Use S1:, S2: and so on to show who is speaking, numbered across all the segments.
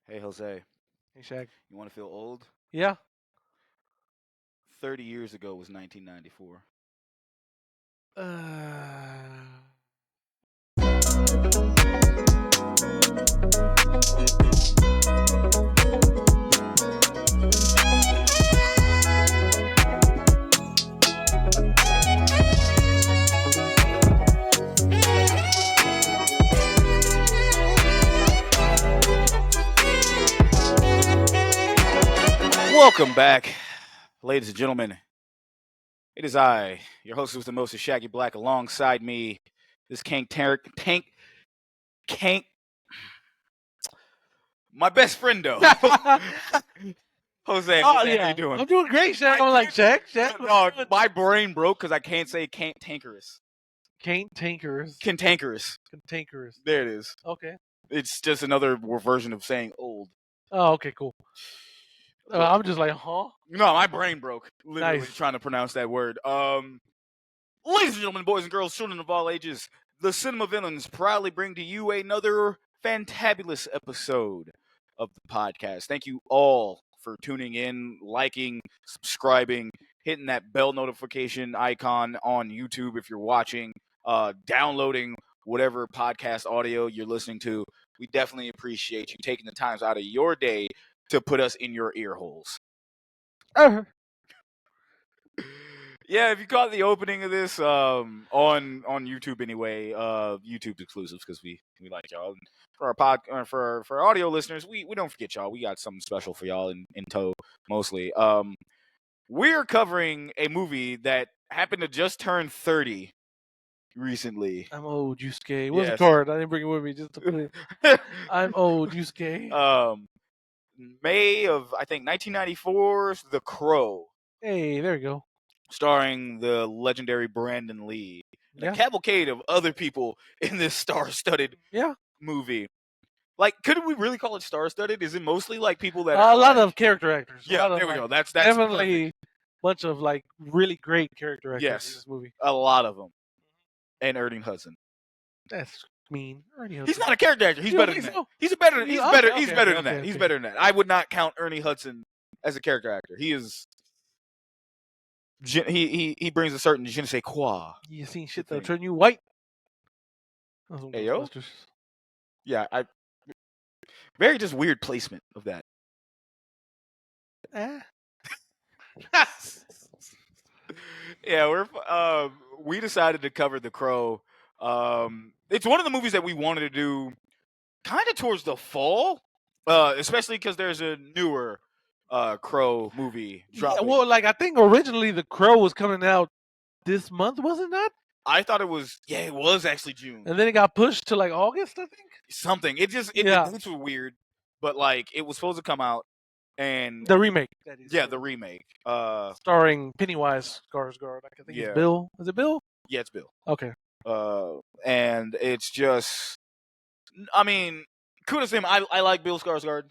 S1: Hey, Jose,
S2: Hey, Shag.
S1: you want to feel old?
S2: Yeah.
S1: 30 years ago was 1994.
S2: Uh,
S1: Welcome back, ladies and gentlemen. It is I, your host with the most, Shaggy Black, alongside me, this cank, my best friendo, Jose.
S2: oh,
S1: Jose, how
S2: yeah.
S1: you doing?
S2: I'm doing great, Shag.
S1: I
S2: I'm like, Shag.
S1: Dog, my brain broke because I can't say cantankerous.
S2: Cantankerous.
S1: Cantankerous.
S2: Cantankerous.
S1: There it is.
S2: Okay.
S1: It's just another version of saying old.
S2: Oh, okay, cool. I'm just like, huh?
S1: No, my brain broke. Literally
S2: Nice.
S1: trying to pronounce that word. Ladies and gentlemen, boys and girls, children of all ages, the Cinema Villains proudly bring to you another fantabulous episode of the podcast. Thank you all for tuning in, liking, subscribing, hitting that bell notification icon on YouTube if you're watching, downloading whatever podcast audio you're listening to. We definitely appreciate you taking the times out of your day to put us in your ear holes. Yeah, if you caught the opening of this on YouTube anyway, YouTube exclusives because we like y'all. And for our for our audio listeners, we don't forget y'all. We got something special for y'all in tow mostly. We're covering a movie that happened to just turn 30 recently.
S2: I'm old, you skay. What's the
S1: Yes.
S2: card? I didn't bring it with me just to put it. I'm old, you skay.
S1: May of I think 1994's The Crow,
S2: Hey, there you go.
S1: starring the legendary Brandon Lee. And a cavalcade of other people in this star-studded movie. Like, could we really call it star-studded? Is it mostly like people that
S2: a lot of character actors.
S1: Yeah, there we go. That's
S2: definitely
S1: perfect.
S2: a bunch of like really great character actors in this movie.
S1: A lot of them. And Ernie Hudson.
S2: That's mean. Ernie Hudson.
S1: He's not a character actor. He's better than that. He's better than that. He's better than that. I would not count Ernie Hudson as a character actor. He is. He brings a certain je ne sais quoi.
S2: You seen shit that'll turn you white.
S1: Hey, yo. Yeah, very just weird placement of that. Yeah, we decided to cover The Crow. It's one of the movies that we wanted to do kind of towards the fall, especially because there's a newer Crow movie dropping.
S2: Yeah, well, like I think originally The Crow was coming out this month, was it not?
S1: I thought it was. Yeah, it was actually June,
S2: and then it got pushed to like August, I think.
S1: Something. The dates were weird, but like it was supposed to come out, and
S2: the remake.
S1: The remake,
S2: starring Pennywise Skarsgård. I think it's Bill. Is it Bill?
S1: Yeah, it's Bill.
S2: Okay.
S1: And it's just, I mean, kudos to him. I like Bill Skarsgård.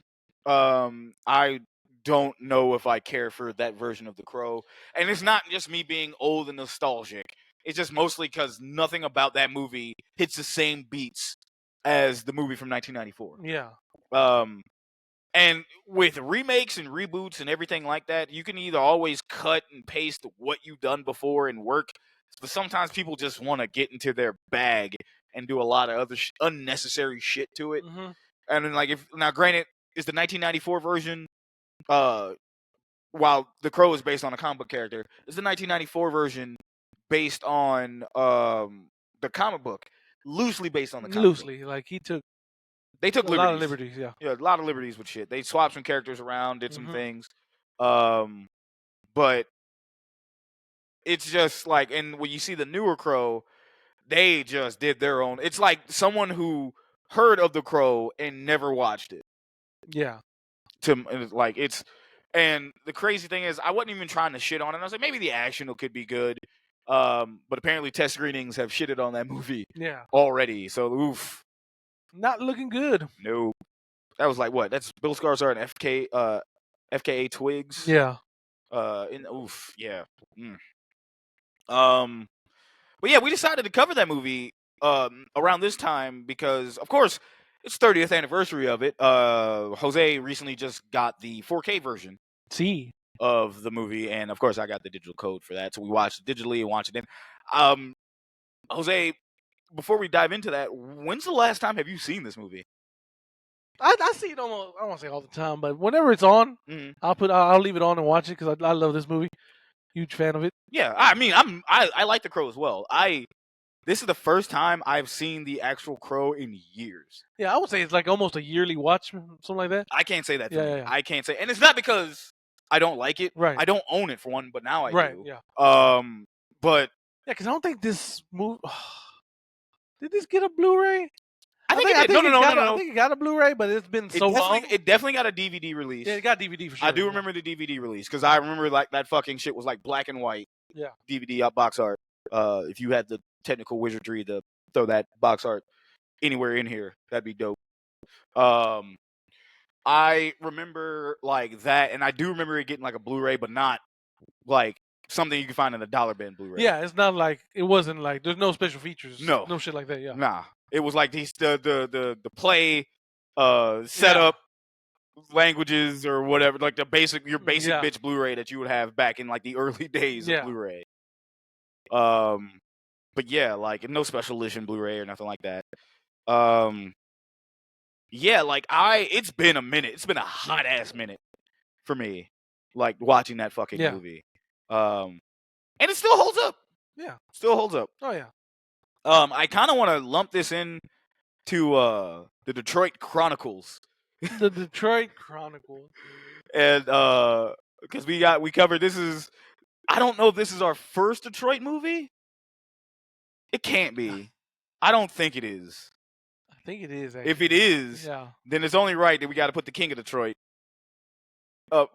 S1: I don't know if I care for that version of The Crow, and it's not just me being old and nostalgic. It's just mostly because nothing about that movie hits the same beats as the movie from 1994.
S2: Yeah.
S1: And with remakes and reboots and everything like that, you can either always cut and paste what you've done before and work, but sometimes people just want to get into their bag and do a lot of other unnecessary shit to it.
S2: Mm-hmm.
S1: And then, like, granted, is the 1994 version, while The Crow is based on a comic book character, is the 1994 version based on the comic book, loosely based on the comic book.
S2: Like
S1: they took
S2: a lot of liberties, yeah,
S1: a lot of liberties with shit. They swapped some characters around, did some things, but it's just like, and when you see the newer Crow, they just did their own. It's like someone who heard of The Crow and never watched it.
S2: Yeah,
S1: and the crazy thing is, I wasn't even trying to shit on it. I was like, maybe the action could be good, but apparently test screenings have shitted on that movie, already. So oof.
S2: Not looking good.
S1: No. That was like what? That's Bill Skarsgård and FKA Twigs.
S2: Yeah.
S1: Yeah. But yeah, we decided to cover that movie around this time because, of course, it's 30th anniversary of it. Jose recently just got the 4K version
S2: See,
S1: of the movie, and of course I got the digital code for that, so we watched it digitally and watched it in. Jose, before we dive into that, when's the last time have you seen this movie?
S2: I see it almost. I won't say all the time, but whenever it's on,
S1: Mm-hmm.
S2: I'll leave it on and watch it because I love this movie. Huge fan of it.
S1: Yeah, I mean, I like The Crow as well. This is the first time I've seen the actual Crow in years.
S2: Yeah, I would say it's like almost a yearly watch, something like that.
S1: I can't say that. For
S2: Yeah,
S1: me.
S2: yeah, yeah.
S1: I can't say, and it's not because I don't like it.
S2: Right.
S1: I don't own it for one, but now I
S2: Right.
S1: do.
S2: Yeah.
S1: But
S2: Yeah, because I don't think this movie. Did this get a Blu-ray?
S1: I think it did. No.
S2: I think it got a Blu-ray, but it's been so long.
S1: It definitely got a DVD release.
S2: Yeah, it got DVD for sure.
S1: I do remember the DVD release because I remember like that fucking shit was like black and white.
S2: Yeah.
S1: DVD box art. If you had the technical wizardry to throw that box art anywhere in here, that'd be dope. I remember like that, and I do remember it getting like a Blu-ray, but not like something you can find in a dollar bin Blu-ray.
S2: Yeah, it's not like it wasn't like there's no special features.
S1: No
S2: shit like that. Yeah.
S1: Nah, it was like these the play setup languages or whatever, like your basic bitch Blu-ray that you would have back in like the early days of Blu-ray. But yeah, like no special edition Blu-ray or nothing like that. Yeah, like it's been a minute. It's been a hot ass minute for me, like watching that fucking movie. And it still holds up.
S2: Yeah,
S1: still holds up.
S2: Oh yeah.
S1: I kind of want to lump this in to the Detroit Chronicles.
S2: The Detroit Chronicles.
S1: And because we covered this is, I don't know if this is our first Detroit movie. It can't be. I don't think it is.
S2: I think it is. Actually.
S1: If it is, then it's only right that we got to put the King of Detroit.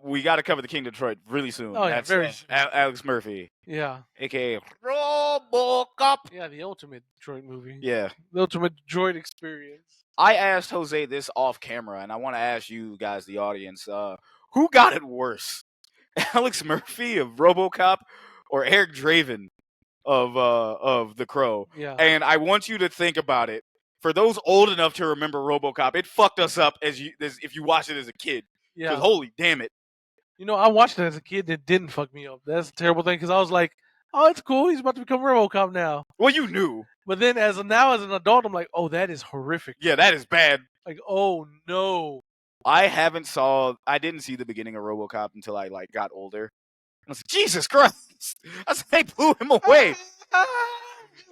S1: We got to cover the King of Detroit really soon.
S2: Oh yeah,
S1: That's,
S2: very soon.
S1: Alex Murphy.
S2: Yeah.
S1: AKA RoboCop.
S2: Yeah, the ultimate Detroit movie.
S1: Yeah.
S2: The ultimate Detroit experience.
S1: I asked Jose this off camera, and I want to ask you guys, the audience, who got it worse? Alex Murphy of RoboCop or Eric Draven of The Crow?
S2: Yeah.
S1: And I want you to think about it. For those old enough to remember RoboCop, it fucked us up as if you watched it as a kid.
S2: Yeah.
S1: Because holy damn it.
S2: You know, I watched it as a kid. It didn't fuck me up. That's a terrible thing because I was like, oh, it's cool. He's about to become RoboCop now.
S1: Well, you knew.
S2: But then as an adult, I'm like, oh, that is horrific.
S1: Yeah, that is bad.
S2: Like, oh no.
S1: I didn't see the beginning of RoboCop until I like got older. I was like, Jesus Christ. I said, they blew him away.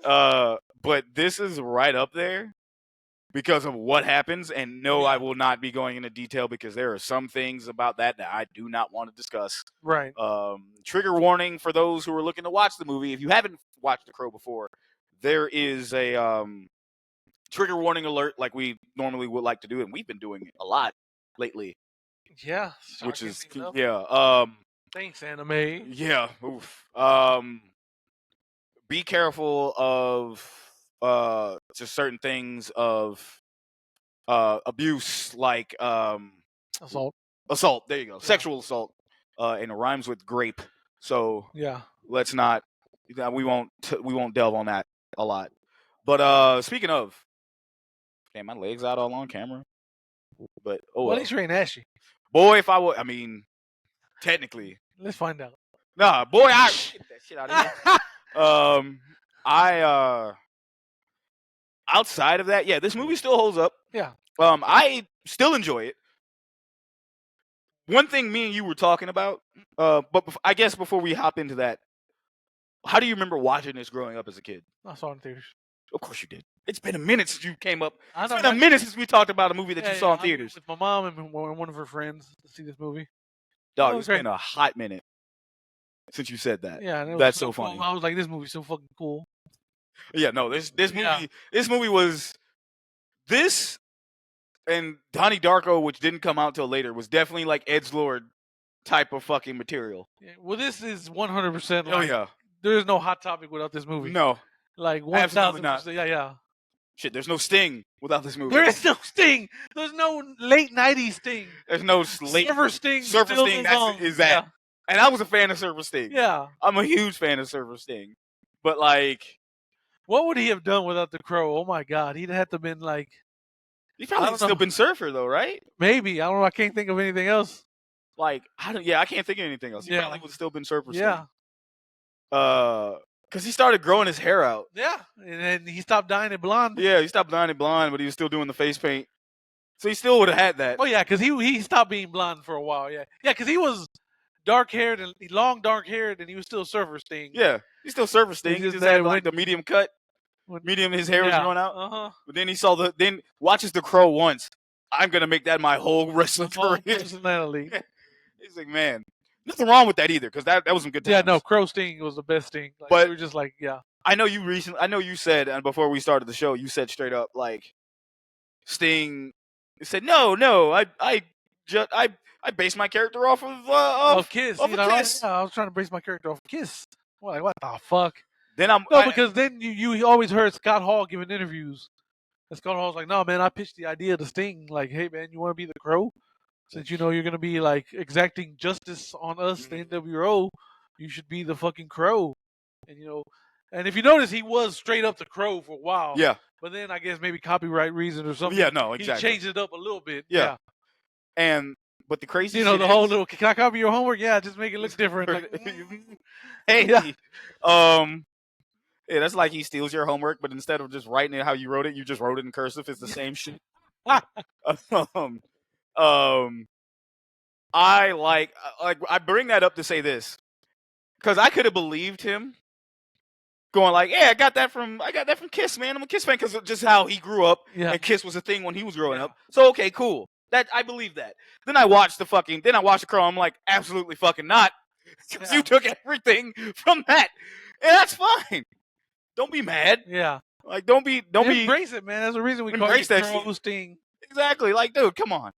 S1: But this is right up there because of what happens. And no, I will not be going into detail because there are some things about that I do not want to discuss.
S2: Right.
S1: Trigger warning for those who are looking to watch the movie. If you haven't watched The Crow before, there is a trigger warning alert like we normally would like to do, and we've been doing it a lot lately.
S2: Yeah.
S1: Which is
S2: enough. Thanks, anime.
S1: Yeah. Oof. Be careful of just certain things of abuse, like
S2: assault.
S1: There you go. Sexual assault. And it rhymes with grape. So let's not. We won't delve on that a lot. But speaking of, damn, my legs out all on camera. But
S2: at least you ain't ashy.
S1: Boy, if I would, I mean, technically.
S2: Let's find out.
S1: Nah, boy, I get that shit out of here. Outside of that, this movie still holds up.
S2: Yeah.
S1: I still enjoy it. One thing me and you were talking about, but I guess before we hop into that, how do you remember watching this growing up as a kid?
S2: I saw it in theaters.
S1: Of course you did. It's been a minute since you came up.
S2: It's
S1: been a minute since we talked about a movie that you saw in theaters.
S2: With my mom and one of her friends to see this movie.
S1: Dog, it's been a hot minute since you said that.
S2: Yeah,
S1: that's so funny.
S2: I was like, this movie's so fucking cool.
S1: Yeah, no, this movie was this and Donnie Darko, which didn't come out till later, was definitely like edgelord type of fucking material.
S2: Yeah, well, this is 100%.
S1: Oh yeah,
S2: there's no Hot Topic without this movie.
S1: No,
S2: like 1,000%. Yeah.
S1: Shit, there's no Sting without this movie.
S2: There is no Sting. There's no late '90s Sting.
S1: There's no late
S2: Surfer Sting.
S1: Surfer Sting. Is that? Yeah. And I was a fan of Surfer Sting.
S2: Yeah,
S1: I'm a huge fan of Surfer Sting. But like,
S2: what would he have done without the Crow? Oh my God, he'd have to been like.
S1: He's probably still been Surfer though, right?
S2: Maybe. I don't know. I can't think of anything else.
S1: Like, I can't think of anything else. He probably would have still been Surfer.
S2: Yeah.
S1: Because he started growing his hair out.
S2: Yeah, and then he stopped dyeing it blonde.
S1: Yeah, he stopped dyeing it blonde, but he was still doing the face paint. So he still would have had that.
S2: Oh yeah, because he stopped being blonde for a while. Yeah, because he was dark haired and long dark haired, and he was still Surfer Sting.
S1: Yeah, he's still Surfer Sting. He just had like the medium cut. Medium, his hair was growing out. But then he then watches the Crow once. I'm gonna make that my whole wrestling career.
S2: Personality.
S1: He's like, man, nothing wrong with that either, because that was some good times.
S2: Yeah, no, Crow Sting was the best Sting. Like,
S1: but
S2: we were just like, yeah.
S1: I know you said, and before we started the show, you said straight up like, Sting said, no, I based my character off of
S2: Kiss.
S1: Of Kiss.
S2: I was trying to base my character off of Kiss. Like, what the fuck? Because then you always heard Scott Hall giving interviews. And Scott Hall's like, no, man, I pitched the idea to Sting. Like, hey, man, you want to be the Crow? Since you know you're going to be, like, exacting justice on us, the NWO, you should be the fucking Crow. And, and if you notice, he was straight up the Crow for a while.
S1: Yeah.
S2: But then I guess maybe copyright reason or something.
S1: Yeah, no, exactly.
S2: He changed it up a little bit.
S1: Yeah. But the crazy
S2: shit the whole little, can I copy your homework? Yeah, just make it look different. Like,
S1: hey. Yeah. Yeah, that's like he steals your homework, but instead of just writing it how you wrote it, you just wrote it in cursive. It's the same shit. I bring that up to say this, because I could have believed him going like, yeah, I got that from Kiss, man. I'm a Kiss fan, because of just how he grew up, and Kiss was a thing when he was growing up. So okay, cool. That I believe that. Then I watched the Crow. I'm like, absolutely fucking not, because you took everything from that, and that's fine. Don't be mad.
S2: Yeah.
S1: Like, don't be
S2: embrace it, man. There's a reason we call it Crow Sting.
S1: Exactly. Like, dude, come on.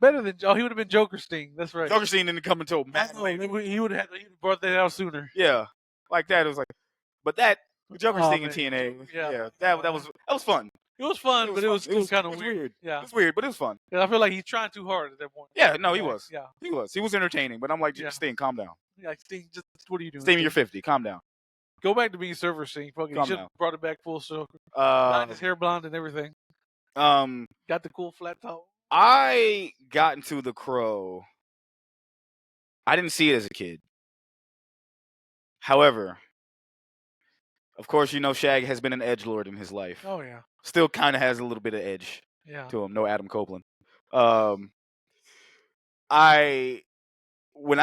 S2: Better than he would have been Joker Sting. That's right.
S1: Joker Sting didn't come until
S2: he would have brought that out sooner.
S1: Yeah, like that. It was like, but that Joker Sting in TNA. Yeah, that was fun.
S2: It was fun, but it was kind of
S1: weird.
S2: Yeah,
S1: it was weird, but it was fun.
S2: Yeah, I feel like he's trying too hard at that point.
S1: Yeah, no, he was.
S2: Yeah,
S1: he was entertaining, but I'm like, Sting, calm down.
S2: Yeah, Sting, just what are you doing?
S1: Sting, you're 50. Calm down.
S2: Go back to being Surfer Sting. Fucking should have brought it back full circle. Dyed his hair blonde and everything. Got the cool flat top.
S1: I got into the Crow. I didn't see it as a kid. However, of course, Shag has been an edgelord in his life.
S2: Oh yeah.
S1: Still kind of has a little bit of edge to him. No Adam Copeland. When I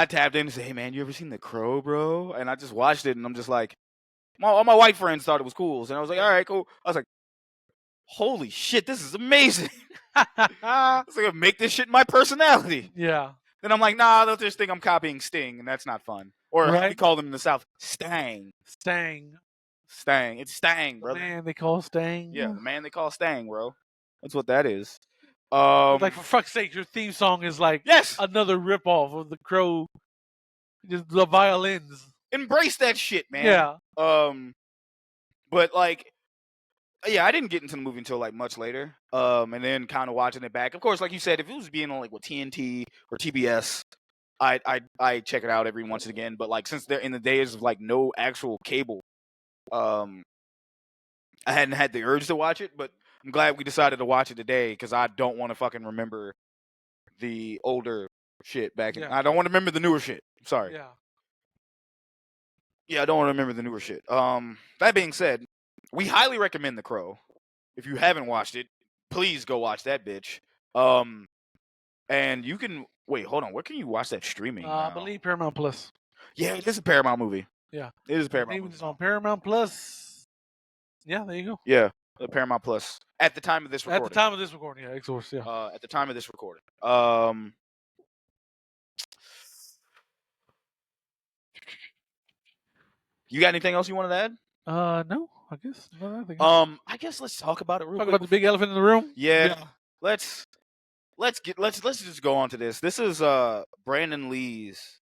S1: tapped in and said, "Hey man, you ever seen The Crow, bro?" And I just watched it, and I'm just like, all my white friends thought it was cool, and I was like, "All right, cool." I was like, "Holy shit, this is amazing!" I was like, "Make this shit my personality."
S2: Yeah.
S1: Then I'm like, "Nah, they'll just think I'm copying Sting, and that's not fun." Or we call them in the South, Stang.
S2: Stang.
S1: It's Stang, brother.
S2: The man they call Stang.
S1: Yeah, the man they call Stang, bro. That's what that is.
S2: Like, for fuck's sake, your theme song is like another ripoff of The Crow. Just the violins.
S1: Embrace that shit, man.
S2: Yeah.
S1: But like, yeah, I didn't get into the movie until like much later. And then kind of watching it back. Of course, like you said, if it was being on like with TNT or TBS, I check it out every once and again. But like, since they're in the days of like no actual cable, I hadn't had the urge to watch it. But I'm glad we decided to watch it today, because I don't want to fucking remember the older shit back. I don't want to remember the newer shit. Sorry.
S2: Yeah.
S1: Yeah, I don't want to remember the newer shit. That being said, we highly recommend The Crow. If you haven't watched it, please go watch that bitch. And you can wait. Hold on. Where can you watch that streaming?
S2: I believe Paramount Plus.
S1: Yeah, it is a Paramount movie.
S2: Yeah,
S1: it is a Paramount.
S2: It's on Paramount Plus. Yeah, there you go.
S1: Yeah, the Paramount Plus. At the time of this recording.
S2: At the time of this recording, yeah, of course, yeah.
S1: At the time of this recording. You got anything else you wanted to add?
S2: No, I guess. No,
S1: I guess let's talk about it real quick.
S2: Talk about the big elephant in the room.
S1: Yeah. Let's just go on to this. This is Brandon Lee's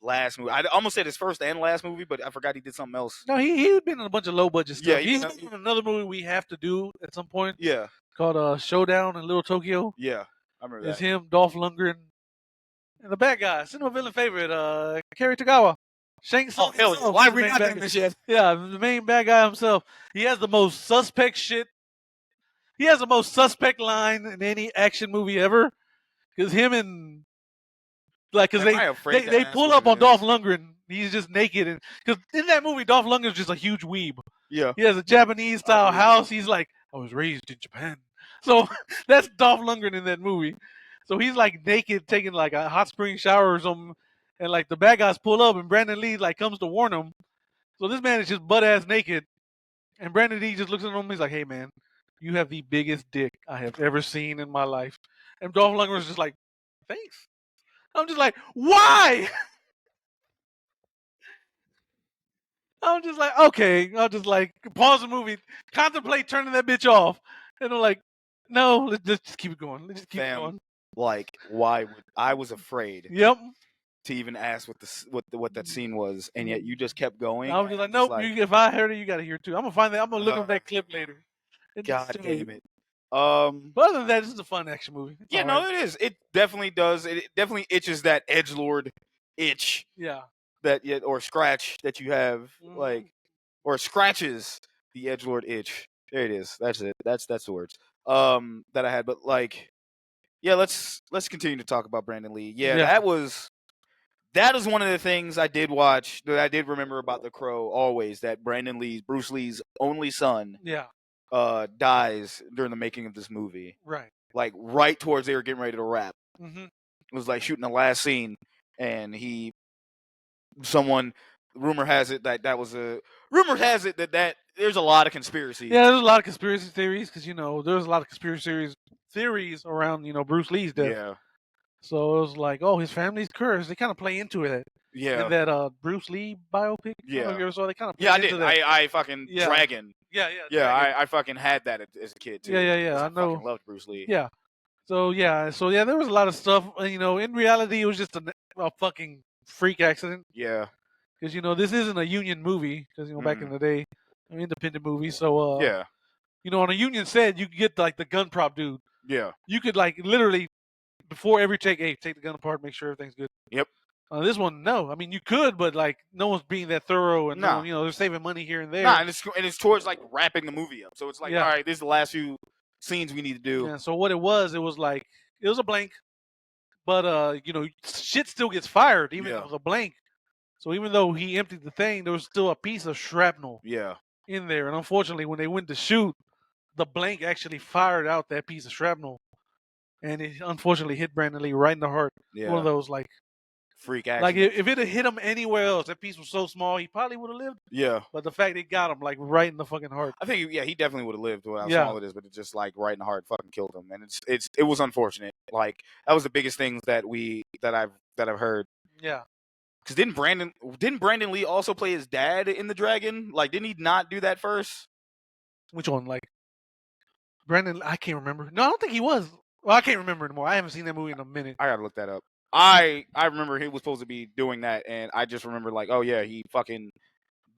S1: last movie. I almost said his first and last movie, but I forgot he did something else.
S2: No, he'd been in a bunch of low budget stuff.
S1: Yeah,
S2: he's in another movie we have to do at some point.
S1: Yeah.
S2: Called Showdown in Little Tokyo.
S1: Yeah, I remember that.
S2: It's him, Dolph Lundgren, and the bad guy, cinema villain favorite, Kerry Tagawa. Shang Tsung.
S1: Oh, hell yeah. Why are we not doing this yet?
S2: Yeah, the main bad guy himself. He has the most suspect shit. he has the most suspect line in any action movie ever. Because him and because
S1: Am I afraid to
S2: they
S1: ask
S2: pull
S1: what
S2: up
S1: it
S2: on Dolph
S1: is?
S2: Lundgren. He's just naked, and because in that movie, Dolph Lundgren's just a huge weeb.
S1: Yeah.
S2: He has a Japanese
S1: I
S2: style
S1: believe it.
S2: house. He's like, I was raised in Japan, so that's Dolph Lundgren in that movie. So he's like naked, taking like a hot spring shower or something, and like the bad guys pull up, and Brandon Lee like comes to warn him. So this man is just butt ass naked, and Brandon Lee just looks at him. He's like, "Hey man, you have the biggest dick I have ever seen in my life." And Dolph Lundgren's just like, "Thanks." I'm just like, why? I'm just like, okay. I'll just like pause the movie, contemplate turning that bitch off, and I'm like, no, let's just keep it going. Let's just keep it
S1: Fam,
S2: going.
S1: like, why would I was afraid
S2: Yep.
S1: to even ask what that scene was, and yet you just kept going.
S2: I was
S1: And
S2: just like,
S1: I'm just
S2: nope.
S1: like,
S2: If I heard it, you got to hear it too. I'm gonna find that. I'm gonna look up that clip later. And just
S1: God
S2: tell you.
S1: damn it.
S2: But other than that, this is a fun action movie. It's
S1: Yeah,
S2: all
S1: no,
S2: right.
S1: it is. It definitely does. It definitely itches that edgelord itch
S2: Yeah.
S1: that yet or scratch that you have, like,
S2: Mhm.
S1: or scratches the edgelord itch. There it is. That's it. That's the words. That I had. But like, yeah, let's continue to talk about Brandon Lee. Yeah,
S2: Yeah.
S1: that is one of the things I did watch that I did remember about The Crow always, that Bruce Lee's only son,
S2: Yeah.
S1: dies during the making of this movie.
S2: Right.
S1: Like right towards they were getting ready to wrap.
S2: Mm-hmm.
S1: It was like shooting the last scene, and rumor has it that there's a lot of conspiracy.
S2: Yeah, there's a lot of conspiracy theories because there's a lot of conspiracy theories around Bruce Lee's death.
S1: Yeah.
S2: So it was like, oh, his family's cursed. They kind of play into it.
S1: Yeah.
S2: In that Bruce Lee biopic.
S1: Yeah.
S2: I don't know if you ever saw. They kind of
S1: Yeah, I
S2: into
S1: did.
S2: that.
S1: I fucking Dragon.
S2: Yeah.
S1: Yeah,
S2: Dragon.
S1: I fucking had that as a kid too.
S2: Yeah.
S1: I
S2: know.
S1: fucking loved Bruce Lee.
S2: Yeah. So there was a lot of stuff. In reality, it was just a fucking freak accident.
S1: Yeah.
S2: Because this isn't a union movie. Because back in the day, an independent movie. So
S1: yeah.
S2: On a union set, you could get like the gun prop dude.
S1: Yeah.
S2: You could like literally before every take, hey, take the gun apart, make sure everything's good.
S1: Yep.
S2: This one, no. I mean, you could, but like no one's being that thorough, and
S1: Nah.
S2: they're saving money here and there.
S1: Nah, and it's towards like wrapping the movie up. So it's like,
S2: Yeah.
S1: all right, this is the last few scenes we need to do.
S2: Yeah. So what it was like it was a blank, but shit still gets fired even if it was a blank. So even though he emptied the thing, there was still a piece of shrapnel
S1: Yeah.
S2: in there, and unfortunately, when they went to shoot, the blank actually fired out that piece of shrapnel, and it unfortunately hit Brandon Lee right in the heart.
S1: Yeah.
S2: One of those like
S1: freak action.
S2: Like if it had hit him anywhere else, that piece was so small, he probably would have lived.
S1: Yeah.
S2: But the fact it got him like right in the fucking heart.
S1: I think he definitely would have lived with how small it is, but it just like right in the heart fucking killed him, and it was unfortunate. Like that was the biggest things that I've heard.
S2: Yeah.
S1: Because didn't Brandon Lee also play his dad in The Dragon? Like, didn't he not do that first?
S2: Which one? Like Brandon? I can't remember. No, I don't think he was. Well, I can't remember anymore. I haven't seen that movie in a minute.
S1: I gotta look that up. I remember he was supposed to be doing that, and I just remember like, oh yeah, he fucking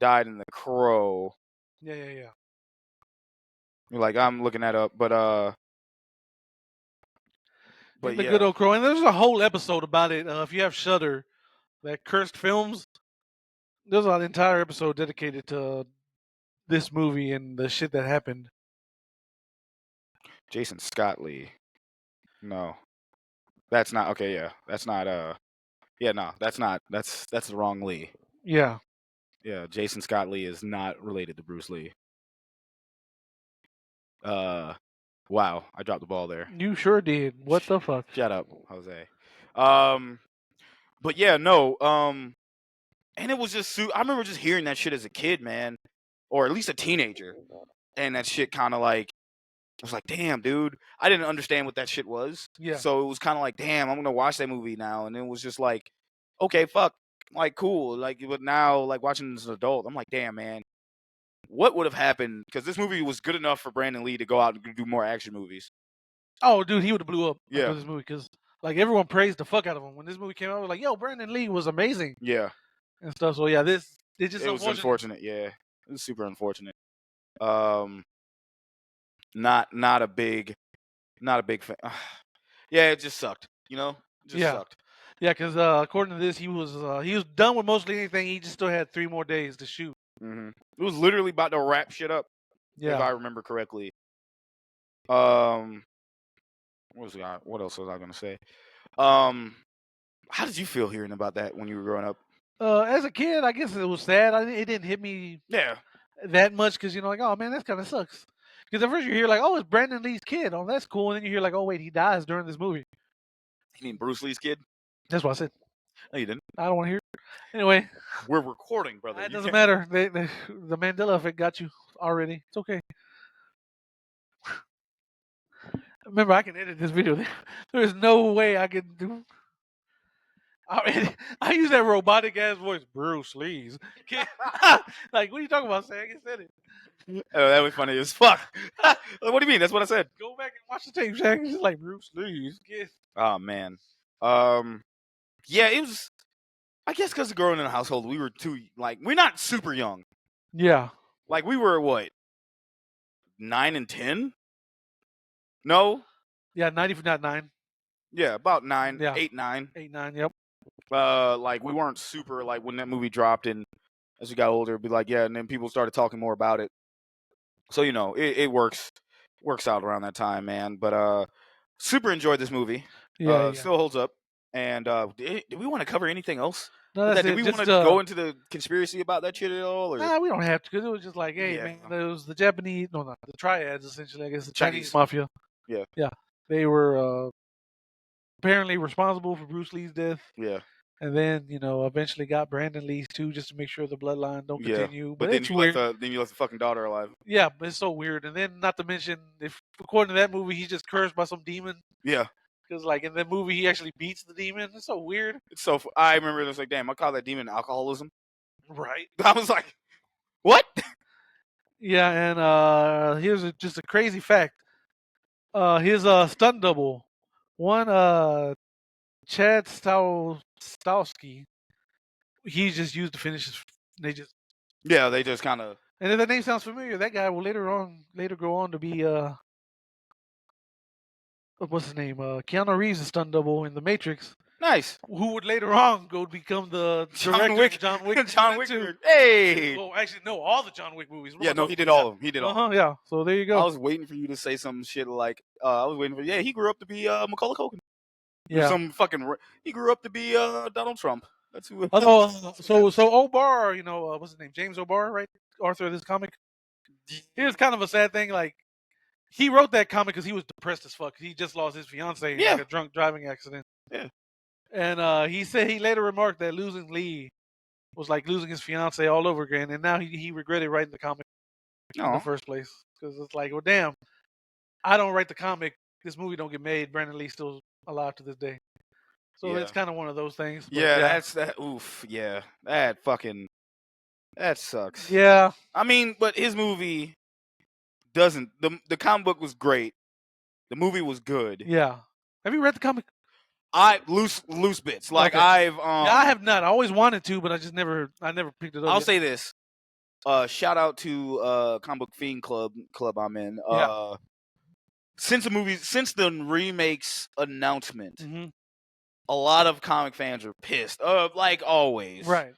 S1: died in The Crow.
S2: Yeah.
S1: Like I'm looking that up, but
S2: the good old Crow, and there's a whole episode about it. If you have Shudder, that Cursed Films, there's an entire episode dedicated to this movie and the shit that happened.
S1: Jason Scott Lee. No. That's not okay, yeah. That's not yeah, no, that's not that's the wrong Lee.
S2: Yeah.
S1: Yeah, Jason Scott Lee is not related to Bruce Lee. Wow, I dropped the ball there.
S2: You sure did. What the fuck?
S1: Shut up, Jose. But yeah, no, and it was just I remember just hearing that shit as a kid, man, or at least a teenager, and that shit kind of like I was like, damn, dude, I didn't understand what that shit was.
S2: Yeah.
S1: So it was kind of like, damn, I'm gonna watch that movie now, and it was just like, okay, fuck, like cool, like but now like watching as an adult, I'm like, damn, man, what would have happened? Because this movie was good enough for Brandon Lee to go out and do more action movies.
S2: Oh, dude, he would have blew up
S1: after
S2: this movie because like everyone praised the fuck out of him when this movie came out. I was like, yo, Brandon Lee was amazing.
S1: Yeah.
S2: And stuff. So yeah, it was
S1: unfortunate. Yeah, it was super unfortunate. Not a big fan. Yeah, it just sucked. You know, it just sucked.
S2: Yeah, because according to this, he was done with mostly anything. He just still had 3 more days to shoot.
S1: Mm-hmm. It was literally about to wrap shit up.
S2: Yeah.
S1: If I remember correctly. What else was I gonna say? How did you feel hearing about that when you were growing up?
S2: As a kid, I guess it was sad. It didn't hit me that much because like, oh man, that kind of sucks. Because at first you hear like, oh, it's Brandon Lee's kid. Oh, that's cool. And then you hear like, oh wait, he dies during this movie.
S1: You mean Bruce Lee's kid?
S2: That's what I said.
S1: No, you didn't.
S2: I don't want to hear it. Anyway,
S1: we're recording, brother.
S2: It doesn't matter. The Mandela effect got you already. It's okay. Remember, I can edit this video. There's no way I can do. I use that robotic ass voice, Bruce Lee's. Like, what are you talking about, Sam? I said it.
S1: Oh, that was funny as fuck. What do you mean? That's what I said.
S2: Go back and watch the tape, Shag. It's just like Bruce Lee's.
S1: Oh man. Yeah, it was. I guess because growing in a household, we were we're not super young.
S2: Yeah.
S1: Like we were what? 9 and 10? No.
S2: Yeah, 90 not 9.
S1: Yeah, about 9.
S2: Yeah.
S1: 8, 9.
S2: 8, 9. Yep.
S1: Like we weren't super like when that movie dropped, and as we got older, it'd be like and then people started talking more about it. So it works out around that time, man. But super enjoyed this movie.
S2: Yeah.
S1: Still holds up. And did we want to cover anything else?
S2: No, that's
S1: did we want to go into the conspiracy about that shit at all? Or?
S2: Nah, we don't have to because it was just like, hey, man, it was the Japanese, the triads essentially. I guess the Chinese mafia.
S1: Yeah.
S2: Yeah, they were apparently responsible for Bruce Lee's death.
S1: Yeah.
S2: And then eventually got Brandon Lee's too, just to make sure the bloodline don't continue.
S1: But then you left the fucking daughter alive.
S2: Yeah, but it's so weird. And then not to mention, if according to that movie, he's just cursed by some demon.
S1: Yeah.
S2: Because like in the movie, he actually beats the demon. It's so weird.
S1: I remember it was like, damn, I call that demon alcoholism.
S2: Right.
S1: I was like, what?
S2: Yeah, and here's just a crazy fact. His stunt double, one Chad Stowski, he just used to finish his. They just kind of. And if that name sounds familiar, that guy will later go on to be what's his name? Keanu Reeves' stunt double in The Matrix.
S1: Nice.
S2: Who would later on go become the
S1: John Wick.
S2: John Wick.
S1: John Wick. Hey.
S2: Well, actually, no, all the John Wick movies.
S1: Yeah, no, he did all of them. He did all.
S2: Yeah. So there you go.
S1: I was waiting for you to say some shit like, I was waiting for, he grew up to be Macaulay Culkin.
S2: Yeah.
S1: He grew up to be Donald Trump. That's who.
S2: So O'Barr, what's his name? James O'Barr, right? Author of this comic. Here's kind of a sad thing, like. He wrote that comic because he was depressed as fuck. He just lost his fiance in like a drunk driving accident.
S1: Yeah.
S2: And he said he later remarked that losing Lee was like losing his fiance all over again. And now he regretted writing the comic in the first place. Because it's like, well, damn, I don't write the comic. This movie don't get made. Brandon Lee's still alive to this day. So it's kind of one of those things. But
S1: that's that. Oof. Yeah. That sucks.
S2: Yeah.
S1: I mean, but his movie doesn't. The comic book was great. The movie was good.
S2: Yeah. Have you read the comic?
S1: Loose bits. Like I
S2: have not. I always wanted to, but I never picked it up.
S1: I'll say this. Shout out to Comic Book Fiend club I'm in. Since the remake's announcement, a lot of comic fans are pissed. Like always.
S2: Right.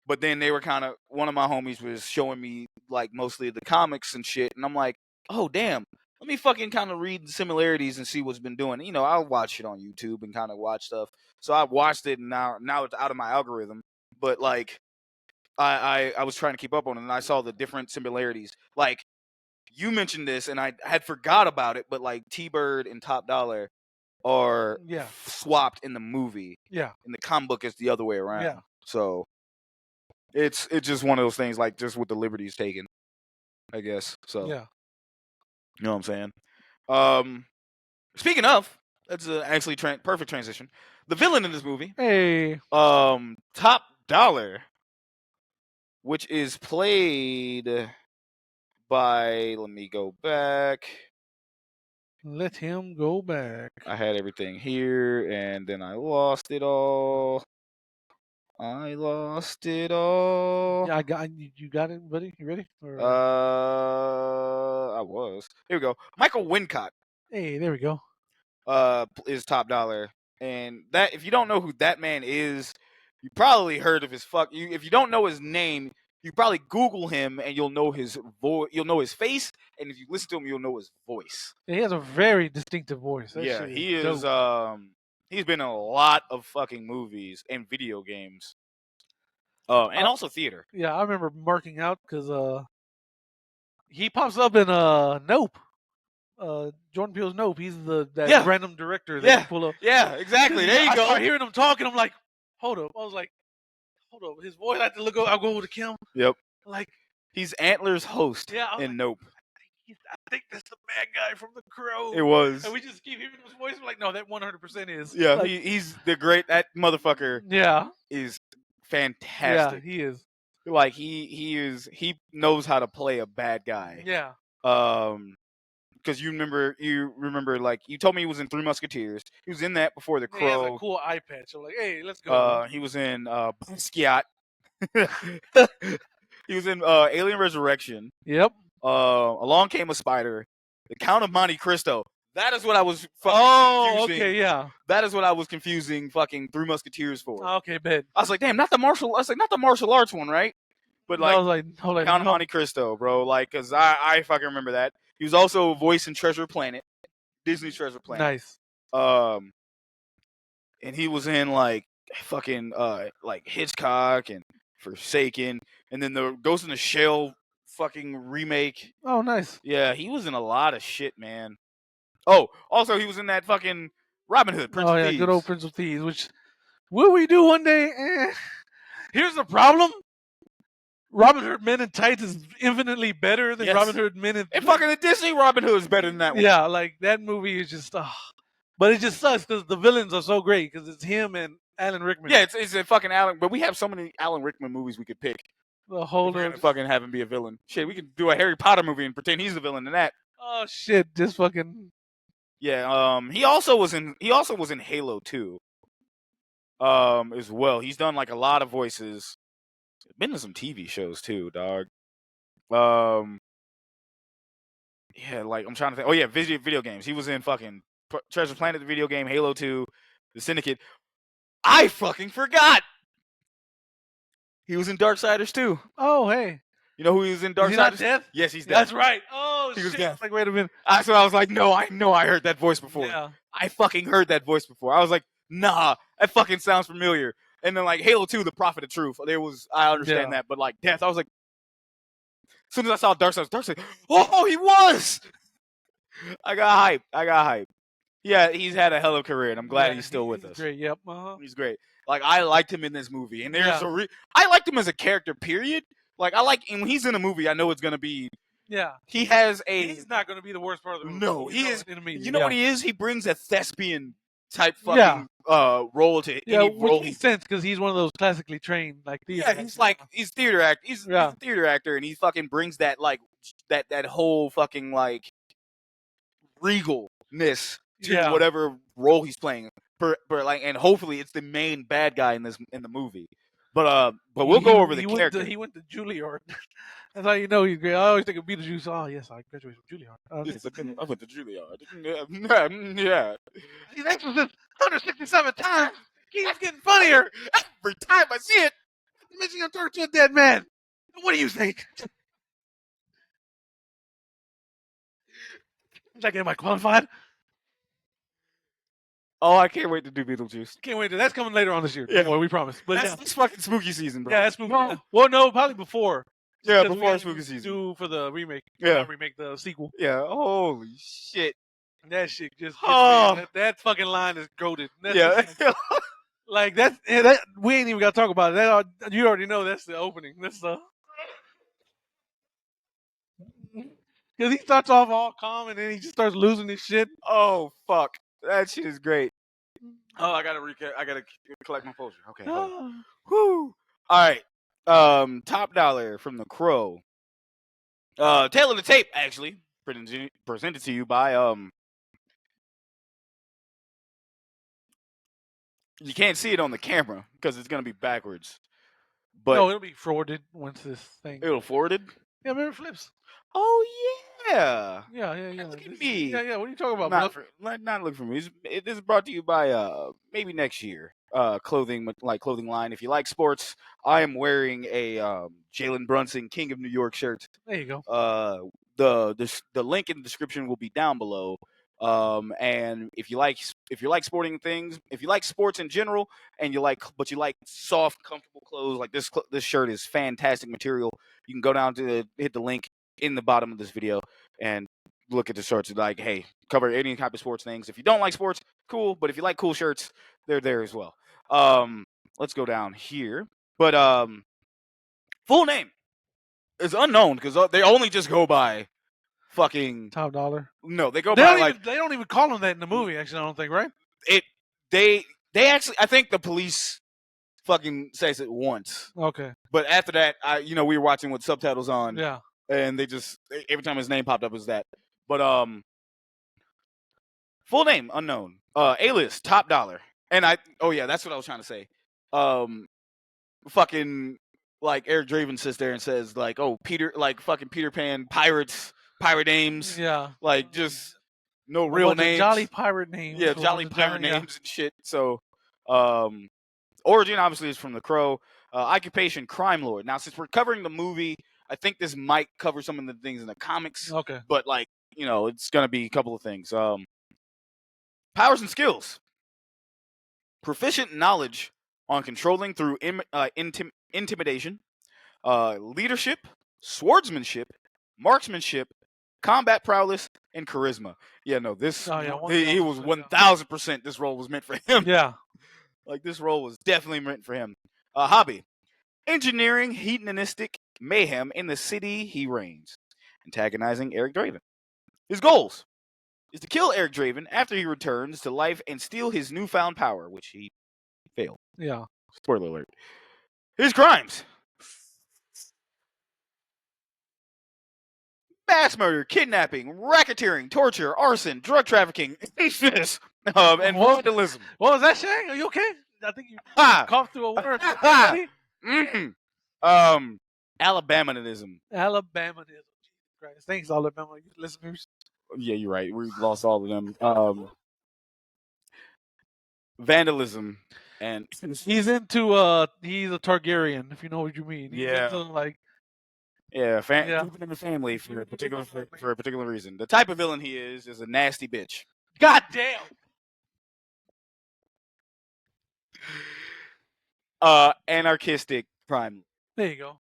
S1: But then they were one of my homies was showing me like mostly the comics and shit, and I'm like, oh damn, let me fucking kind of read the similarities and see what's been doing. I'll watch it on YouTube and kind of watch stuff. So I watched it, and now it's out of my algorithm. But like, I was trying to keep up on it, and I saw the different similarities. Like, you mentioned this, and I had forgot about it, but like T-Bird and Top Dollar are swapped in the movie.
S2: Yeah.
S1: In the comic book, it's the other way around.
S2: Yeah.
S1: So it's just one of those things, like just with the liberties taken, I guess. So
S2: yeah.
S1: You know what I'm saying? Speaking of, that's actually perfect transition. The villain in this movie, Top Dollar, which is played by. Let me go back.
S2: Let him go back.
S1: I had everything here, and then I lost it all.
S2: Yeah, I got you. Got it, buddy. You ready?
S1: I was. Here we go. Michael Wincott.
S2: Hey, there we go.
S1: Is Top Dollar, and that if you don't know who that man is, you probably heard of his if you don't know his name, You probably Google him and you'll know his voice. You'll know his face, and if you listen to him, you'll know his voice.
S2: Yeah, he has a very distinctive voice. That
S1: yeah,
S2: shit
S1: he is.
S2: dope.
S1: He's been in a lot of fucking movies and video games. And also theater.
S2: Yeah, I remember marking out because he pops up in Nope. Jordan Peele's Nope. He's that random director that you pull up.
S1: Yeah, exactly. There you go.
S2: I start hearing him talking. I'm like, hold up. I was like, hold up. His voice. I had to look up. I'll go over to Kim.
S1: Yep.
S2: Like,
S1: he's Antler's host in Nope.
S2: I think that's the bad guy from The Crow.
S1: It was.
S2: And we just keep hearing his voice. We're like, no, that 100% is.
S1: Yeah,
S2: like,
S1: he's the great. That motherfucker.
S2: Yeah.
S1: Is fantastic.
S2: Yeah, he is.
S1: Like he knows how to play a bad guy.
S2: Yeah.
S1: Because you remember like you told me he was in Three Musketeers. He was in that before The Crow.
S2: He has a cool eye patch. I'm like, hey, let's go.
S1: He was in Basquiat. He was in Alien Resurrection.
S2: Yep.
S1: Along Came a Spider. The Count of Monte Cristo. That is what I was fucking confusing.
S2: Okay, yeah.
S1: That is what I was confusing fucking Three Musketeers for.
S2: Okay, bet.
S1: I was like, damn, not the martial arts one, right? But like,
S2: I was like, hold on,
S1: Count of Monte Cristo, bro. Like, cause I fucking remember that. He was also a voice in Treasure Planet, Disney's Treasure Planet.
S2: Nice.
S1: And he was in like fucking like Hitchcock and Forsaken, and then the Ghost in the Shell fucking remake.
S2: Oh, nice.
S1: Yeah, he was in a lot of shit, man. Oh, also he was in that fucking Robin Hood, Prince of Thieves. Oh yeah,
S2: good old Prince of Thieves. Which will we do one day? Here's the problem. Robin Hood Men in Tights is infinitely better than Robin Hood Men in...
S1: And fucking the Disney Robin Hood is better than that one.
S2: Yeah, like that movie is just... but it just sucks because the villains are so great because it's him and Alan Rickman.
S1: Yeah, it's a fucking Alan... But we have so many Alan Rickman movies we could pick.
S2: The whole...
S1: fucking have him be a villain. Shit, we could do a Harry Potter movie and pretend he's the villain in that.
S2: Oh, shit. Just fucking...
S1: Yeah, he also was in Halo 2. As well. He's done like a lot of voices. Been in some TV shows too, dog. Yeah, like I'm trying to think. Oh yeah, video games. He was in fucking Treasure Planet, the video game, Halo 2, The Syndicate. I fucking forgot. He was in Darksiders too.
S2: Oh hey.
S1: You know who he was in Darksiders?
S2: Is he not dead?
S1: Yes, he's dead.
S2: That's right. Oh
S1: he
S2: shit.
S1: was dead.
S2: Like wait a minute.
S1: So I was like, no, I know I heard that voice before.
S2: Yeah.
S1: I fucking heard that voice before. I was like, nah, that fucking sounds familiar. And then like Halo 2, The Prophet of Truth. I understand that, but like Death, I was like, as soon as I saw Darksiders, oh, he was. I got hype. Yeah, he's had a hell of a career, and I'm glad he's still with us.
S2: Great, yep.
S1: He's great. Like I liked him in this movie, and there's I liked him as a character. Period. Like and when he's in a movie, I know it's gonna be.
S2: Yeah.
S1: He has a.
S2: He's not gonna be the worst part of the movie.
S1: No, he is. You know what he is? He brings a thespian type fucking role to any role.
S2: Which makes sense because he's one of those classically trained like theater.
S1: Yeah, he's theater act. He's a theater actor, and he fucking brings that like that whole fucking like regalness to whatever role he's playing. But like, and hopefully it's the main bad guy in the movie. But we'll go over the character.
S2: He went to Juilliard. That's how you know he's great. I always think of Beetlejuice. Oh yes, I graduated from Juilliard. Okay.
S1: Yes, I went to Juilliard. Yeah.
S2: He's Exorcist 167 times. Keeps getting funnier
S1: every time I see it.
S2: Imagine I'm talking to a dead man. What do you think? Am I qualified?
S1: Oh, I can't wait to do Beetlejuice.
S2: Can't wait to. That's coming later on this year. Yeah, we promise. But
S1: that's fucking spooky season, bro.
S2: Yeah, that's spooky. Well, no, probably before.
S1: Yeah, before spooky season.
S2: Do for the remake.
S1: Yeah,
S2: remake the sequel.
S1: Yeah. Holy shit.
S2: That shit just. That fucking line is goated. Like that. We ain't even got to talk about it. You already know that's the opening. That's the. Because he starts off all calm and then he just starts losing his shit.
S1: Oh fuck. That shit is great. Oh, I gotta collect my poster. Okay. Whoo. All right. Top dollar from The Crow. Tail of the tape, actually, presented to you by You can't see it on the camera because it's gonna be backwards. But
S2: no, it'll be forwarded once this thing.
S1: It'll forwarded.
S2: Yeah, remember flips.
S1: Oh yeah.
S2: Yeah.
S1: Look at me.
S2: Yeah. What are you talking about,
S1: Not look for me. This is brought to you by maybe next year. Clothing line. If you like sports, I am wearing a Jalen Brunson King of New York shirt.
S2: There you go.
S1: The link in the description will be down below. And if you like sporting things, if you like sports in general, and you like soft, comfortable clothes, like this shirt is fantastic material. You can go down to hit the link in the bottom of this video and look at the shirts. Like, hey, cover any type of sports things. If you don't like sports, cool. But if you like cool shirts, they're there as well. Let's go down here. But full name is unknown because they only just go by fucking
S2: Top Dollar.
S1: No, they go by
S2: they don't even call him that in the movie. Actually, I don't think, right?
S1: They actually, I think the police fucking says it once.
S2: Okay.
S1: But after that, we were watching with subtitles on.
S2: Yeah.
S1: And they just every time his name popped up was that. But full name unknown. A-list Top Dollar. And that's what I was trying to say. Fucking like Eric Draven sits there and says like, oh, fucking Peter Pan pirate names.
S2: Yeah.
S1: Like just no real names.
S2: Jolly pirate names.
S1: Yeah, jolly pirate names and shit. So origin obviously is from The Crow. Occupation crime lord. Now since we're covering the movie, I think this might cover some of the things in the comics.
S2: Okay.
S1: But it's gonna be a couple of things. Powers and skills. Proficient knowledge on controlling through intimidation, leadership, swordsmanship, marksmanship, combat prowess, and charisma. Yeah, no, this he was 1000%. This role was meant for him.
S2: Yeah,
S1: like this role was definitely meant for him. Hobby: engineering hedonistic mayhem in the city he reigns, antagonizing Eric Draven. His goals is to kill Eric Draven after he returns to life and steal his newfound power, which he failed.
S2: Yeah.
S1: Spoiler alert. His crimes: mass murder, kidnapping, racketeering, torture, arson, drug trafficking, and vandalism.
S2: What was that, Shag? Are you okay? I think you coughed through a word.
S1: Alabamanism.
S2: Alabamanism. Thanks, Alabama listeners.
S1: Yeah, you're right. We lost all of them. Vandalism. And
S2: he's into he's a Targaryen, if you know what you mean. He's into, like,
S1: keeping in the family for a particular reason. The type of villain he is a nasty bitch.
S2: God damn.
S1: Anarchistic crime.
S2: There you go.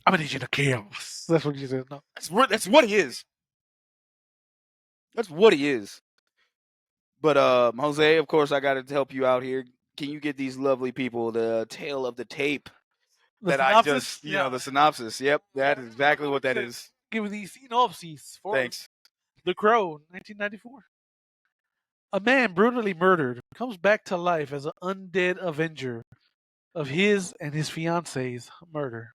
S2: I'm gonna need you to kill. That's what you said. No,
S1: that's what he is. That's what he is. But Jose, of course, I got to help you out here. Can you get these lovely people the tale of the tape?
S2: The synopsis?
S1: I just, the synopsis. Yep, that is exactly what that is.
S2: Give the synopsis for
S1: Thanks.
S2: The Crow, 1994. A man brutally murdered comes back to life as an undead avenger of his and his fiance's murder.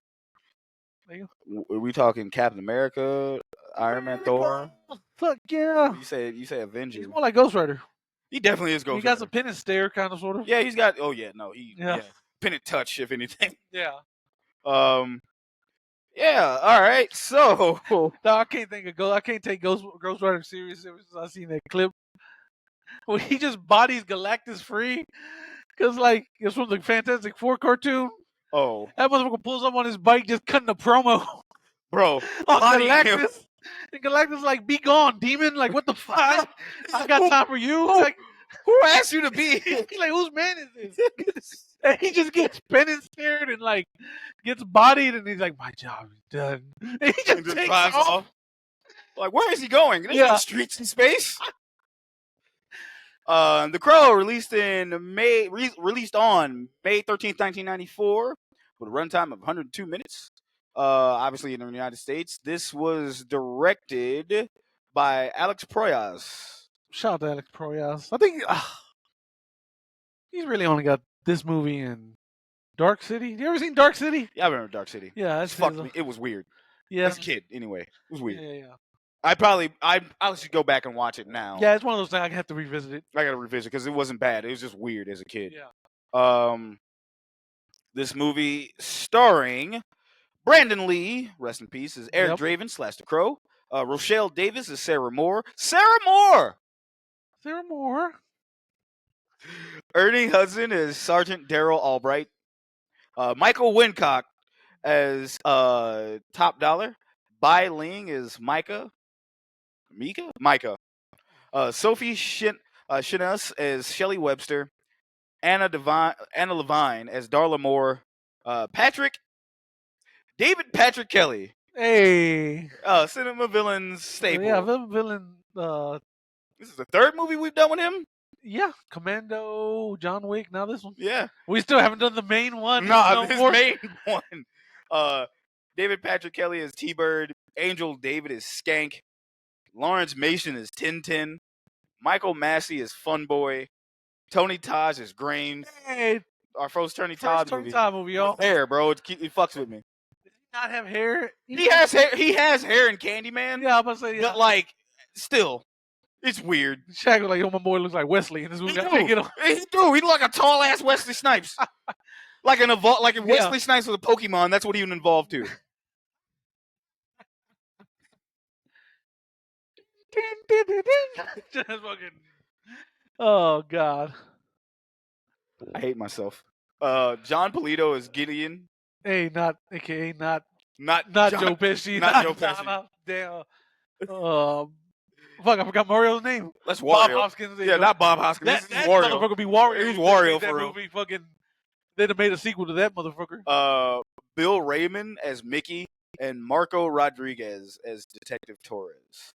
S1: Are we talking Captain America, Iron Man, Thor?
S2: Fuck yeah!
S1: You say Avenger.
S2: He's more like Ghost Rider.
S1: He definitely is Ghost Rider.
S2: He got some pin and stare, kind of, sort of.
S1: Yeah, he's got. Oh yeah, no, pin and touch, if anything.
S2: Yeah.
S1: Yeah. All right. So.
S2: No, I can't take Ghost Rider serious ever since I seen that clip when he just bodies Galactus free, because like it's from the Fantastic Four cartoon.
S1: Oh.
S2: That motherfucker pulls up on his bike, just cutting a promo.
S1: Bro.
S2: On Galactus. And Galactus like, be gone, demon. Like, what the fuck? I got time for you. Like,
S1: who asked you to be?
S2: He's like, whose man is this? And he just gets pen and stared and like gets bodied, and he's like, my job is done. And he just takes
S1: drives off. Like, where is he going? There's no streets in space. The Crow released on May 13th, 1994, with a runtime of 102 minutes. Obviously in the United States. This was directed by Alex Proyas.
S2: Shout out to Alex Proyas. I think he's really only got this movie in Dark City. You ever seen Dark City?
S1: Yeah, I remember Dark City.
S2: Yeah, that's
S1: fucked me. It was weird.
S2: Yeah,
S1: as a kid, anyway, it was weird.
S2: Yeah.
S1: I should go back and watch it now.
S2: Yeah, it's one of those things I have to revisit it.
S1: I gotta revisit because it wasn't bad. It was just weird as a kid.
S2: Yeah.
S1: This movie starring Brandon Lee, rest in peace, is Eric
S2: Yep.
S1: Draven / The Crow. Rochelle Davis is Sarah Moore. Sarah Moore!
S2: Sarah Moore.
S1: Ernie Hudson is Sergeant Daryl Albright. Michael Wincock as Top Dollar. Bai Ling is Micah. Sophie Shinus as Shelley Webster. Anna Levine as Darla Moore. David Patrick Kelly.
S2: Hey.
S1: Cinema Villains staple.
S2: Yeah, villain.
S1: This is the third movie we've done with him.
S2: Yeah, Commando, John Wick. Now this one.
S1: Yeah,
S2: we still haven't done the main one.
S1: No, this main one. David Patrick Kelly is T-Bird. Angel David is Skank. Lawrence Mason is Tintin. Michael Massey is Funboy. Tony Taj is Grain.
S2: Hey,
S1: our first Tony Todd
S2: movie, y'all.
S1: Hair, bro. It fucks with me.
S2: Does he not have hair?
S1: He has hair. He has hair in Candyman.
S2: Yeah, I'm about to say. Yeah.
S1: But like, still, it's weird.
S2: Shag was like, "Oh, my boy looks like Wesley in this movie."
S1: He look like a tall ass Wesley Snipes. Like if Wesley Snipes was a Pokemon, that's what he would evolve to.
S2: Just fucking. Oh God.
S1: I hate myself. John Polito is Gideon.
S2: Hey, not AKA not
S1: John,
S2: Joe Pesci.
S1: Not Joe Pesci.
S2: Damn. Fuck, I forgot Mario's name.
S1: That's Wario.
S2: Bob Hoskins.
S1: Yeah, not Bob Hoskins.
S2: That
S1: Wario.
S2: motherfucker be Wario.
S1: He's Wario
S2: that
S1: for real.
S2: movie, fucking, they'd have made a sequel to that motherfucker.
S1: Bill Raymond as Mickey and Marco Rodriguez as Detective Torres.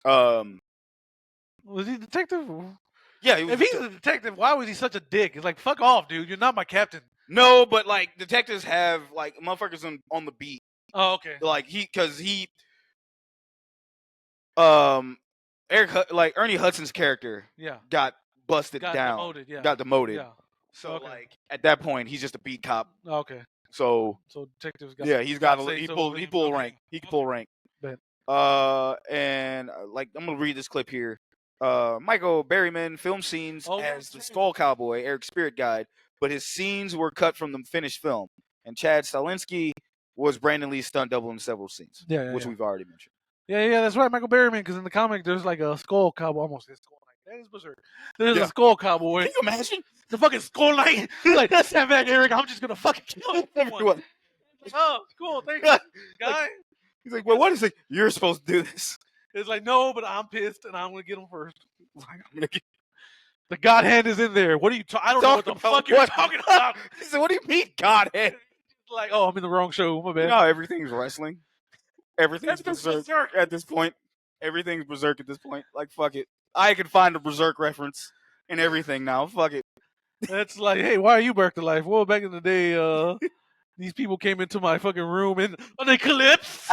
S2: Was he detective?
S1: Yeah, he was.
S2: If he's a detective, why was he such a dick? It's like, fuck off, dude. You're not my captain.
S1: No, but like detectives have like motherfuckers on the beat.
S2: Oh, okay.
S1: Like Ernie Hudson's character got busted down. Got demoted. Yeah. So like at that point he's just a beat cop.
S2: Oh, okay.
S1: So
S2: detectives got
S1: he pull rank. He can pull rank. And like I'm gonna read this clip here. Michael Berryman filmed scenes as the Skull Cowboy, Eric's spirit guide, but his scenes were cut from the finished film. And Chad Stahelski was Brandon Lee's stunt double in several scenes, which we've already mentioned.
S2: Yeah, that's right, Michael Berryman. Because in the comic, there's like a Skull Cowboy, almost a Skull Knight. That is berserk. There's a Skull Cowboy.
S1: Can you imagine
S2: the fucking Skull Knight? Like, stand back, Eric. I'm just gonna fucking kill everyone. Oh, cool. Thank you, guy.
S1: He's like, well, what is it? You're supposed to do this.
S2: It's like, no, but I'm pissed, and I'm gonna get him first. The God hand is in there. What are you talking? I don't know what the fuck you're talking about.
S1: He said, what do you mean God hand?
S2: Like, oh, I'm in the wrong show. My bad.
S1: No, everything's wrestling. Everything's berserk at this point. Everything's berserk at this point. Like, fuck it. I can find a berserk reference in everything now. Fuck it.
S2: That's like, hey, why are you back to life? Well, back in the day, these people came into my fucking room and an eclipse.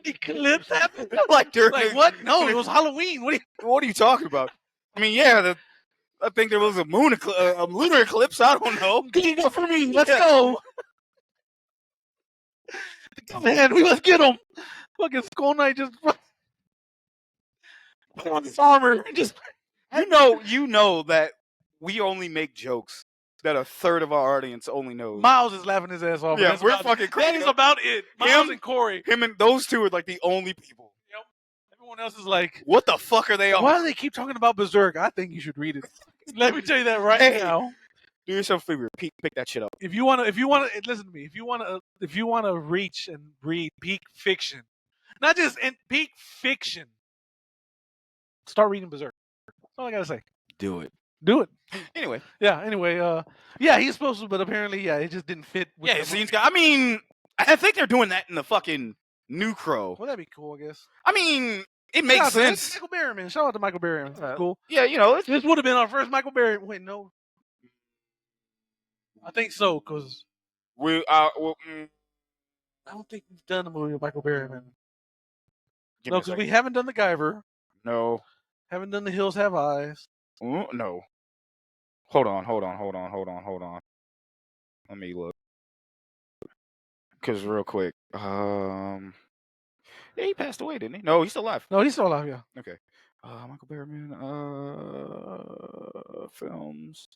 S2: Eclipse happened.
S1: Like
S2: what? No, it was Halloween.
S1: What are you talking about? I mean, yeah, I think there was a lunar eclipse. I don't know.
S2: Good enough for me. Let's go. Man, let's get him. Fucking Skull Knight just put on this armor and just.
S1: You know that we only make jokes that a third of our audience only knows.
S2: Miles is laughing his ass off.
S1: Yeah, we're fucking crazy.
S2: That is about it. Miles and Corey.
S1: Him and those two are like the only people.
S2: Yep. Everyone else is like,
S1: what the fuck are they on?
S2: Why do they keep talking about Berserk? I think you should read it. Let me tell you that right now.
S1: Do yourself a favor. Pick that shit up.
S2: If you want to listen to me. If you want to reach and read peak fiction, not just in peak fiction, start reading Berserk. That's all I gotta say.
S1: Do it.
S2: Anyway. Yeah, he's supposed to, but apparently, it just didn't fit.
S1: With scenes. I mean, I think they're doing that in the fucking New Crow.
S2: Well, that'd be cool, I guess.
S1: I mean, it makes sense.
S2: Michael Berryman. Shout out to Michael Berryman. Cool.
S1: Yeah,
S2: this would have been our first Michael Berryman. Wait, no. I think so, because I don't think we've done a movie with Michael Berryman. No, because we haven't done The Guyver.
S1: No.
S2: Haven't done The Hills Have Eyes.
S1: No. Hold on. Let me look. Because real quick. Yeah, he passed away, didn't he? No, he's still alive.
S2: No, he's still alive, yeah.
S1: Okay. Michael Berryman, films.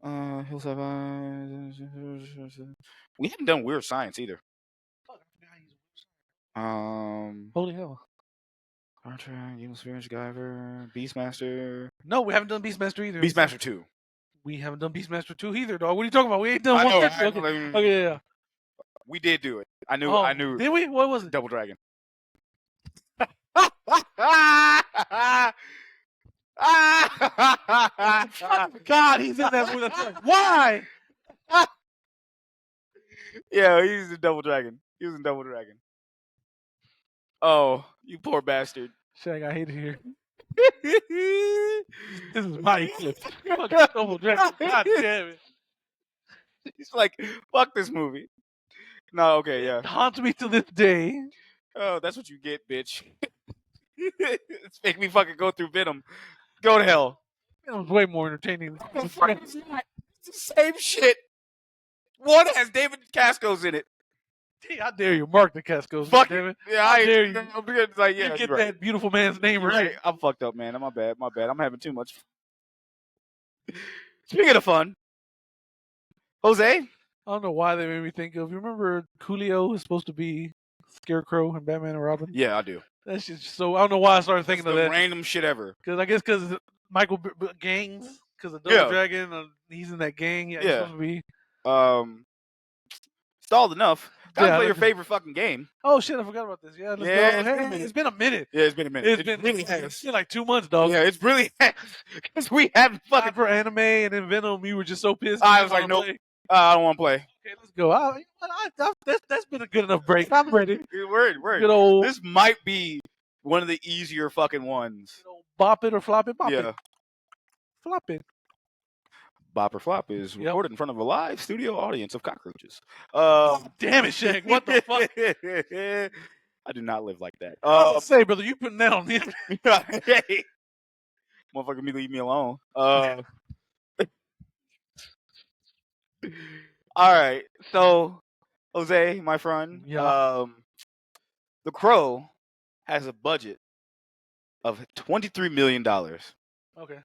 S1: Hills Have Eyes. We haven't done Weird Science either.
S2: Holy hell.
S1: Contract, Evil Spirit, Guyver, Beastmaster.
S2: No, we haven't done Beastmaster either.
S1: Beastmaster 2.
S2: We haven't done Beastmaster 2 either, dog. What are you talking about? We ain't done one. Okay, yeah.
S1: We did do it. I knew.
S2: Did we? What was it?
S1: Double Dragon.
S2: God, he's in that movie. Why?
S1: Yeah, he's in Double Dragon. He was in Double Dragon. Oh, you poor bastard.
S2: Shag, I hate it here. This is my clip. Double Dragon. God damn it.
S1: He's like, fuck this movie. No, okay, yeah.
S2: It haunts me to this day.
S1: Oh, that's what you get, bitch. It's making me fucking go through Venom. Go to hell.
S2: Venom's way more entertaining.
S1: It's the same shit. One has David Cascos in it.
S2: How dare you mark the Cascos?
S1: Fuck
S2: damn it.
S1: Yeah,
S2: How dare you?
S1: Like,
S2: You get that beautiful man's name right.
S1: I'm fucked up, man. My bad. I'm having too much. Speaking of fun, Jose?
S2: I don't know why they made me think of. You remember Coolio is supposed to be Scarecrow and Batman and Robin?
S1: Yeah, I do.
S2: That's just so. I don't know why I started thinking of that.
S1: Random shit ever.
S2: Because I guess because Michael gangs, because of Double Dragon, he's in that gang. Yeah, he's supposed to be.
S1: Stalled enough. Time to play your favorite fucking game.
S2: Oh shit, I forgot about this. Yeah, let's go. It's been a minute.
S1: Yeah, it's been a minute.
S2: It's been like 2 months, dog.
S1: Yeah, it's really because we haven't fucking
S2: for anime and then Venom. You were just so pissed.
S1: I was like, nope. I don't want to play.
S2: Okay, let's go. That's been a good enough break. I'm ready.
S1: Word.
S2: Good old.
S1: This might be one of the easier fucking ones.
S2: Good old bop it or flop it. Bop
S1: it.
S2: Flop it.
S1: Bop or Flop is recorded in front of a live studio audience of cockroaches.
S2: Damn it, Shag. What the fuck?
S1: I do not live like that.
S2: Say, brother, you putting that on the internet.
S1: Hey. Motherfucker, me leave me alone. All right. So, Jose, my friend, The Crow has a budget of $23 million.
S2: Okay.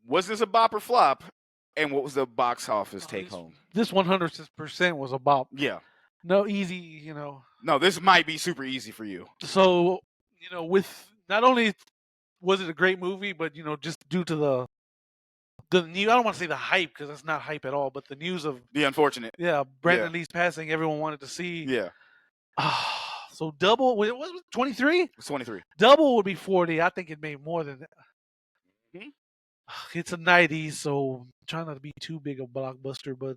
S1: Was this a bop or flop? And what was the box office take home?
S2: This 100% was a bop.
S1: Yeah.
S2: No easy,
S1: No, this might be super easy for you.
S2: So, with not only was it a great movie, but just due to the new, I don't want to say the hype because it's not hype at all, but the news of
S1: the unfortunate.
S2: Yeah, Brandon Lee's passing, everyone wanted to see.
S1: Yeah.
S2: So double, what was it, 23?
S1: It's 23.
S2: Double would be 40. I think it made more than that. Mm-hmm. It's a 90s, so I'm trying not to be too big a blockbuster, but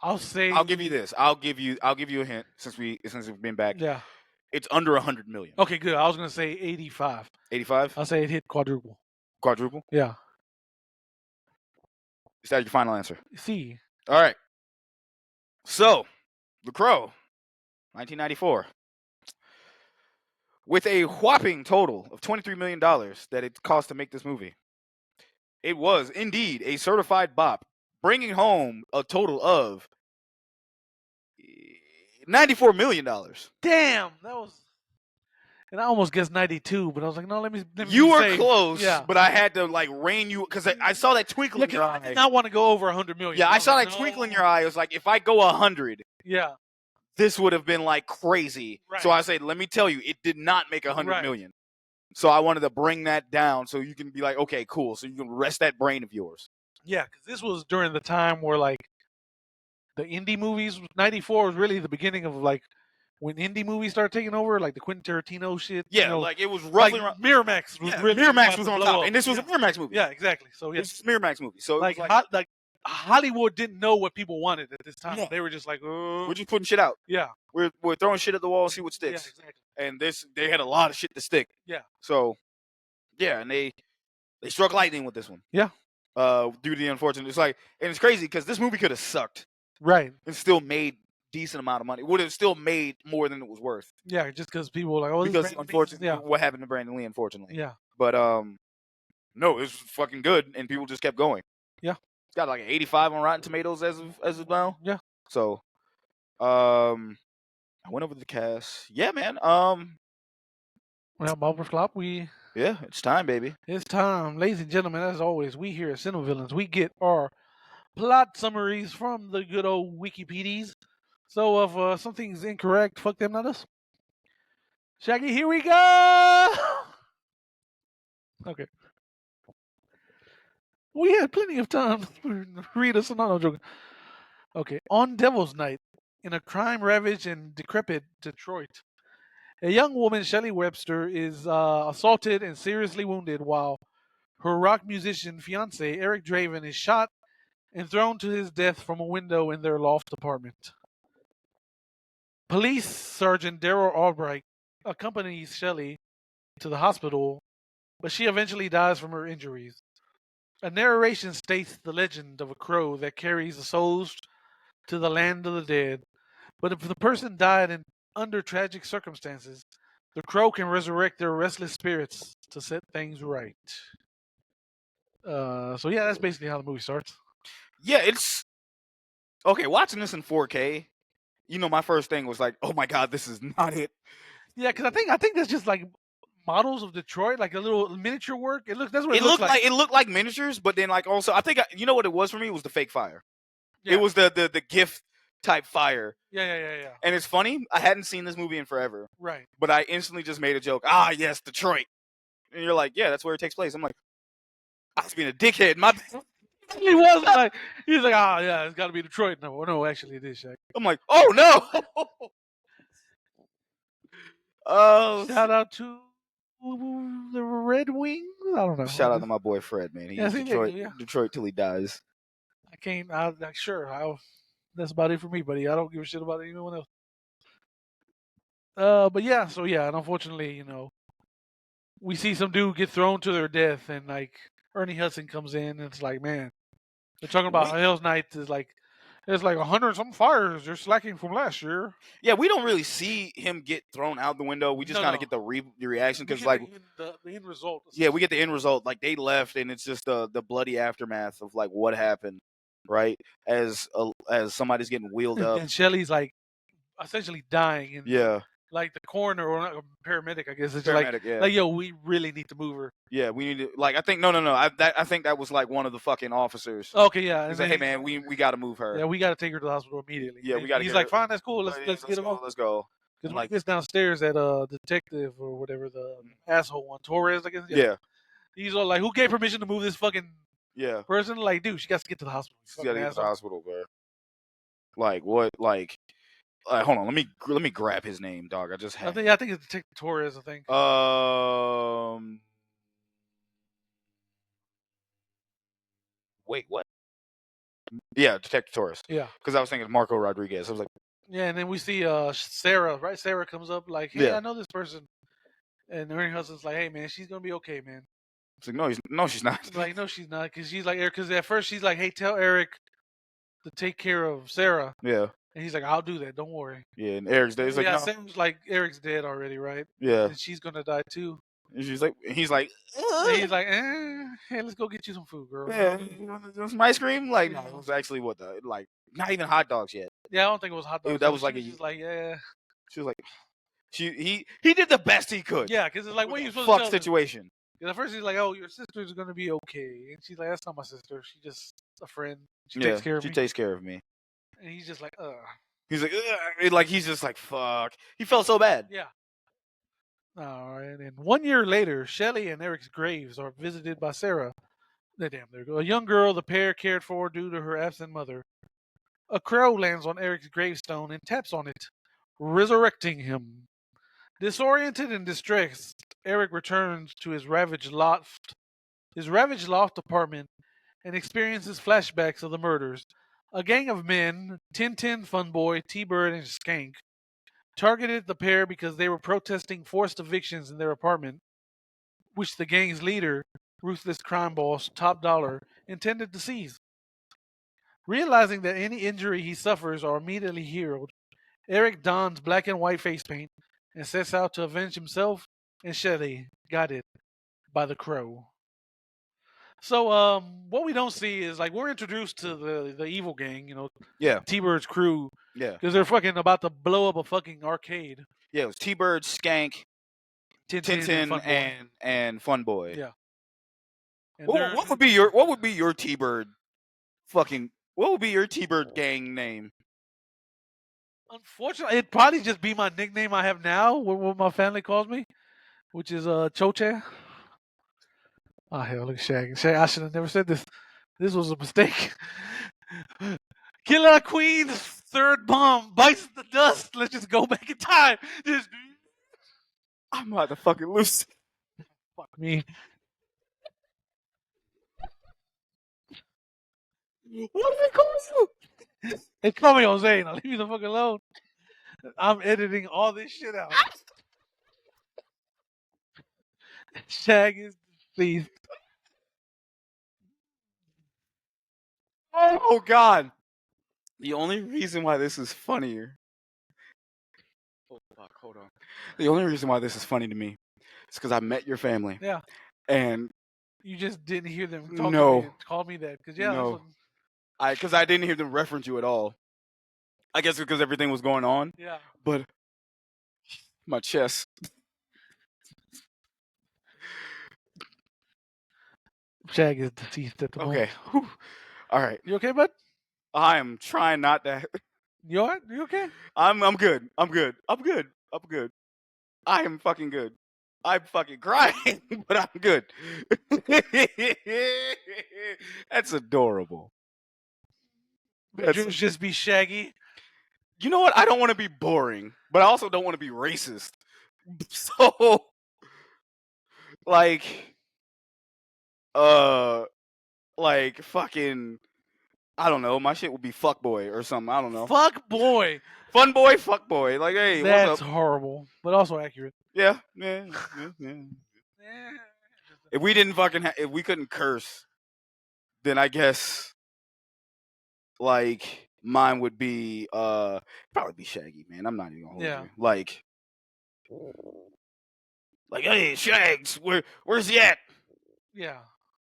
S2: I'll give
S1: you this. I'll give you a hint since we've been back.
S2: Yeah.
S1: It's under 100 million.
S2: Okay, good. I was gonna say 85.
S1: 85?
S2: I'll say it hit quadruple.
S1: Quadruple?
S2: Yeah.
S1: Is that your final answer?
S2: See.
S1: All right. So, The Crow, 1994. With a whopping total of $23 million that it cost to make this movie. It was indeed a certified bop, bringing home a total of $94 million.
S2: Damn, that was. And I almost guessed 92, but I was like, no, let me
S1: You were close, but I had to rein you because I saw that twinkle in your eye.
S2: I did not want to go over 100 million.
S1: Yeah, I saw that twinkle in your eye. I was like, if I go 100, this would have been crazy. Right. So I said, let me tell you, it did not make 100 million. So I wanted to bring that down so you can be like, okay, cool. So you can rest that brain of yours.
S2: Yeah, because this was during the time where the indie movies. 94 was really the beginning of when indie movies started taking over, the Quentin Tarantino shit.
S1: Yeah, it was roughly around.
S2: Miramax was really
S1: Miramax was on top, and this was a Miramax movie.
S2: Yeah, exactly. So
S1: this is a Miramax movie. So
S2: Hollywood didn't know what people wanted at this time. Yeah. They were just like,
S1: we're just putting shit out.
S2: Yeah,
S1: we're throwing shit at the wall, see what sticks.
S2: Yeah, exactly.
S1: And they had a lot of shit to stick.
S2: Yeah.
S1: So, yeah, and they struck lightning with this one.
S2: Yeah.
S1: Due to the unfortunate, and it's crazy because this movie could have sucked.
S2: Right.
S1: And still made decent amount of money. Would have still made more than it was worth.
S2: Yeah, just because people were like, oh,
S1: because unfortunately, what happened to Brandon Lee? Unfortunately.
S2: Yeah.
S1: But no, it was fucking good, and people just kept going.
S2: Yeah.
S1: It's got 85 on Rotten Tomatoes as of now.
S2: Yeah.
S1: So, I went over the cast. Yeah, man.
S2: Well, Bob or Flop,
S1: yeah, it's time, baby.
S2: It's time. Ladies and gentlemen, as always, we here at Cinevillains, we get our plot summaries from the good old Wikipedias. So if something's incorrect, fuck them, not us. Shaggy, here we go. Okay. We had plenty of time to read us. No, joking. Okay. On Devil's Night, in a crime-ravaged and decrepit Detroit, a young woman, Shelley Webster, is assaulted and seriously wounded while her rock musician fiance, Eric Draven, is shot and thrown to his death from a window in their loft apartment. Police Sergeant Daryl Albright accompanies Shelley to the hospital, but she eventually dies from her injuries. A narration states the legend of a crow that carries the souls to the land of the dead. But if the person died under tragic circumstances, the crow can resurrect their restless spirits to set things right. So yeah, that's basically how the movie starts.
S1: Yeah, it's okay. Watching this in 4K, my first thing was like, oh my god, this is not it.
S2: Yeah, because I think that's just like models of Detroit, like a little miniature work. That's what it looks like.
S1: It looked like miniatures, but then like also, I think you know what it was for me? It was the fake fire. Yeah. It was the gift type fire.
S2: Yeah.
S1: And it's funny, I hadn't seen this movie in forever.
S2: Right.
S1: But I instantly just made a joke. Ah, yes, Detroit. And you're like, yeah, that's where it takes place. I'm like, I was being a dickhead.
S2: He was like, he's like, yeah, it's got to be Detroit. No, actually, it is Shaq.
S1: I'm like, oh no. Oh,
S2: shout out to the Red Wings. I don't know.
S1: Shout out to my boy Fred, man. He's Detroit, Detroit till he dies.
S2: I can't. That's about it for me, buddy. I don't give a shit about anyone else. But yeah, and unfortunately, we see some dude get thrown to their death, and like Ernie Hudson comes in, and it's like, man, they're talking about Hell's Night is like, there's like 100-something fires. They're slacking from last year.
S1: Yeah, we don't really see him get thrown out the window. We just kind of get the reaction because like
S2: the end result.
S1: Yeah, we get the end result. Like they left, and it's just the bloody aftermath of like what happened, right? As somebody's getting wheeled up,
S2: and Shelley's like essentially dying, and
S1: yeah,
S2: like the coroner or not, a paramedic, I guess. It's paramedic, like yo, we really need to move her.
S1: Yeah, we need to. Like, I think no. I think that was like one of the fucking officers.
S2: Okay, yeah.
S1: He's like, hey man, we got to move her.
S2: Yeah, we got to take her to the hospital immediately.
S1: Yeah, we got to.
S2: He's like, fine, that's cool. Let's get him.
S1: Let's go.
S2: Because when he gets downstairs, that detective or whatever, the asshole one, Torres, I guess.
S1: Yeah.
S2: He's all like, who gave permission to move this fucking person? Like, dude, she got to get to the hospital.
S1: She got to get to the hospital, bro. Like what? Like. Hold on, let me grab his name, dog. I
S2: think it's Detective Torres. I think.
S1: Wait, what? Yeah, Detective Torres.
S2: Yeah.
S1: Because I was thinking Marco Rodriguez. I was like.
S2: Yeah, and then we see Sarah. Right, Sarah comes up like, hey, I know this person, and Ernie Hudson's like, hey man, she's gonna be okay, man.
S1: It's like no, she's not.
S2: Like no, she's not, because she's like, because at first she's like, hey, tell Eric to take care of Sarah.
S1: Yeah.
S2: And he's like, I'll do that. Don't worry.
S1: Yeah, and Eric's dead. He's like, no.
S2: Seems like Eric's dead already, right?
S1: Yeah.
S2: And she's gonna die too.
S1: And he's like,
S2: hey, let's go get you some food, girl.
S1: Yeah, some ice cream. Like, no, it was actually not even hot dogs yet.
S2: Yeah, I don't think it was hot dogs.
S1: That was like
S2: yeah.
S1: She was like, he did the best he could.
S2: Yeah, because it's like, what are you supposed
S1: to
S2: tell
S1: situation?
S2: Because at first he's like, oh, your sister's gonna be okay, and she's like, that's not my sister. She's just a friend. She takes care of me.
S1: She takes care of me.
S2: And he's just like, ugh.
S1: He's like, he's just like, fuck. He felt so bad.
S2: Yeah. All right. And 1 year later, Shelley and Eric's graves are visited by Sarah. There you go. A young girl the pair cared for due to her absent mother. A crow lands on Eric's gravestone and taps on it, resurrecting him. Disoriented and distressed, Eric returns to his ravaged loft apartment, and experiences flashbacks of the murders. A gang of men, Tintin, Funboy, T-Bird, and Skank, targeted the pair because they were protesting forced evictions in their apartment, which the gang's leader, ruthless crime boss Top Dollar, intended to seize. Realizing that any injury he suffers are immediately healed, Eric dons black and white face paint and sets out to avenge himself and Shelley, guided by the crow. So, what we don't see is like we're introduced to the evil gang, T-Bird's crew, because they're fucking about to blow up a fucking arcade.
S1: Yeah, it was T-Bird, Skank, Tintin, and Funboy.
S2: Yeah.
S1: What would be your T-Bird fucking? What would be your T-Bird gang name?
S2: Unfortunately, it'd probably just be my nickname I have now, what my family calls me, which is Choche. Oh hell, look at Shag. Shag, I should have never said this. This was a mistake. Killer Queen's third bomb bites the dust. Let's just go back in time. Just
S1: I'm about to fucking lose.
S2: fuck me.
S1: What did they call you?
S2: They call me Jose. Now leave me the fuck alone. I'm editing all this shit out. Shag is deceased.
S1: Oh God. The only reason why this is funnier. Oh fuck, hold on. The only reason why this is funny to me is because I met your family.
S2: Yeah.
S1: And
S2: you just didn't hear them call me that. Because
S1: no. Because I didn't hear them reference you at all. I guess because everything was going on.
S2: Yeah.
S1: But my chest.
S2: Shag is deceased at the moment.
S1: Okay. Whew. All right.
S2: You okay, bud?
S1: I am trying not to.
S2: You all right? You okay?
S1: I'm good. I'm good. I'm good. I'm good. I am fucking good. I'm fucking crying, but I'm good. That's adorable.
S2: Bedrooms just be Shaggy.
S1: You know what? I don't want to be boring, but I also don't want to be racist. So, like fucking, I don't know. My shit would be fuckboy or something. I don't know.
S2: Fuck boy.
S1: Fun boy, fuck boy. Like, hey,
S2: that's
S1: what's up?
S2: horrible, but also accurate.
S1: Yeah. If we didn't fucking, if we couldn't curse, then I guess, like, mine would be, probably be Shaggy, man. I'm not even gonna hold you. Like, hey, Shags, where's he at?
S2: Yeah.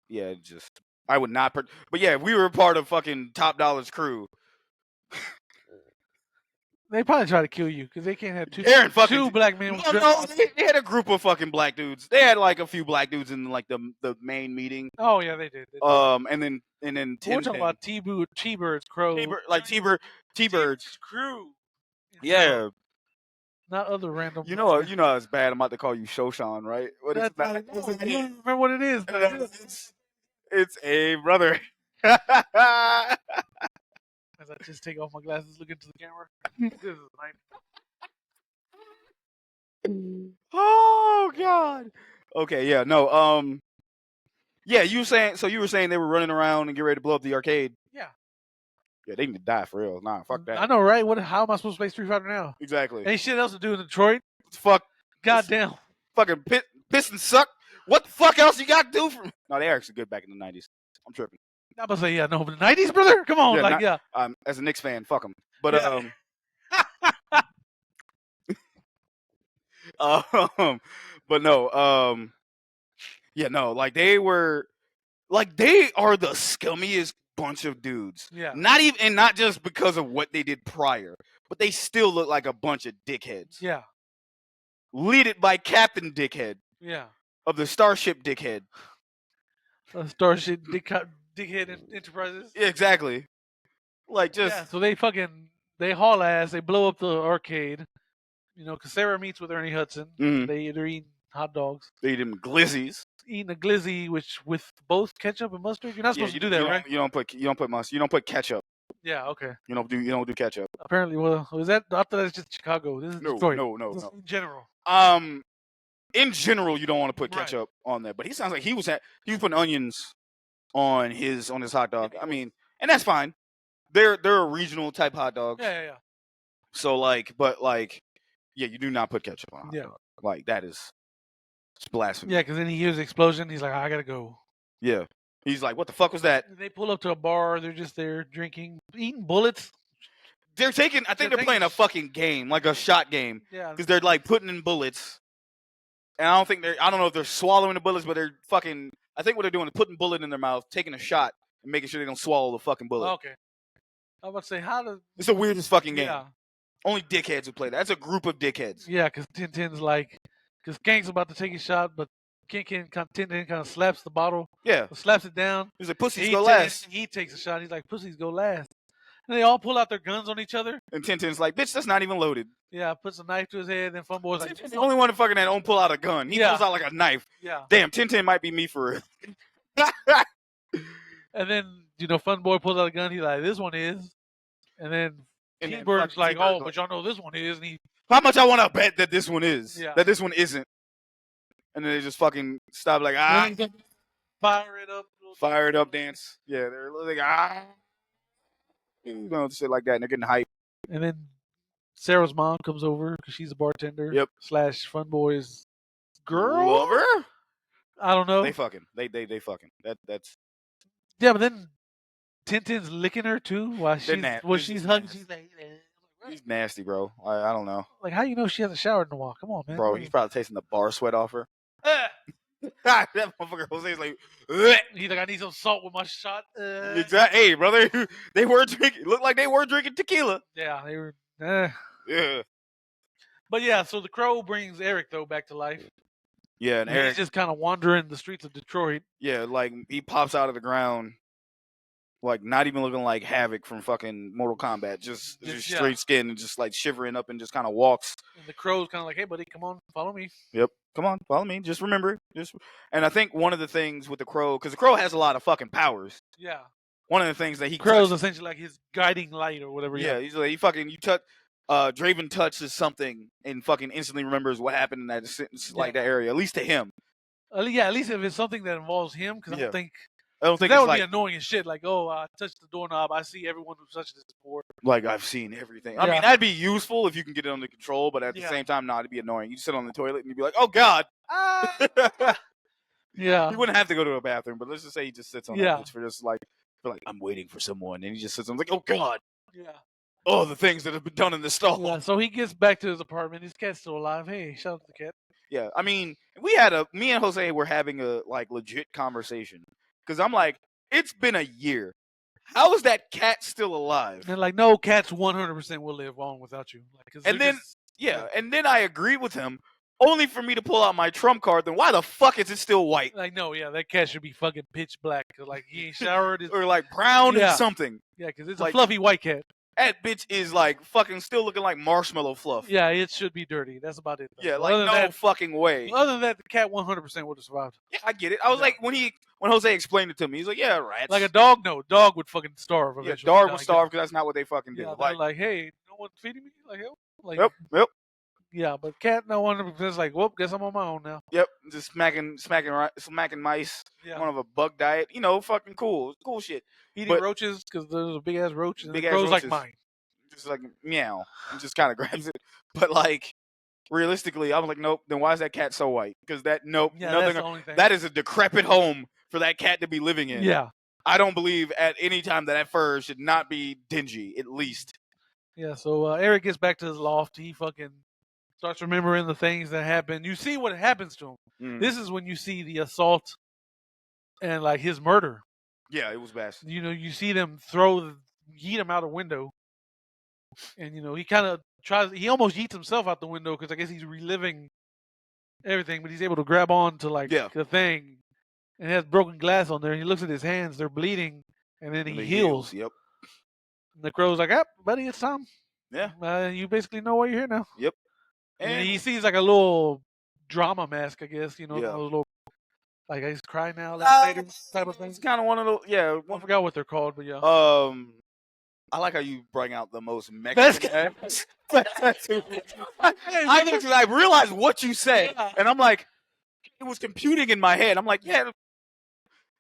S1: Yeah, just, I would not, but yeah, if we were part of fucking Top Dollar's crew.
S2: They probably try to kill you because they can't have two black men.
S1: No, they had a group of fucking black dudes. They had like a few black dudes in like the main meeting.
S2: Oh yeah, they did.
S1: And then
S2: we're talking about T-Birds, crow,
S1: T-Birds
S2: crew.
S1: Yeah,
S2: not other random.
S1: You know it's bad. I'm about to call you Shoshan, right? What is that?
S2: You don't remember what it is?
S1: It's a brother.
S2: As I just take off my glasses, look into the camera. This is
S1: nice. Oh God. Okay, yeah, no, yeah, you were saying they were running around and get ready to blow up the arcade.
S2: Yeah.
S1: Yeah, they need to die for real. Nah, fuck that.
S2: I know, right? How am I supposed to play Street Fighter now?
S1: Exactly.
S2: Ain't shit else to do in Detroit.
S1: Fuck.
S2: Goddamn.
S1: Fucking Pistons suck. What the fuck else you got to do for? No, they're actually good back in the 90s. I'm tripping.
S2: I'm about to say, yeah, no, but the 90s, brother? Come on,
S1: yeah. As a Knicks fan, fuck them. But, but no, yeah, no, like they are the scummiest bunch of dudes.
S2: Yeah.
S1: Not just because of what they did prior, but they still look like a bunch of dickheads.
S2: Yeah.
S1: Leaded by Captain Dickhead.
S2: Yeah.
S1: Of the Starship Dickhead.
S2: Starship Dickhead Enterprises.
S1: Yeah, exactly. Like just.
S2: Yeah, so they haul ass. They blow up the arcade. You know, because Sarah meets with Ernie Hudson.
S1: Mm-hmm.
S2: They're eating hot dogs.
S1: They eat them glizzies.
S2: Eating a glizzy, with both ketchup and mustard. You're not supposed to do that, right?
S1: You don't put mustard. You don't put ketchup.
S2: Yeah. Okay.
S1: You don't do ketchup.
S2: Apparently, well, is that? I thought that's just Chicago. This is Detroit.
S1: No.
S2: In general.
S1: In general, you don't want to put ketchup on there. But he sounds like he was putting onions on his hot dog. I mean, and that's fine. They're a regional type hot dogs.
S2: Yeah.
S1: So yeah, you do not put ketchup on a hot dog. Like that is blasphemy.
S2: Yeah, because then he hears the explosion. He's like, I gotta go.
S1: Yeah. He's like, what the fuck was that?
S2: They pull up to a bar. They're just there drinking, eating bullets.
S1: I think they're playing a fucking game, like a shot game.
S2: Yeah.
S1: Because they're like putting in bullets. And I don't know if they're swallowing the bullets, but they're fucking, I think what they're doing is putting bullet in their mouth, taking a shot, and making sure they don't swallow the fucking bullet.
S2: Okay. I was about to say,
S1: it's the weirdest fucking game.
S2: Yeah.
S1: Only dickheads would play that. That's a group of dickheads.
S2: Yeah, because Tintin's because Gang's about to take a shot, but Tintin kind of slaps the bottle.
S1: Yeah.
S2: Slaps it down.
S1: He's like, pussies go last.
S2: He takes a shot. He's like, pussies go last. And they all pull out their guns on each other.
S1: And Tintin's like, bitch, that's not even loaded.
S2: Yeah, puts a knife to his head. Then Funboy's like,
S1: Tintin's the only one fucking that don't pull out a gun. He pulls out like a knife.
S2: Yeah.
S1: Damn, Tintin might be me for real.
S2: And then, Funboy pulls out a gun. He's like, this one is. And then T-Bird's like, oh, but y'all know this one is. And
S1: how much I want to bet that this one is?
S2: Yeah.
S1: That this one isn't. And then they just fucking stop like,
S2: fire it up.
S1: Fire it up dance. Yeah, they're like, shit like that. And they're getting hyped.
S2: And then Sarah's mom comes over because she's a bartender.
S1: Yep.
S2: / Funboy's girl?
S1: Lover?
S2: I don't know.
S1: They fucking. They fucking. That's.
S2: Yeah, but then Tintin's licking her too while she's hugging. She's like,
S1: he's nasty, bro. I don't know.
S2: Like, how you know she hasn't showered in a while? Come on, man.
S1: Bro, he's probably tasting the bar sweat off her. That motherfucker Jose's like, ugh.
S2: He's like, I need some salt with my shot.
S1: Exactly. Hey, brother, they were drinking. Looked like they were drinking tequila.
S2: Yeah, they were.
S1: Yeah.
S2: But yeah, so the crow brings Eric though back to life.
S1: Yeah, and Eric
S2: he's just kind of wandering the streets of Detroit.
S1: Yeah, like he pops out of the ground, like not even looking like Havoc from fucking Mortal Kombat, just straight skin and just like shivering up and just kind of walks.
S2: And the crow's kind of like, "Hey, buddy, come on, follow me."
S1: Yep, come on, follow me. Just remember, and I think one of the things with the crow, because the crow has a lot of fucking powers.
S2: Yeah.
S1: One of the things that
S2: crow's essentially like his guiding light or whatever.
S1: Yeah, he's like you touch. Draven touches something and fucking instantly remembers what happened in that that area, at least to him.
S2: Yeah, at least if it's something that involves him, because I don't think
S1: that
S2: would be annoying as shit. Like, oh, I touched the doorknob. I see everyone who touched this before.
S1: Like, I've seen everything. I mean, that'd be useful if you can get it under control, but at the same time, it'd be annoying. You sit on the toilet and you'd be like, oh, God.
S2: Yeah.
S1: You wouldn't have to go to a bathroom, but let's just say he just sits on that bitch for just like, I'm waiting for someone. And he just sits on like, oh, God.
S2: Yeah.
S1: Oh, the things that have been done in the stall.
S2: Yeah, so he gets back to his apartment. His cat's still alive. Hey, shout out to the cat.
S1: Yeah, I mean, me and Jose were having a like legit conversation because I'm like, it's been a year. How is that cat still alive?
S2: And like, no, cats 100% will live on without you. Like,
S1: and then I agree with him. Only for me to pull out my trump card. Then why the fuck is it still white?
S2: Like, no, yeah, that cat should be fucking pitch black. Like he ain't showered,
S1: or like brown and something.
S2: Yeah, because it's like, a fluffy white cat.
S1: That bitch is like fucking still looking like marshmallow fluff.
S2: Yeah, it should be dirty. That's about it. Though.
S1: Yeah, like no fucking way.
S2: Other than that, the cat 100% would have survived.
S1: Yeah, I get it. I was like, when Jose explained it to me, he's like, yeah, rats.
S2: Like a dog, no. Dog would fucking starve eventually.
S1: Yeah, dog would starve because that's not what they fucking do.
S2: Yeah, like, hey, no one's feeding me? Like, hell? Like,
S1: yep.
S2: Yeah, but cat, no 100% like, whoop, guess I'm on my own now.
S1: Yep, just smacking mice.
S2: Yeah.
S1: One of a bug diet. Fucking cool shit.
S2: Eating roaches because there's a big-ass roach and it grows like mine.
S1: Just like meow, and just kind of grabs it. But like realistically, I was like, nope. Then why is that cat so white? Because that
S2: that's the only thing.
S1: That is a decrepit home for that cat to be living in.
S2: Yeah,
S1: I don't believe at any time that fur should not be dingy. At least.
S2: Yeah. So Eric gets back to his loft. He fucking starts remembering the things that happened. You see what happens to him.
S1: Mm.
S2: This is when you see the assault and like his murder.
S1: Yeah, it was bad.
S2: You see them yeet him out a window. And, he kind of he almost yeets himself out the window because I guess he's reliving everything, but he's able to grab on to, the thing. And it has broken glass on there. And he looks at his hands. They're bleeding. And then he heals.
S1: Yep.
S2: And the crow's like, buddy, it's time.
S1: Yeah.
S2: You basically know why you're here now.
S1: Yep.
S2: And he sees, like, a little drama mask, I guess.
S1: Yeah.
S2: A little, like, he's crying now, later type of thing.
S1: It's kind of one of those, yeah.
S2: I forgot what they're called, but yeah.
S1: I like how you bring out the most Mexican. I realized what you said, and I'm like, it was computing in my head. I'm like, yeah,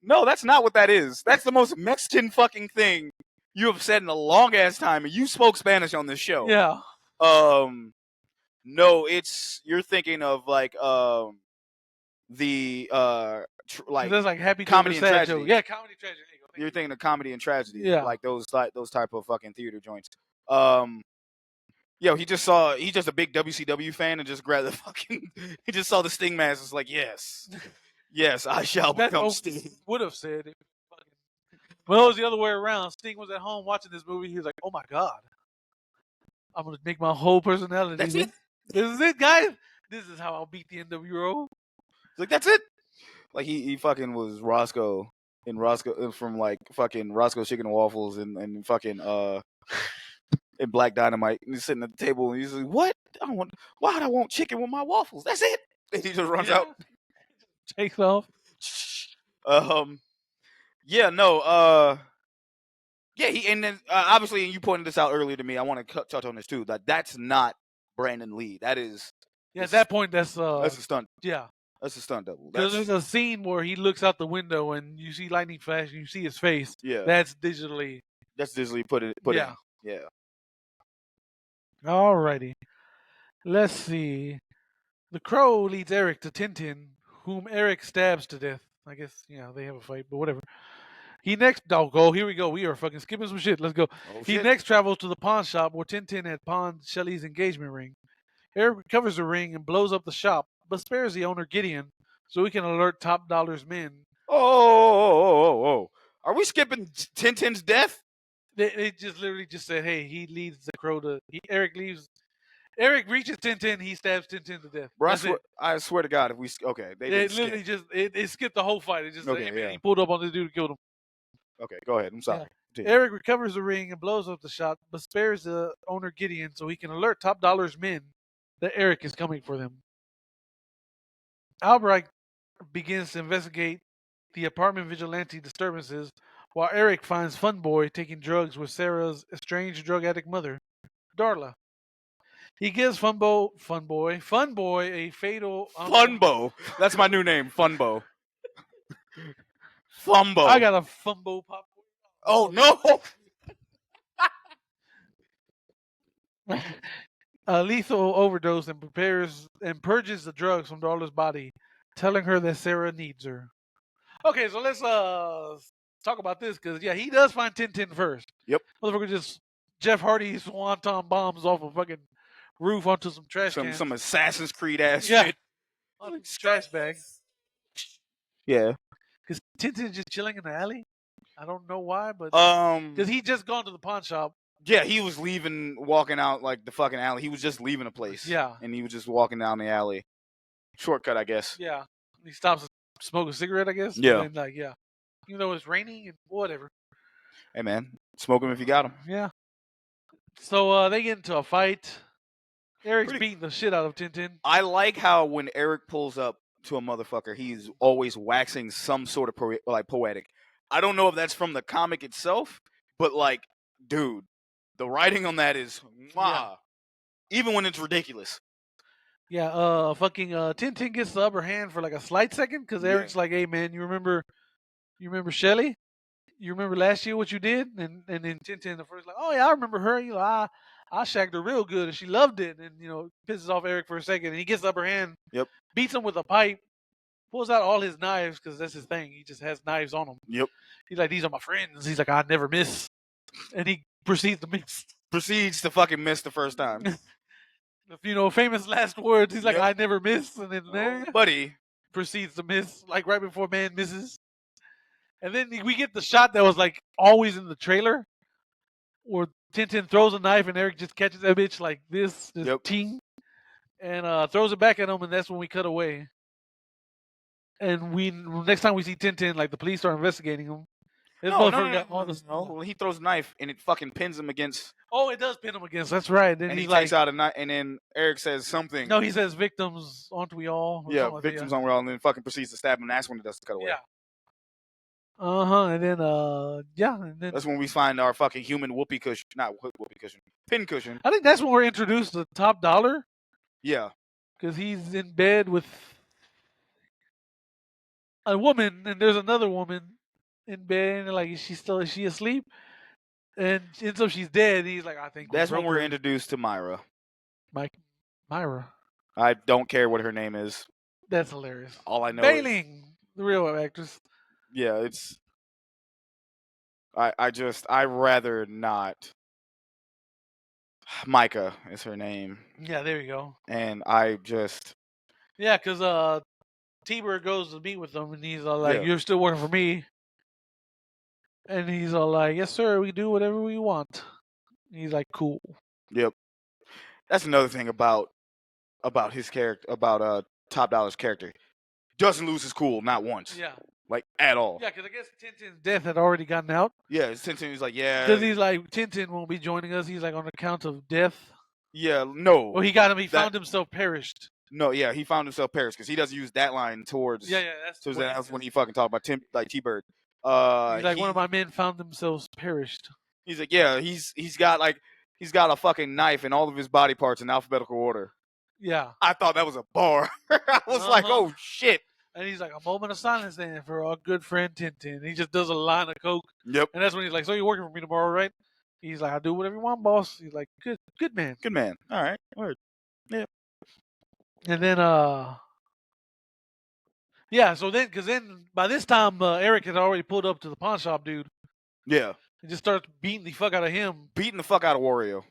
S1: no, that's not what that is. That's the most Mexican fucking thing you have said in a long ass time, and you spoke Spanish on this show.
S2: Yeah.
S1: No, you're thinking of like the
S2: there's like happy
S1: comedy and tragedy.
S2: Yeah, comedy and tragedy.
S1: You're thinking of comedy and tragedy, like those type of fucking theater joints. He's just a big WCW fan and just grabbed the fucking. He just saw the Sting mask. It's like, yes, I shall become Sting.
S2: Would have said it. Well, it was the other way around. Sting was at home watching this movie. He was like, "Oh my god, I'm gonna make my whole personality.
S1: That's it.
S2: This is it, guys. This is how I'll beat the NWO."
S1: Like that's it. Like he fucking was Roscoe in Roscoe from like fucking Roscoe's Chicken and Waffles and fucking in Black Dynamite. And he's sitting at the table and he's like, "What? Why'd I want chicken with my waffles? That's it." And he just runs out.
S2: Takes off.
S1: Yeah, no, yeah, and then obviously, and you pointed this out earlier to me. I want to touch on this too. That's not Brandon Lee. That is.
S2: Yeah, at that point, that's
S1: a stunt.
S2: Yeah,
S1: that's a stunt double.
S2: Because there's a scene where he looks out the window and you see lightning flash and you see his face.
S1: Yeah,
S2: that's digitally.
S1: That's digitally put in. Yeah.
S2: Alrighty. Let's see. The Crow leads Eric to Tintin, whom Eric stabs to death. I guess, they have a fight, but whatever. He next, here we go. We are fucking skipping some shit. Let's go. He next travels to the pawn shop where Tintin had pawned Shelly's engagement ring. Eric recovers the ring and blows up the shop, but spares the owner Gideon so he can alert Top Dollar's men.
S1: Oh. Are we skipping Tintin's death?
S2: They just literally just said, hey, he leads the Crow to... Eric leaves... Eric reaches Tintin, he stabs Tintin to death.
S1: Bro, I swear to God, if we... Okay, they
S2: literally just... It skipped the whole fight. It just
S1: okay,
S2: said, hey, man, he pulled up on the dude and killed him.
S1: Okay, go ahead. I'm sorry.
S2: Yeah. Eric recovers the ring and blows up the shop, but spares the owner Gideon so he can alert Top Dollar's men that Eric is coming for them. Albright begins to investigate the apartment vigilante disturbances while Eric finds Funboy taking drugs with Sarah's estranged drug addict mother, Darla. He gives Funboy a fatal...
S1: Funbo. That's my new name, Funbo. Fumbo.
S2: I got a Fumbo pop.
S1: Oh, no!
S2: A lethal overdose and purges the drugs from Darla's body, telling her that Sarah needs her. Okay, so let's talk about this, because he does find Tintin first.
S1: Yep.
S2: Motherfucker just Jeff Hardy swanton bombs off a fucking roof onto some trash cans.
S1: Some Assassin's Creed ass shit.
S2: On trash bag.
S1: Yeah.
S2: Because Tintin's just chilling in the alley. I don't know why, but because he just gone to the pawn shop.
S1: Yeah, he was walking out like the fucking alley. He was just leaving a place.
S2: Yeah.
S1: And he was just walking down the alley. Shortcut, I guess.
S2: Yeah. He stops to smoke a cigarette, I guess.
S1: Yeah.
S2: And even though it's raining and whatever.
S1: Hey, man. Smoke him if you got him.
S2: Yeah. So they get into a fight. Eric's beating the shit out of Tintin.
S1: I like how when Eric pulls up to a motherfucker, he's always waxing some sort of poetic. I don't know if that's from the comic itself, but like, dude, the writing on that is even when it's ridiculous.
S2: Yeah, fucking Tintin gets the upper hand for like a slight second because Eric's like, "Hey man, you remember Shelly? You remember last year what you did?" And then Tintin the first like, "Oh yeah, I remember her. I shagged her real good and she loved it." And pisses off Eric for a second and he gets the upper hand.
S1: Yep.
S2: Beats him with a pipe. Pulls out all his knives because that's his thing. He just has knives on him.
S1: Yep.
S2: He's like, "These are my friends." He's like, "I never miss," and he proceeds to miss.
S1: Proceeds to fucking miss the first time.
S2: Famous last words. He's like, "I never miss," and then
S1: buddy
S2: proceeds to miss, like right before man misses. And then we get the shot that was like always in the trailer, where Tintin throws a knife and Eric just catches that bitch like this ting, and throws it back at him, and that's when we cut away. And next time we see Tintin, like the police are investigating him.
S1: No. He throws a knife and it fucking pins him against.
S2: Oh, it does pin him against. That's right. Then
S1: and he takes out a knife, and then Eric says something.
S2: No, he says, "Victims, aren't we all?"
S1: Yeah, victims aren't we all? And then fucking proceeds to stab him. And that's when it does cut away.
S2: Yeah. And then
S1: that's when we find our fucking human whoopee cushion, not whoopee cushion, pin cushion.
S2: I think that's when we're introduced to Top Dollar.
S1: Yeah,
S2: because he's in bed with a woman, and there's another woman in bed, and like, is she asleep? And ends up she's dead. And he's like, I think
S1: that's when we're introduced to Myra.
S2: Myra.
S1: I don't care what her name is.
S2: That's hilarious.
S1: All I know
S2: Bailing, the real actress.
S1: Yeah, it's. I rather not. Micah is her name.
S2: Yeah, there you go.
S1: And I just.
S2: Yeah, because T-Bird goes to meet with them, and he's all like, "You're still working for me." And he's all like, "Yes, sir. We do whatever we want." And he's like, "Cool."
S1: Yep. That's another thing about his character, about Top Dollar's character. Doesn't lose his cool, not once.
S2: Yeah.
S1: like at all.
S2: Yeah, because I guess Tintin's death had already gotten out.
S1: Yeah, Tintin was like, yeah,
S2: Because he's like, Tintin won't be joining us. He's like on account of death.
S1: yeah, no.
S2: Well, he got him. He found himself perished.
S1: No, yeah, he found himself perished because he doesn't use that line towards.
S2: Yeah,
S1: that's when he fucking talked about T-Bird.
S2: He's like, one of my men found themselves perished.
S1: He's like, yeah, he's got a fucking knife in all of his body parts in alphabetical order.
S2: Yeah.
S1: I thought that was a bar. I was like, oh shit.
S2: And he's like, a moment of silence then for our good friend Tintin. He just does a line of coke.
S1: Yep.
S2: And that's when he's like, so you're working for me tomorrow, right? He's like, I do whatever you want, boss. He's like, good man.
S1: Good man. All right. Word. Yeah.
S2: And then, yeah, so because then by this time, Eric had already pulled up to the pawn shop, dude.
S1: Yeah.
S2: And just starts beating the fuck out of him.
S1: Beating the fuck out of Wario.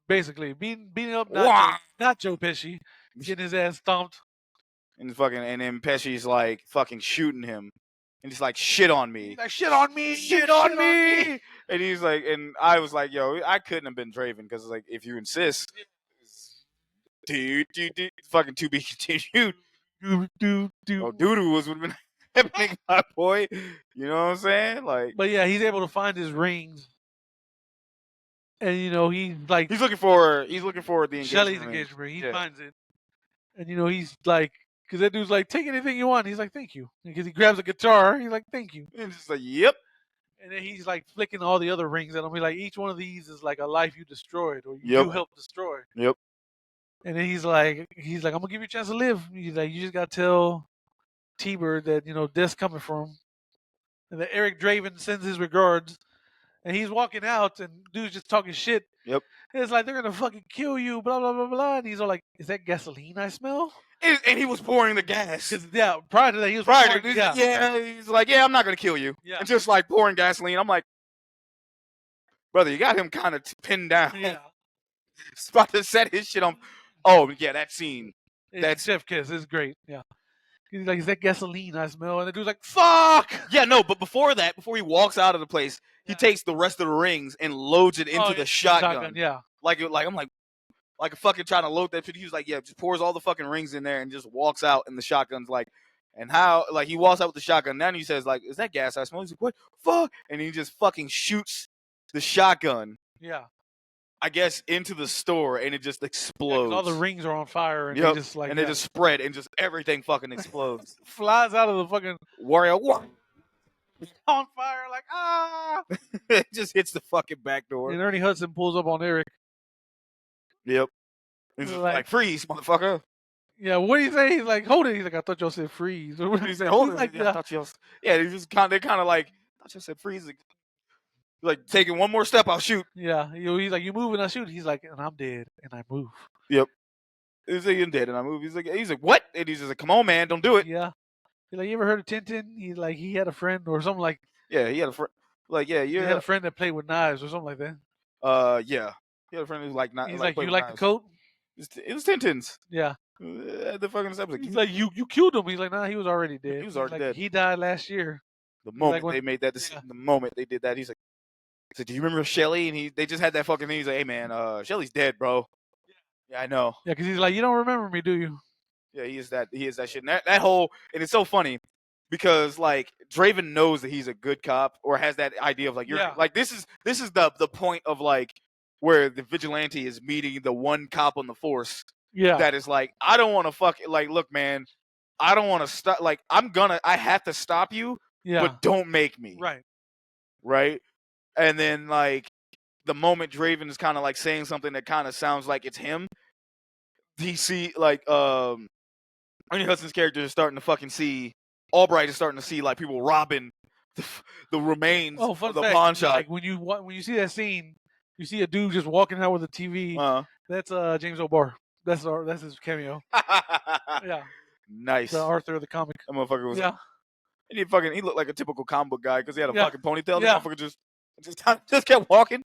S2: Basically. Beating up not Joe Pesci. Getting his ass stomped.
S1: And then Pesci's like fucking shooting him. And he's like, shit on me.
S2: He's like, shit on me.
S1: Shit on me. And he's like, and I was like, yo, I couldn't have been Draven because like, if you insist, dude, fucking to be continued. Oh, doo-doo would have been happening, my boy. You know what I'm saying? Like,
S2: but yeah, he's able to find his rings. And he's like,
S1: he's looking for the engagement.
S2: Shelly's engagement ring. He finds it. And he's like, because that dude's like, take anything you want. He's like, thank you. Because he grabs a guitar. He's like, thank you.
S1: And just like, yep.
S2: And then he's like flicking all the other rings at him. He's like, each one of these is like a life you destroyed or you helped destroy.
S1: Yep.
S2: And then he's like, I'm gonna give you a chance to live. He's like, you just gotta tell T-Bird that death's coming for him. And that Eric Draven sends his regards. And he's walking out, and dude's just talking shit.
S1: Yep.
S2: And it's like, they're gonna fucking kill you, blah blah blah blah. And he's all like, is that gasoline I smell?
S1: And he was pouring the gas.
S2: Yeah, prior to that, he was
S1: he's like, yeah, I'm not gonna kill you. Yeah. And just like pouring gasoline. I'm like, brother, you got him kind of pinned down.
S2: Yeah.
S1: He's about to set his shit on. Oh yeah, that scene.
S2: That chef kiss is great. Yeah. He's like, is that gasoline I smell? And the dude's like, fuck!
S1: Yeah, no, but before he walks out of the place, he takes the rest of the rings and loads it into the shotgun.
S2: Yeah.
S1: Like I'm like a fucking trying to load that shit. He was like, yeah, just pours all the fucking rings in there and just walks out, and the shotgun's like, and how, like, he walks out with the shotgun. Then he says, like, is that gas I smell? He's like, what? Fuck! And he just fucking shoots the shotgun.
S2: Yeah.
S1: I guess into the store, and it just explodes.
S2: All the rings are on fire, and they just
S1: they just spread, and just everything fucking explodes.
S2: Flies out of the fucking
S1: Wario
S2: on fire, like
S1: it just hits the fucking back door.
S2: And Ernie Hudson pulls up on Eric.
S1: Yep. He's like, freeze, motherfucker.
S2: Yeah, what do you say? He's like, hold it. He's like, I thought y'all said freeze.
S1: What did he say? Hold it. Like, I thought y'all. Yeah, they kind of like, I thought y'all said freeze. Like, taking one more step, I'll shoot.
S2: Yeah, he's like, you move and I shoot. He's like, and I'm dead and I move.
S1: Yep. He's like, you're dead and I move. He's like, what? And he's just like, come on, man, don't do it.
S2: Yeah. He's like, you ever heard of Tintin? He's like, he had a friend or something like.
S1: Yeah, he had a friend. Like, yeah,
S2: he had a friend that played with knives or something like that.
S1: Yeah. He had a friend who like not.
S2: He's like, you like the coat?
S1: It was Tintin's.
S2: Yeah.
S1: The fucking episode.
S2: He's like, you killed him. He's like, nah, he was already dead.
S1: He was already dead.
S2: He died last year.
S1: The moment they made that decision, the moment they did that, he's like, do you remember Shelly? And they just had that fucking thing. He's like, hey man, Shelly's dead, bro. Yeah, I know.
S2: Yeah, because he's like, you don't remember me, do you?
S1: Yeah, he is that shit. And that whole, and it's so funny because like Draven knows that he's a good cop or has that idea of like like this is the point of like where the vigilante is meeting the one cop on the force.
S2: Yeah.
S1: That is like, I don't want to like, look, man, I don't want to stop. Like, I have to stop you, but don't make me. Right. And then like the moment Draven is kind of like saying something that kind of sounds like it's him, he see like Ernie Hudson's character is starting to fucking see, Albright is starting to see like people robbing the remains of the pawn shop.
S2: Like when you see that scene, you see a dude just walking out with a TV. That's James O'Barr. That's his cameo. Yeah.
S1: Nice.
S2: The Arthur of the comic.
S1: That motherfucker was. Yeah. And he looked like a typical comic book guy because he had a fucking ponytail.
S2: Yeah.
S1: The motherfucker just kept walking.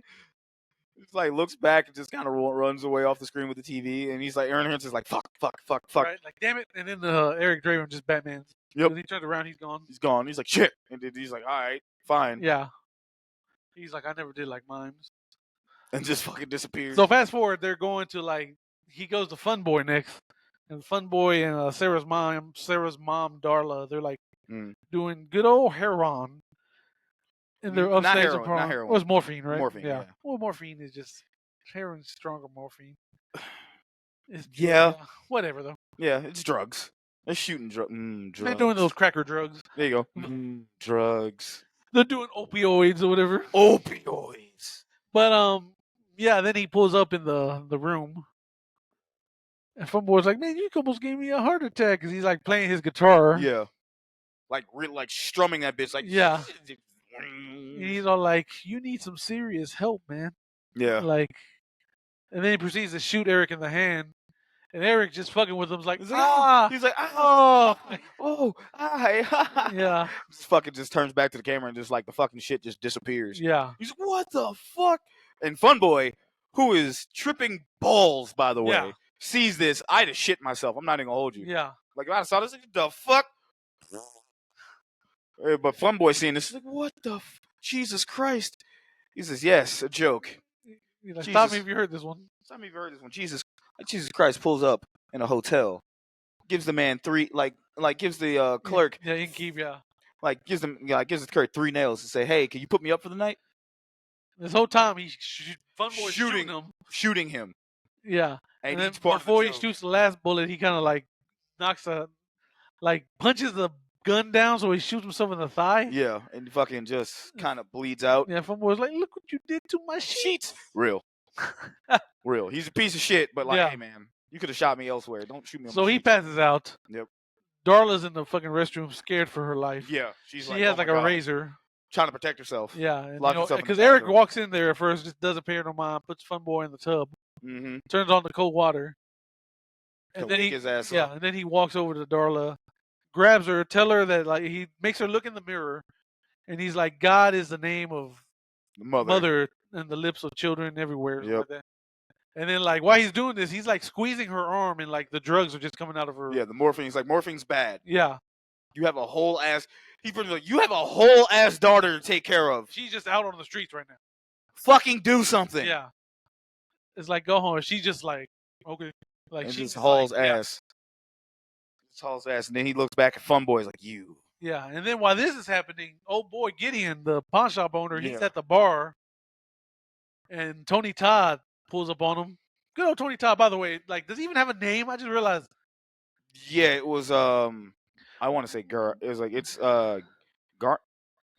S1: Just like looks back and just kind of runs away off the screen with the TV, and he's like, Ernie Hudson's like, fuck.
S2: Right, like damn it, and then Eric Draven just Batman.
S1: Yep.
S2: When he turned around, he's gone.
S1: He's like, shit, and he's like, all right, fine.
S2: Yeah. He's like, I never did like mimes.
S1: And just fucking disappeared.
S2: So fast forward, they're going to like, he goes to Fun Boy next, and Fun Boy and Sarah's mom, Darla, they're like doing good old heroin in their upstage
S1: not heroin.
S2: apartment.
S1: Not heroin.
S2: It was morphine, right?
S1: Morphine. Yeah.
S2: Well, morphine is just heroin's stronger morphine. It's
S1: yeah.
S2: Whatever though.
S1: Yeah, it's drugs. They're shooting drugs.
S2: They're doing those cracker drugs.
S1: There you go. Drugs.
S2: They're doing opioids or whatever.
S1: Opioids.
S2: But yeah. Then he pulls up in the room, and Funboy's like, "Man, you almost gave me a heart attack," because he's like playing his guitar.
S1: Yeah. Like strumming that bitch. Like
S2: yeah. And he's all like, "You need some serious help, man."
S1: Yeah.
S2: Like, and then he proceeds to shoot Eric in the hand. And Eric just fucking with him, like,
S1: he's like,
S2: yeah.
S1: Just turns back to the camera and just like the fucking shit just disappears.
S2: Yeah.
S1: He's like, what the fuck? And Funboy, who is tripping balls, by the way, sees this. I just shit myself. I'm not even gonna hold you.
S2: Yeah.
S1: Like, I saw this, like, the fuck? But Funboy seeing this, like, what the Jesus Christ? He says, yes, a joke.
S2: Like, stop me if you heard this one.
S1: Stop me if you heard this one. Jesus Christ pulls up in a hotel, gives the man gives the clerk.
S2: Yeah, innkeep, yeah.
S1: Like, gives the clerk 3 nails and say, hey, can you put me up for the night?
S2: This whole time, Funboy's
S1: shooting him.
S2: Yeah.
S1: And
S2: then before he shoots the last bullet, he kind of like punches the gun down, so he shoots himself in the thigh.
S1: Yeah, and fucking just kind of bleeds out.
S2: Yeah, Funboy's like, look what you did to my sheets.
S1: Real. Real. He's a piece of shit, but hey, man, you could have shot me elsewhere. Don't shoot me on
S2: So
S1: my
S2: he
S1: sheets.
S2: Passes out.
S1: Yep.
S2: Darla's in the fucking restroom, scared for her life.
S1: Yeah.
S2: She has like a razor.
S1: Trying to protect herself.
S2: Yeah. Because Eric walks in there at first, just does a paranormal, puts Funboy in the tub, turns on the cold water. And then
S1: his ass
S2: up. And then he walks over to Darla, grabs her, tell her that he makes her look in the mirror, and he's like, God is the name of
S1: the
S2: mother and the lips of children everywhere.
S1: Yep.
S2: Like that. And then while he's doing this, he's like squeezing her arm, and like the drugs are just coming out of her.
S1: Yeah, the morphine's morphine's bad.
S2: Yeah.
S1: You have a whole ass. He's like, you have a whole ass daughter to take care of.
S2: She's just out on the streets right now.
S1: Fucking do something.
S2: Yeah. It's like, go home. She's just like, okay. Like,
S1: and
S2: she
S1: just hauls ass. Just hauls ass. And then he looks back at Funboy's like, you.
S2: Yeah. And then while this is happening, old boy Gideon, the pawn shop owner, he's at the bar. And Tony Todd pulls up on him. Good old Tony Todd, by the way. Like, does he even have a name? I just realized.
S1: Yeah, it was, I want to say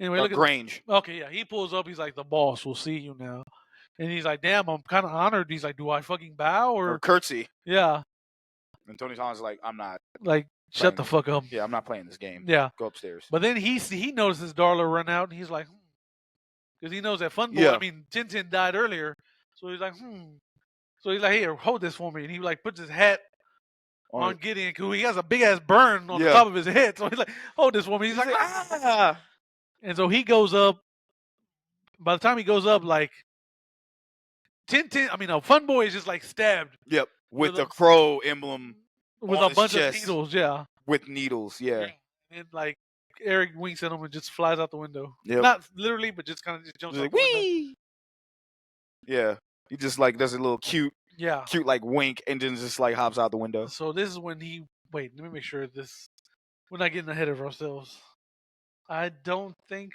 S2: Anyway, look
S1: Grange.
S2: Okay, yeah. He pulls up. He's like, the boss will see you now. And he's like, damn, I'm kind of honored. He's like, do I fucking bow or
S1: curtsy?
S2: Yeah.
S1: And Tony Todd's like, I'm not.
S2: Like, shut the fuck up.
S1: Yeah, I'm not playing this game.
S2: Yeah.
S1: Go upstairs.
S2: But then he notices Darla run out, and he's like, because he knows that Funboy, Tintin died earlier. So he's like, So he's like, here, hold this for me. And he like puts his hat on Gideon, because he has a big ass burn on the top of his head. So he's like, hold this for me. He's like, ah. And so he goes up. By the time he goes up, like, Funboy is just like stabbed.
S1: Yep. With the crow emblem.
S2: With a bunch of needles, yeah.
S1: With needles, yeah.
S2: And like, Eric winks at him and just flies out the window.
S1: Yep.
S2: Not literally, but just kind of jumps out the window.
S1: Yeah. He just like does a little cute like wink and then just like hops out the window.
S2: So this is when wait, let me make sure we're not getting ahead of ourselves. I don't think.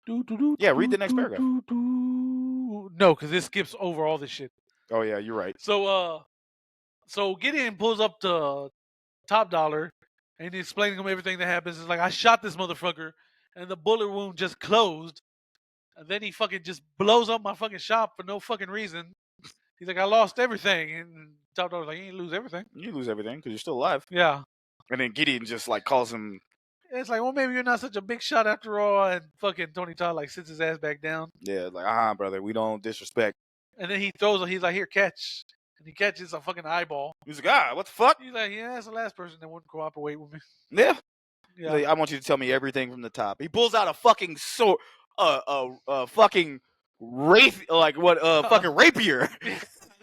S1: Yeah, read the next paragraph.
S2: No, because this skips over all this shit.
S1: Oh yeah, you're right.
S2: So Gideon pulls up to Top Dollar and he's explaining to him everything that happens. It's like, I shot this motherfucker and the bullet wound just closed. And then he fucking just blows up my fucking shop for no fucking reason. He's like, I lost everything. And Top Dollar's like, you didn't lose everything.
S1: You lose everything because you're still alive.
S2: Yeah.
S1: And then Gideon just like calls him.
S2: It's like, well, maybe you're not such a big shot after all. And fucking Tony Todd like sits his ass back down.
S1: Yeah, like, brother, we don't disrespect.
S2: And then he's like, here, catch. And he catches a fucking eyeball.
S1: He's like, what the fuck?
S2: He's like, yeah, that's the last person that wouldn't cooperate with me.
S1: Yeah. Like, I want you to tell me everything from the top. He pulls out a fucking sword, fucking fucking rapier.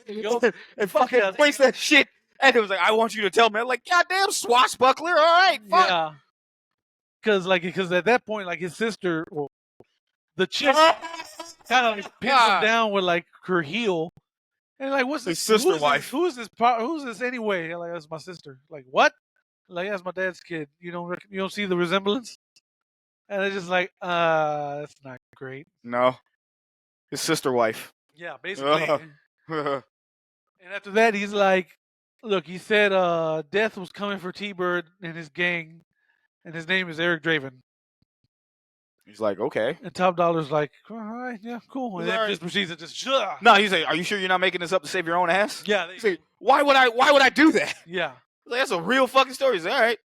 S1: And fucking points that shit. And it was like, I want you to tell me. I'm like, goddamn swashbuckler, all right, fuck.
S2: Yeah. Because at that point, like, his sister, the chick kind of like pins him down with like her heel. And like, what's this?
S1: His sister wife.
S2: Who's this anyway? And like, that's my sister. Like, what? Like, that's my dad's kid. You don't see the resemblance? And it's just like, that's not great.
S1: No. His sister wife.
S2: Yeah, basically. And after that, he's like, look, he said Death was coming for T-Bird and his gang, and his name is Eric Draven.
S1: He's like, okay.
S2: And Top Dollar's like, all right, yeah, cool. And then
S1: Right.
S2: just proceeds to just,
S1: no, he's like, are you sure you're not making this up to save your own ass?
S2: Yeah.
S1: He's like, why would I do that?
S2: Yeah.
S1: Like, that's a real fucking story. He's like, all right,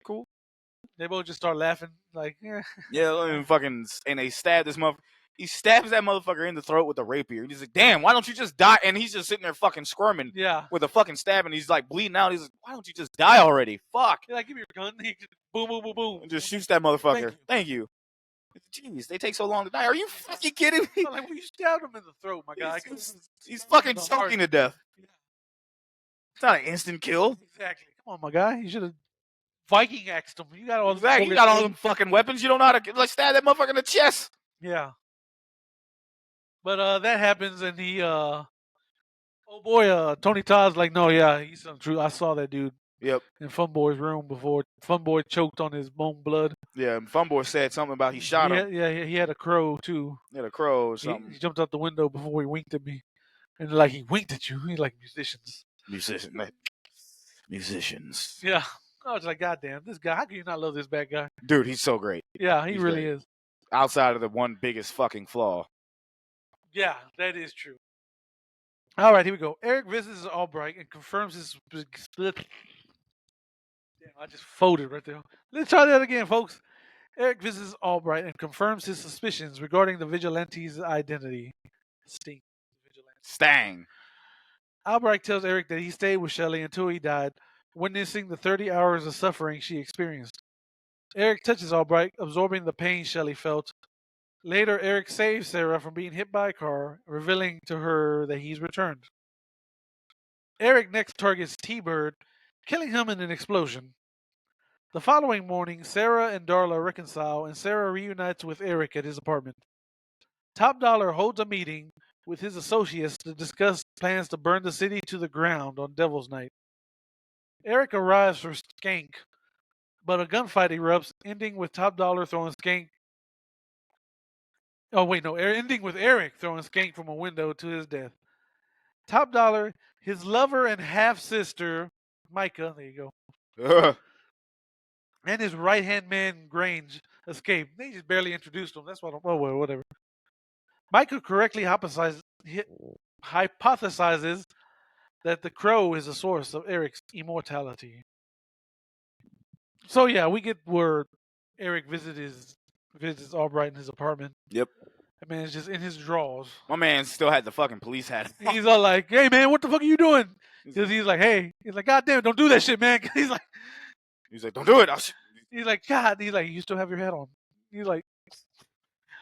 S1: cool.
S2: They both just start laughing, like, yeah.
S1: Yeah, and they stab this motherfucker. He stabs that motherfucker in the throat with a rapier. He's like, damn, why don't you just die? And he's just sitting there fucking squirming with a fucking stab, and he's like bleeding out. He's like, why don't you just die already? Fuck.
S2: He's like, give me your gun. He just boom, boom, boom, boom.
S1: And just shoots that motherfucker. Thank you. Jeez, they take so long to die. Are you fucking kidding me?
S2: I'm like, well, you stabbed him in the throat, my guy.
S1: He's fucking choking to death. Yeah. It's not an instant kill.
S2: Exactly. Come on, my guy. You should have Viking axed him. You got all
S1: you got all them fucking weapons. You don't know how to stab that motherfucker in the chest.
S2: Yeah. But that happens, and he oh boy, Tony Todd's like, no, yeah, he's some true. I saw that dude.
S1: Yep.
S2: In Funboy's room before Funboy choked on his own blood.
S1: Yeah, and Funboy said something about he shot him.
S2: Yeah, he had a crow too.
S1: He had a crow or something.
S2: He jumped out the window before he winked at me, and like he winked at you. He's like musicians.
S1: Musicians.
S2: Yeah. I was like, God damn, this guy. How can you not love this bad guy?
S1: Dude, he's so great.
S2: Yeah, he's really great. Is.
S1: Outside of the one biggest fucking flaw.
S2: Yeah, that is true. All right, here we go. Eric visits Albright and confirms his split. Damn, I just folded right there. Let's try that again, folks. Eric visits Albright and confirms his suspicions regarding the vigilante's identity.
S1: Stang.
S2: Albright tells Eric that he stayed with Shelley until he died, witnessing the 30 hours of suffering she experienced. Eric touches Albright, absorbing the pain Shelley felt. Later, Eric saves Sarah from being hit by a car, revealing to her that he's returned. Eric next targets T-Bird, killing him in an explosion. The following morning, Sarah and Darla reconcile, and Sarah reunites with Eric at his apartment. Top Dollar holds a meeting with his associates to discuss plans to burn the city to the ground on Devil's Night. Eric arrives for Skank, but a gunfight erupts, ending with Top Dollar throwing Skank. Oh, wait, no, ending with Eric throwing Skank from a window to his death. Top Dollar, his lover and half-sister, Micah, there you go, and his right-hand man, Grange, escape. They just barely introduced him. That's what I'm, well, whatever. Micah correctly hypothesizes that the crow is the source of Eric's immortality. So, yeah, we get where Eric visits Albright in his apartment.
S1: Yep.
S2: That man's just in his drawers.
S1: My man still had the fucking police hat.
S2: He's all like, hey, man, what the fuck are you doing? Because he's like, hey. He's like, God damn it, don't do that shit, man. He's like,
S1: don't do it.
S2: He's like, God. He's like, you still have your hat on. He's like.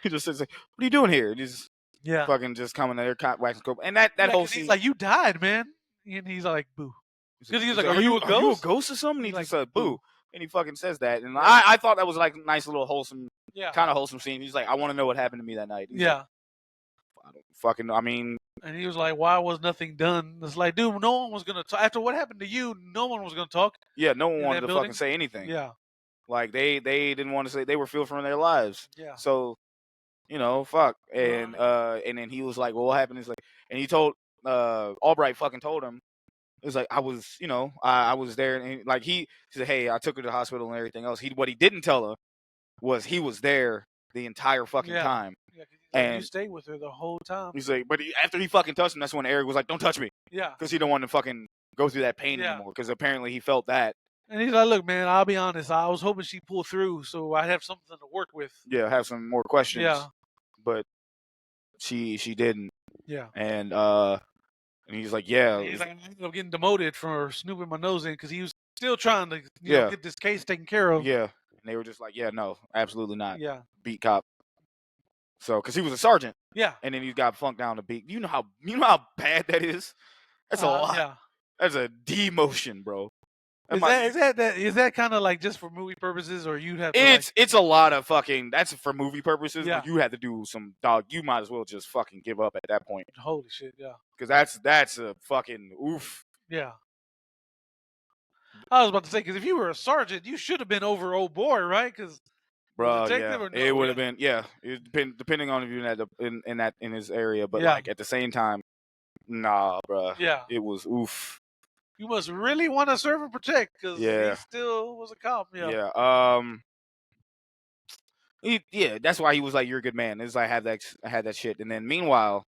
S1: He just says, like, what are you doing here? He's fucking just coming there, waxing scope. And that whole scene.
S2: He's like, you died, man. And he's like, boo.
S1: Because he was like, are you a ghost? Are you a ghost or something? He's like, boo. And he fucking says that. And I thought that was like a nice little wholesome, kind of wholesome scene. He's like, I want to know what happened to me that night. He's like, I don't fucking know. I mean.
S2: And he was like, why was nothing done? It's like, dude, no one was going to talk. After what happened to you, no one was going to talk.
S1: Yeah, no one wanted to fucking say anything.
S2: Yeah.
S1: Like, they didn't want to say, they were filtering their lives.
S2: Yeah.
S1: So, fuck. And then he was like, well, what happened? He's like, and he told, Albright fucking told him, it was like, I was, I was there. And like, he said, hey, I took her to the hospital and everything else. What he didn't tell her was he was there the entire fucking time.
S2: Yeah, and you stayed with her the whole time.
S1: He's like, but after he fucking touched him, that's when Eric was like, don't touch me.
S2: Yeah.
S1: Because he don't want to fucking go through that pain anymore. Because apparently he felt that.
S2: And he's like, look, man, I'll be honest. I was hoping she'd pull through so I'd have something to work with.
S1: Yeah, have some more questions.
S2: Yeah.
S1: But she didn't.
S2: Yeah.
S1: And he's like, yeah.
S2: He's like, I ended up getting demoted for snooping my nose in because he was still trying to get this case taken care of.
S1: Yeah. And they were just like, yeah, no, absolutely not.
S2: Yeah.
S1: Beat cop. So, because he was a sergeant.
S2: Yeah.
S1: And then he got flunked down to beat. You know how bad that is? That's a lot. Yeah. That's a demotion, bro.
S2: Is that kind of like just for movie purposes, or you'd have to
S1: it's a lot of fucking, that's for movie purposes,
S2: yeah.
S1: But you have to do some, dog, you might as well just fucking give up at that point.
S2: Holy shit, yeah.
S1: Because that's a fucking oof.
S2: Yeah. I was about to say, because if you were a sergeant, you should have been over old boy, right? Because
S1: Bro,
S2: detective
S1: yeah,
S2: or no?
S1: it would have been, it depending on if you're in his area, but
S2: Yeah.
S1: like at the same time, nah, bro,
S2: Yeah.
S1: it was oof.
S2: You must really want to serve and protect, because
S1: Yeah.
S2: he still was a cop. Yeah.
S1: Yeah, that's why he was like, "You're a good man." It's like I had that shit, and then meanwhile,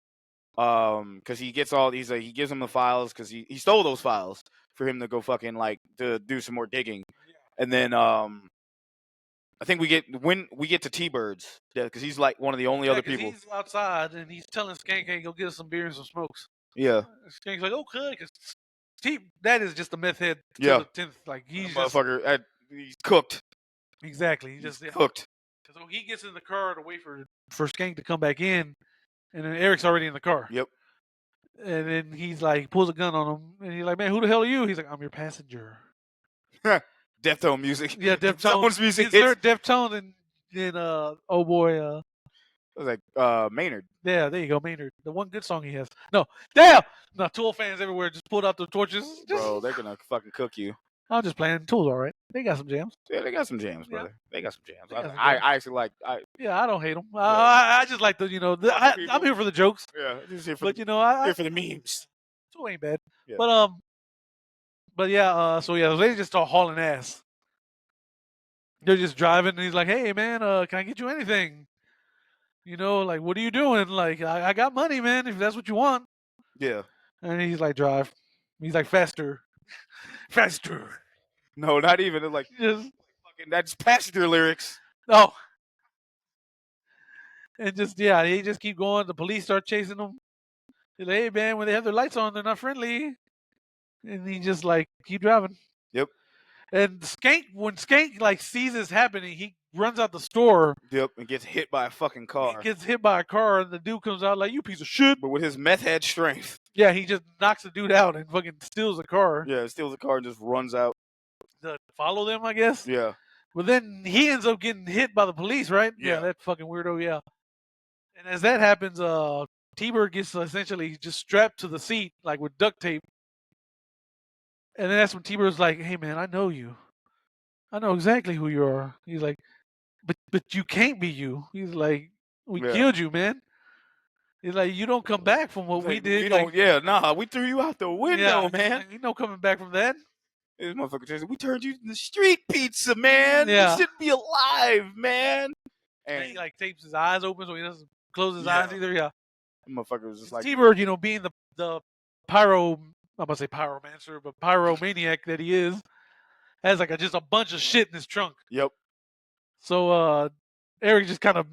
S1: because he gets he gives him the files because he stole those files for him to go fucking like to do some more digging, and then I think we get to T-Birds, yeah, because he's like one of the only other people.
S2: He's outside and he's telling Skank, "Hey, go get us some beer and some smokes."
S1: Yeah,
S2: Skank's like, "Okay," because that is just a meth head to
S1: yeah,
S2: the 10th. Like he's
S1: that
S2: just
S1: motherfucker, he's cooked.
S2: exactly.
S1: He's cooked.
S2: So he gets in the car to wait for Skank to come back in, and then Eric's already in the car.
S1: Yep.
S2: And then he's like, pulls a gun on him, and he's like, "Man, who the hell are you?" He's like, "I'm your passenger."
S1: Deftone music.
S2: Yeah,
S1: Deftones music.
S2: It's their Deftone, and then oh boy,
S1: it was like Maynard.
S2: Yeah, there you go, Maynard. The one good song he has. No, damn! No, Tool fans everywhere just pulled out the torches.
S1: Bro, they're gonna fucking cook you.
S2: I'm just playing. Tool's all right. They got some jams.
S1: Yeah, they got some jams, brother.
S2: Yeah.
S1: They got some jams.
S2: Got some
S1: I
S2: jams.
S1: actually like.
S2: Yeah, I don't hate them.
S1: Yeah.
S2: I just like the I'm here for the jokes.
S1: Yeah, just here for
S2: But
S1: here for the memes.
S2: Tool ain't bad.
S1: Yeah.
S2: But yeah. So yeah, they just start hauling ass. They're just driving, and he's like, "Hey man, can I get you anything? Like, what are you doing? Like, I got money, man. If that's what you want."
S1: Yeah.
S2: And he's like, "Drive." He's like, "Faster, faster."
S1: No, not even. It's like
S2: Just
S1: fucking that's passenger lyrics.
S2: no. And he just keep going. The police start chasing him. He's like, "Hey man, when they have their lights on, they're not friendly." And he just like keep driving.
S1: Yep.
S2: And when Skank like sees this happening, he runs out the store.
S1: Yep, and gets hit by a fucking car.
S2: He gets hit by a car, and the dude comes out like, "You piece of shit!"
S1: But with his meth head strength.
S2: Yeah, he just knocks the dude out and fucking steals the car.
S1: Yeah, steals the car and just runs out.
S2: To follow them, I guess.
S1: Yeah.
S2: But then he ends up getting hit by the police, right?
S1: Yeah.
S2: That fucking weirdo. Yeah. And as that happens, T-Bird gets essentially just strapped to the seat like with duct tape. And then that's when T-Bird's like, "Hey man, I know you. I know exactly who you are." He's like, but you can't be you. He's like, "We killed you, man." He's like, "You don't come back from what we did."
S1: You don't. Yeah, nah, we threw you out the window, man.
S2: You no coming back from that.
S1: This motherfucker says, "We turned you into street pizza, man.
S2: Yeah.
S1: You shouldn't be alive, man."
S2: And he like tapes his eyes open so he doesn't close his eyes either. Yeah.
S1: The motherfucker was just like
S2: T-Bird, being the pyro, I'm about to say pyromancer, but pyromaniac that he is, has like just a bunch of shit in his trunk.
S1: Yep.
S2: So Eric just kind of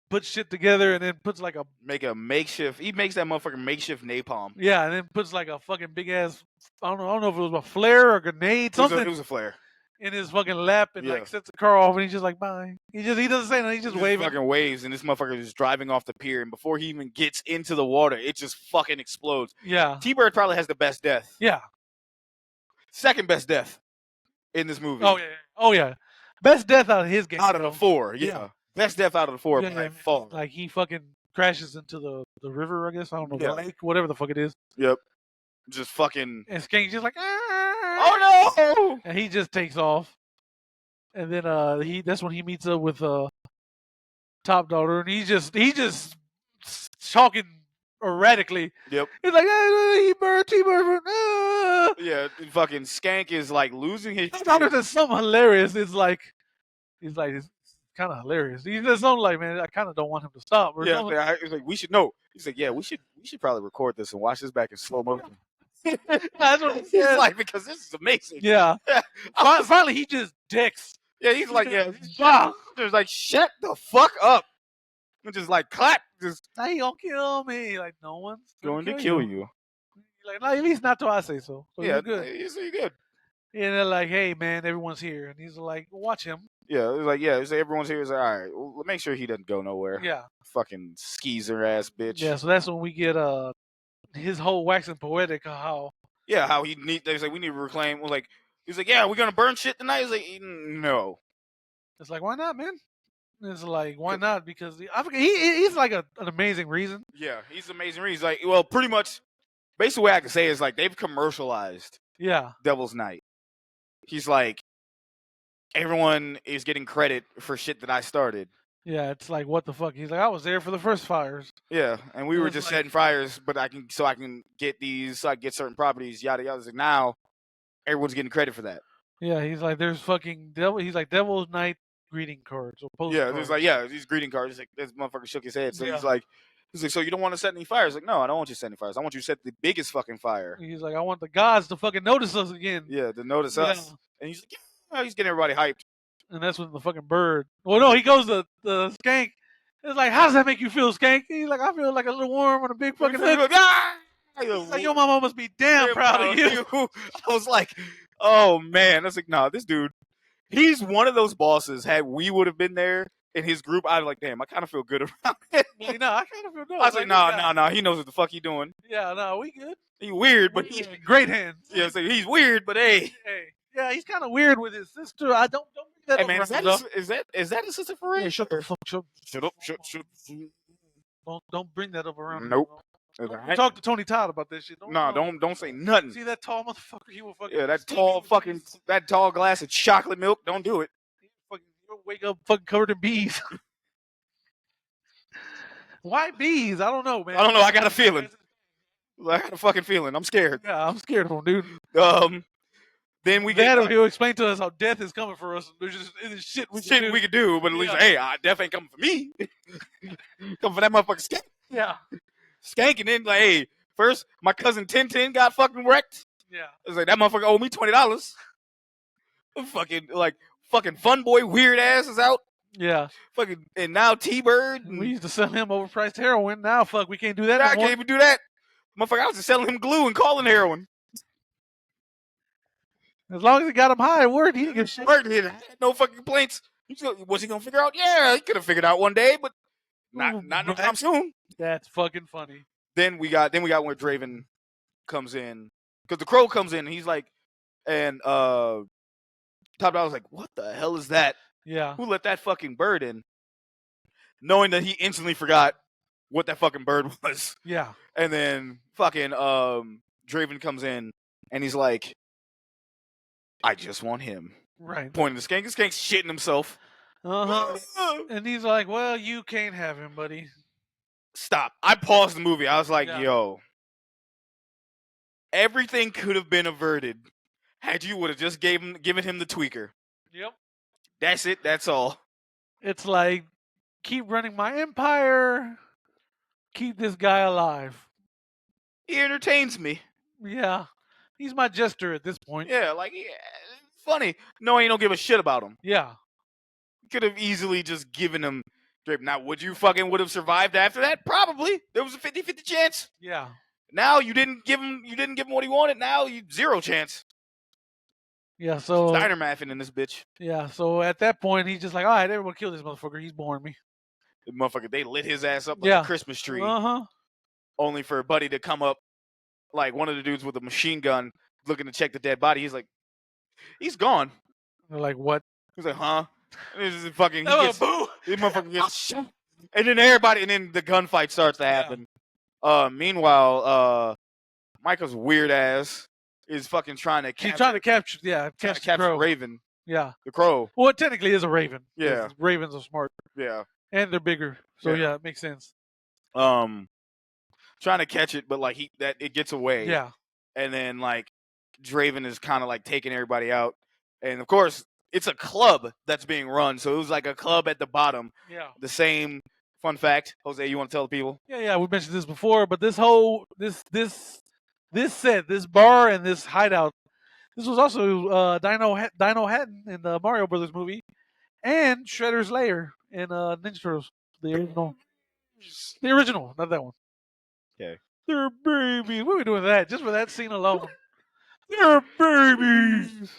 S2: puts shit together and then puts like
S1: make a makeshift. He makes that motherfucker makeshift napalm.
S2: Yeah, and then puts like a fucking big ass. I don't know if it was a flare or a grenade, something.
S1: It was a flare.
S2: In his fucking lap and like sets the car off and he's just like, "Bye." He doesn't say nothing. He just waving.
S1: Fucking waves and this motherfucker is driving off the pier and before he even gets into the water, it just fucking explodes.
S2: Yeah.
S1: T-Bird probably has the best death.
S2: Yeah.
S1: Second best death in this movie.
S2: Oh yeah. Oh yeah. Best death out of his game.
S1: Out of the four, yeah. Best death out of the four by far.
S2: Like he fucking crashes into the river, I guess. I don't know, the lake, whatever the fuck it is.
S1: Yep. Just fucking.
S2: And Skank's just like,
S1: "Oh no!"
S2: And he just takes off. And then that's when he meets up with Top Daughter, and he's just talking erratically.
S1: Yep.
S2: He's like, T-Bird.
S1: Yeah, fucking Skank is like losing his.
S2: Top Daughter says something hilarious. It's kind of hilarious. He says something like, "Man, I kind of don't want him to stop." Or
S1: yeah, it's like we should know. He's like, "Yeah, we should probably record this and watch this back in slow motion."
S2: That's what
S1: he's like, because this is amazing.
S2: Yeah. Finally, he just dicks.
S1: Yeah, he's like, just like, "Shut the fuck up," and just like clap. Just,
S2: "Now you gonna kill me?" Like, no one's
S1: going to kill you.
S2: Like, no, at least not till I say so. So
S1: yeah,
S2: you're good.
S1: You're good.
S2: And they're like, "Hey, man, everyone's here," and he's like, "Watch him."
S1: Yeah, it was like, it's like everyone's here. It's like, all right, well, make sure he doesn't go nowhere.
S2: Yeah.
S1: Fucking skeezer ass bitch.
S2: Yeah, so that's when we get his whole waxing poetic how.
S1: Yeah, how they was like, we need to reclaim. He's like, "Yeah, we're gonna burn shit tonight." He's like, "No."
S2: It's like, why not, man? It's like, why not? Because he's like an amazing reason.
S1: Yeah, he's an amazing reason. He's like, well, pretty much, basically, the way I can say is like they've commercialized.
S2: Yeah.
S1: Devil's Night. he's like, everyone is getting credit for shit that I started.
S2: Yeah, it's like, what the fuck? He's like, I was there for the first fires.
S1: Yeah, and we were just setting fires, but I can get these, so I can get certain properties, yada yada. Like, now everyone's getting credit for that.
S2: Yeah, he's like, there's fucking devil. He's like, Devil's Night greeting cards or postcards.
S1: Yeah, there's like, these greeting cards. He's like, this motherfucker shook his head. So he's like, so you don't want to set any fires? Like, no, I don't want you to set any fires. I want you to set the biggest fucking fire.
S2: He's like, I want the gods to fucking notice us again.
S1: Yeah, to notice us. And he's like, yeah, he's getting everybody hyped.
S2: And that's when the fucking bird. Well, no, he goes to the skank. It's like, how does that make you feel, skank? He's like, I feel like a little worm on a big fucking hook. He's like, your mama must be damn proud of you.
S1: I was like, oh man. I was like, nah, this dude, he's one of those bosses. Had we would have been there in his group, I'd be like, damn, I kind of feel good around it.
S2: Like, no, I kind of feel good.
S1: I was like, nah, he knows what the fuck he doing.
S2: Yeah, no, we good.
S1: He weird, but he's
S2: great hands.
S1: Yeah, so he's weird, but hey.
S2: Yeah, he's kind of weird with his sister. I don't bring that up.
S1: Man, is that his sister for real?
S2: Yeah, shut the fuck up.
S1: Shut up.
S2: Don't bring that up around.
S1: Nope.
S2: Talk to Tony Todd about this shit.
S1: Don't say nothing.
S2: See that tall motherfucker? He will fucking.
S1: Yeah, that tall glass of chocolate milk. Don't do it.
S2: You'll wake up fucking covered in bees. Why bees? I don't know, man.
S1: I don't know. I got a feeling. I got a fucking feeling. I'm scared.
S2: Yeah, I'm scared of him, dude.
S1: Then we
S2: he'll explain to us how death is coming for us. There's just shit we
S1: can do, but at least, hey, death ain't coming for me. Coming for that motherfucker skank.
S2: Yeah.
S1: Skank, and then like, hey, first my cousin Tintin got fucking wrecked.
S2: Yeah.
S1: It was like, that motherfucker owed me $20. Fucking fun boy weird ass is out.
S2: Yeah.
S1: Fucking, and now T-Bird.
S2: We used to sell him overpriced heroin. Now fuck, we can't do that.
S1: I can't even do that. Motherfucker, I was just selling him glue and calling heroin.
S2: As long as he got him high, it worked. He didn't get shit.
S1: He had no fucking complaints. Was he gonna figure out? Yeah, he could have figured out one day, but not no time soon.
S2: That's fucking funny.
S1: Then we got where Draven comes in, because the Crow comes in and he's like, and Top Dog was like, what the hell is that?
S2: Yeah.
S1: Who let that fucking bird in? Knowing that he instantly forgot what that fucking bird was.
S2: Yeah.
S1: And then fucking Draven comes in and he's like, I just want him.
S2: Right.
S1: Pointing to Skank. Skank's shitting himself.
S2: And he's like, well, you can't have him, buddy.
S1: Stop. I paused the movie. I was like, yo. Everything could have been averted had you would have just given him the tweaker.
S2: Yep.
S1: That's it. That's all.
S2: It's like, keep running my empire. Keep this guy alive.
S1: He entertains me.
S2: Yeah. He's my jester at this point.
S1: Yeah, funny. No, you don't give a shit about him.
S2: Yeah.
S1: Could have easily just given him Draven. Now, would you fucking would have survived after that? Probably. There was a 50-50 chance.
S2: Yeah.
S1: Now you didn't give him what he wanted. Now you 0 chance.
S2: Yeah, so
S1: Steiner maffing in this bitch.
S2: Yeah, so at that point he's just like, all right, everyone kill this motherfucker. He's boring me.
S1: The motherfucker, they lit his ass up like a Christmas tree. Only for Buddy to come up, like one of the dudes with a machine gun looking to check the dead body. He's like, he's gone.
S2: They're like, what?
S1: He's like, huh? And this is fucking, this motherfucker gets shot. And then the gunfight starts to happen. Yeah. Meanwhile, Michael's weird ass is fucking trying to capture Raven.
S2: Yeah.
S1: The Crow.
S2: Well, it technically is a Raven.
S1: Yeah.
S2: Ravens are smart.
S1: Yeah.
S2: And they're bigger. So yeah, it makes sense.
S1: Trying to catch it, but like it gets away.
S2: Yeah.
S1: And then like Draven is kind of like taking everybody out. And of course, it's a club that's being run. So it was like a club at the bottom.
S2: Yeah.
S1: The same fun fact. Jose, you want to tell the people?
S2: Yeah, we mentioned this before, but this whole this set, this bar and this hideout, this was also Dino Hatton in the Mario Brothers movie, and Shredder's Lair in Ninja Turtles, the original, not that one.
S1: Okay.
S2: They're babies. What are we doing with that? Just for that scene alone. They're babies.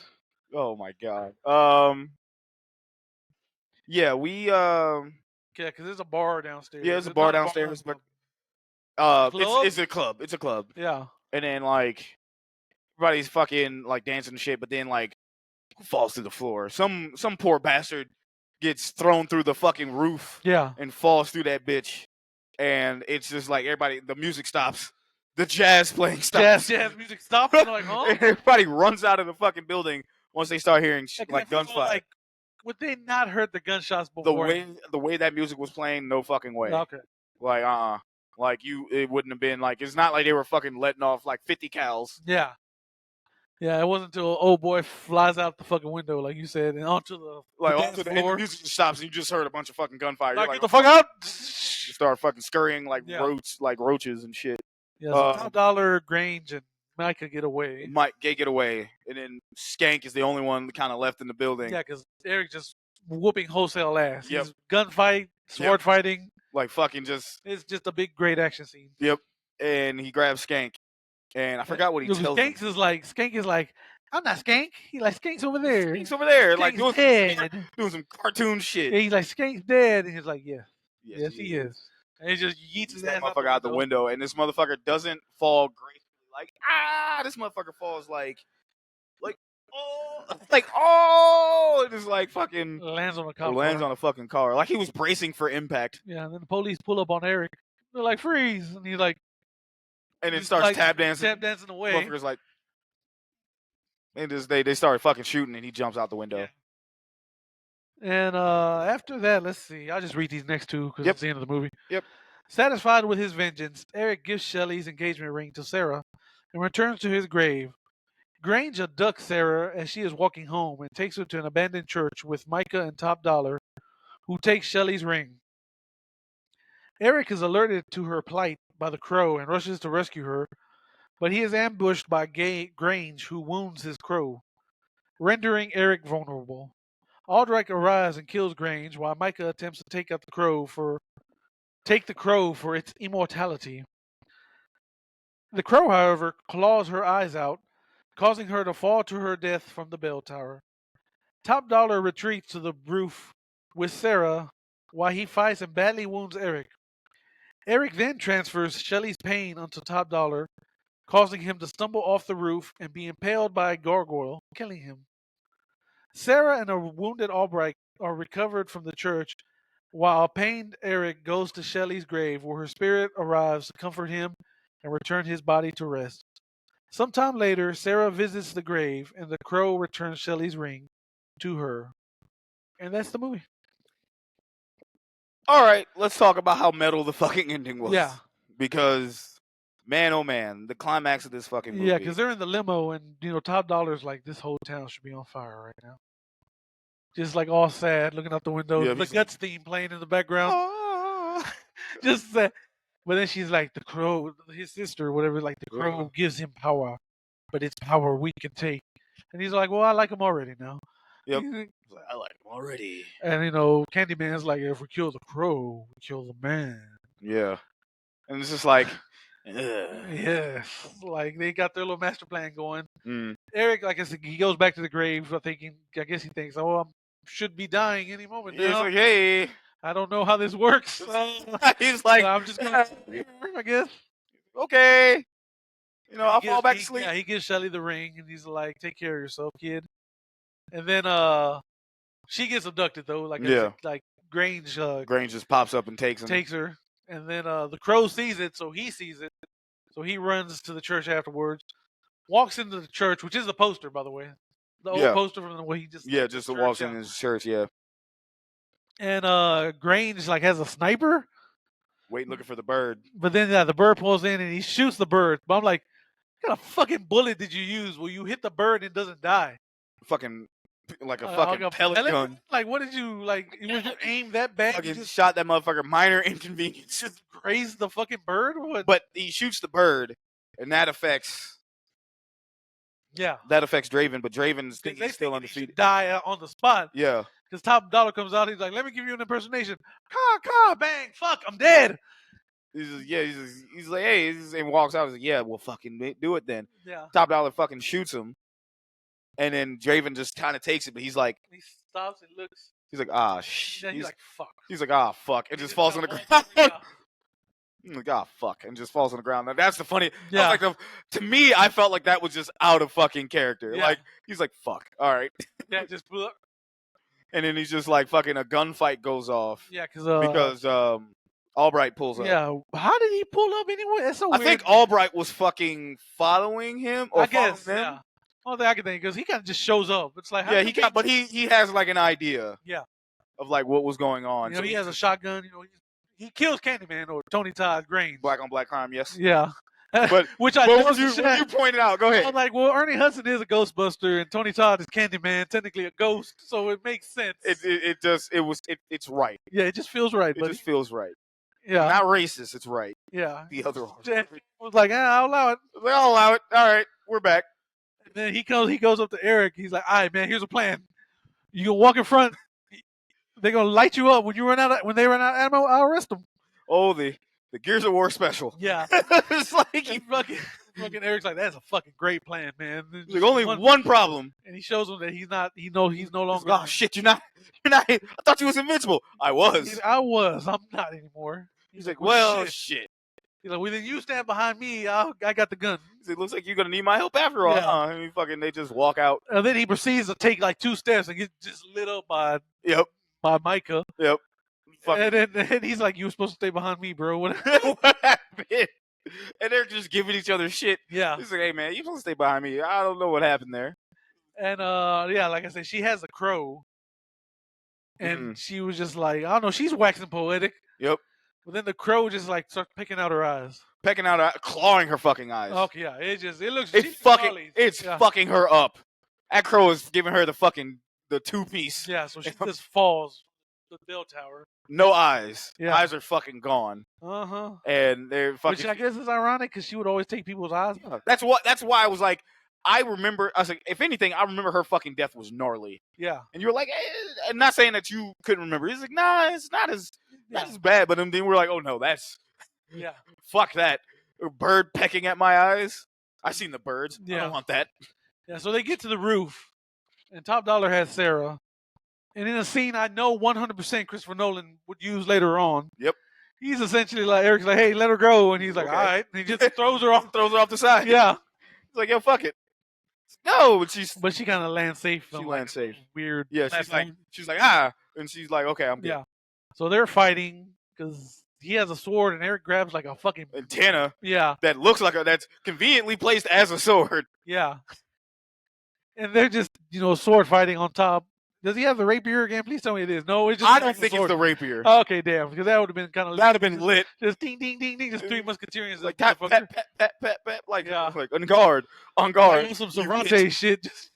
S1: Oh my god. Yeah, we
S2: yeah, because there's a bar downstairs.
S1: Yeah, there's a bar downstairs, but it's a club. It's a club.
S2: Yeah.
S1: And then like everybody's fucking like dancing and shit, but then like falls to the floor. Some poor bastard gets thrown through the fucking roof.
S2: Yeah.
S1: And falls through that bitch. And it's just like everybody, the music stops. The jazz playing stops.
S2: Jazz music stops. And like, huh?
S1: And everybody runs out of the fucking building Once they start hearing like gunfire,
S2: like, would they not heard the gunshots before?
S1: the way that music was playing, no fucking way.
S2: Okay.
S1: Like like it wouldn't have been like, it's not like they were fucking letting off like 50 cals.
S2: Yeah. Yeah, it wasn't until old boy flies out the fucking window, like you said, and onto the dance floor.
S1: And the music just stops and you just heard a bunch of fucking gunfire. You're like,
S2: get the fuck out!
S1: You start fucking scurrying like roaches and shit.
S2: Yeah, so Top Dollar, Grange, and Micah get away.
S1: Get away, and then Skank is the only one kind of left in the building.
S2: Yeah, because Eric just whooping wholesale ass.
S1: Yep.
S2: He's gunfight, sword fighting.
S1: Like fucking just.
S2: It's just a big, great action scene.
S1: Yep. And he grabs Skank, and I forgot what he tells him.
S2: Skank is like, I'm not Skank. He like, Skank's over there.
S1: Skank's over there,
S2: Skank's
S1: like doing some cartoon shit.
S2: And he's like, Skank's dead, and he's like, yes, he is. And he just yeets his ass
S1: motherfucker out the window, and this motherfucker doesn't fall gracefully. Like, this motherfucker falls like, it is like fucking
S2: lands on a car.
S1: Lands on a fucking car, like he was bracing for impact.
S2: Yeah, and then the police pull up on Eric. They're like, freeze, and he's like,
S1: and it starts like, tap dancing
S2: away.
S1: Motherfucker's like, and they started fucking shooting, and he jumps out the window.
S2: Yeah. And after that, let's see. I'll just read these next two because it's the end of the movie.
S1: Yep.
S2: Satisfied with his vengeance, Eric gives Shelley's engagement ring to Sarah and returns to his grave. Grange abducts Sarah as she is walking home and takes her to an abandoned church with Micah and Top Dollar, who takes Shelley's ring. Eric is alerted to her plight by the crow and rushes to rescue her, but he is ambushed by Grange, who wounds his crow, rendering Eric vulnerable. Aldrich arrives and kills Grange, while Micah attempts to take the crow for its immortality. The crow, however, claws her eyes out, causing her to fall to her death from the bell tower. Top Dollar retreats to the roof with Sarah, while he fights and badly wounds Eric. Eric then transfers Shelley's pain onto Top Dollar, causing him to stumble off the roof and be impaled by a gargoyle, killing him. Sarah and a wounded Albright are recovered from the church, while a pained Eric goes to Shelley's grave, where her spirit arrives to comfort him and return his body to rest. Sometime later, Sarah visits the grave, and the crow returns Shelley's ring to her. And that's the movie.
S1: All right, let's talk about how metal the fucking ending was.
S2: Yeah.
S1: Because, man, oh man, the climax of this fucking movie.
S2: Yeah, because they're in the limo, and, Top Dollar's like, this whole town should be on fire right now. Just like all sad, looking out the window. Yeah, the Guts theme playing in the background. Just sad. But then she's like, the crow, his sister, whatever, like the crow gives him power, but it's power we can take. And he's like, well, I like him already now.
S1: Yep. I like him already.
S2: And, Candyman's like, if we kill the crow, we kill the man.
S1: Yeah. And it's just like,
S2: yes. Like, they got their little master plan going.
S1: Mm.
S2: Eric, like I said, he goes back to the grave I guess he thinks, I should be dying any moment now.
S1: He's like, hey.
S2: I don't know how this works.
S1: He's like,
S2: I'm just going to, I guess.
S1: Okay. I'll fall back to sleep.
S2: Yeah, he gives Shelley the ring, and he's like, take care of yourself, kid. And then she gets abducted, though. Like Grange
S1: just pops up and takes
S2: her. And then the crow sees it, so he sees it. So he runs to the church afterwards, walks into the church, which is the poster, by the way. The old poster from the way he just...
S1: Yeah, just walks in his church, yeah.
S2: And Grange, has a sniper.
S1: Looking for the bird.
S2: But then the bird pulls in, and he shoots the bird. But I'm like, what kind of fucking bullet did you use? Well, you hit the bird and it doesn't die.
S1: Fucking... Like a fucking pellet gun.
S2: Like, what did you, you aim that bad?
S1: Fucking just shot that motherfucker. Minor inconvenience.
S2: Just grazed the fucking bird? What?
S1: But he shoots the bird, and that affects...
S2: Yeah.
S1: That affects Draven, but Draven's still undefeated.
S2: Die on the spot.
S1: Yeah.
S2: Because Top Dollar comes out, he's like, let me give you an impersonation. Bang, fuck, I'm dead.
S1: He's like, hey, and walks out. He's like, yeah, well, fucking do it then.
S2: Yeah.
S1: Top Dollar fucking shoots him. And then Draven just kind of takes it, but he's like...
S2: He stops and looks.
S1: He's like, shit.
S2: Yeah, he's like, fuck.
S1: He's like, fuck. And just falls on the ground. He's like, fuck. And just falls on the ground. Now, that's the funny...
S2: Yeah.
S1: To me, I felt like that was just out of fucking character.
S2: Yeah.
S1: Like, he's like, fuck. All right.
S2: Yeah, just blew up.
S1: And then he's just like, fucking a gunfight goes off.
S2: Yeah,
S1: because Albright pulls up.
S2: Yeah. How did he pull up anyway? That's so weird.
S1: I think Albright was fucking following him. Or I guess, him.
S2: Yeah. Only thing I can think because he kind of just shows up. It's like
S1: but he has like an idea.
S2: Yeah.
S1: Of like what was going on.
S2: You know, he has a shotgun. You know, he kills Candyman or Tony Todd Grains.
S1: Black on black crime, yes.
S2: Yeah.
S1: But
S2: which
S1: you pointed out. Go ahead.
S2: I was like, well, Ernie Hudson is a Ghostbuster, and Tony Todd is Candyman, technically a ghost, so it makes sense.
S1: It's right.
S2: Yeah, it just feels right.
S1: It just feels right.
S2: Yeah.
S1: Not racist. It's right.
S2: Yeah.
S1: The other one
S2: was like, I'll allow it.
S1: I'll allow it. All right, we're back.
S2: And then he goes up to Eric. He's like, all right, man, here's a plan. You can walk in front. They're gonna light you up when they run out of ammo. I'll arrest them.
S1: Oh, the Gears of War special.
S2: Yeah,
S1: it's like
S2: fucking Eric's like, that's a fucking great plan, man.
S1: There's like only one problem,
S2: and he shows him that he's not. He's no longer.
S1: Like, oh shit, you're not. I thought you was invincible. I was.
S2: I'm not anymore.
S1: He's like, well, shit.
S2: He's like, well, then you stand behind me. I got the gun.
S1: It looks like you're gonna need my help after all.
S2: Yeah.
S1: I mean, they just walk out.
S2: And then he proceeds to take like 2 steps and get just lit up by Micah.
S1: Yep.
S2: And then he's like, you were supposed to stay behind me, bro. What
S1: happened? And they're just giving each other shit.
S2: Yeah.
S1: He's like, hey, man, you're supposed to stay behind me. I don't know what happened there.
S2: And, like I said, she has a crow. And she was just like, I don't know, she's waxing poetic.
S1: Yep.
S2: But then the crow just like starts picking out her eyes.
S1: Clawing her fucking eyes.
S2: Okay, yeah. It looks...
S1: It's fucking her up. That crow is giving her the 2-piece.
S2: Yeah, so she just falls the bell tower.
S1: No eyes.
S2: Yeah.
S1: Eyes are fucking gone.
S2: Uh-huh.
S1: And they're fucking...
S2: Which I guess is ironic because she would always take people's eyes.
S1: Yeah. That's why I was like, I was like, if anything, I remember her fucking death was gnarly.
S2: Yeah.
S1: And you were like, I'm not saying that you couldn't remember. He's like, nah, it's not as bad. But then we're like, oh no, that's...
S2: Yeah.
S1: Fuck that. A bird pecking at my eyes. I seen the birds. Yeah. I don't want that.
S2: Yeah, so they get to the roof, and Top Dollar has Sarah. And in a scene I know 100% Christopher Nolan would use later on.
S1: Yep.
S2: He's essentially like, Eric's like, hey, let her go. And he's like, all right. And he just throws her off
S1: the side.
S2: Yeah.
S1: He's like, yo, fuck it. No,
S2: but she kind of lands safe.
S1: She lands safe.
S2: Weird.
S1: Yeah, she's like, ah. And she's like, okay, I'm good.
S2: Yeah. So they're fighting because he has a sword and Eric grabs like a fucking
S1: antenna.
S2: Yeah.
S1: That looks like that's conveniently placed as a sword.
S2: Yeah. And they're just, sword fighting on top. Does he have the rapier again? Please tell me it is. No, it's just...
S1: I don't think it's the rapier.
S2: Okay, damn. Because that would have been kind of...
S1: That would have been lit.
S2: Just ding, ding, ding, ding. Just 3 Musketeers.
S1: Like, pat, pat, pat, pat, pat, pat. Like, on guard. On guard.
S2: Like some Cervantes shit. Just...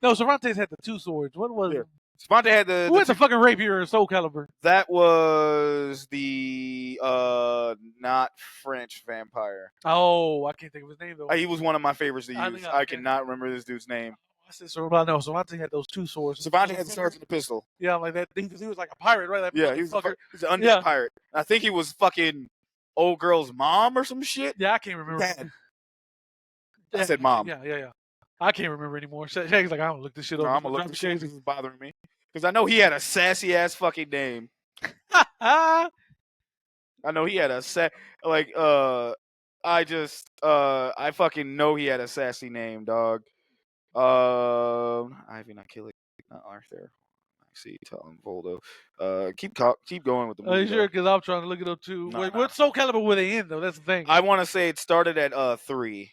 S2: No, Cervantes had the 2 swords. What was it?
S1: Cervantes had the...
S2: Who had the fucking rapier and Soul Calibur?
S1: That was the not French vampire.
S2: Oh, I can't think of his name, though.
S1: He was one of my favorites to use. I cannot remember this dude's name.
S2: No, Cervantes had those 2 swords.
S1: Cervantes had the sword and the pistol.
S2: Yeah, like that. He was like a pirate, right? That
S1: he was an undead pirate. I think he was fucking old girl's mom or some shit.
S2: Yeah, I can't remember.
S1: Dad. I said mom.
S2: Yeah. I can't remember anymore. Shag's like, I don't look this shit up.
S1: I'm gonna look this shit. This is bothering me because I know he had a sassy ass fucking name. I know he had a I fucking know he had a sassy name, dog. Ivy, not Killick, not Arthur. I see, Talon Voldo. Keep going with the movie.
S2: Are you sure? Because I'm trying to look it up too. Wait, what Soul Calibur were they in though? That's the thing.
S1: I want to say it started at 3.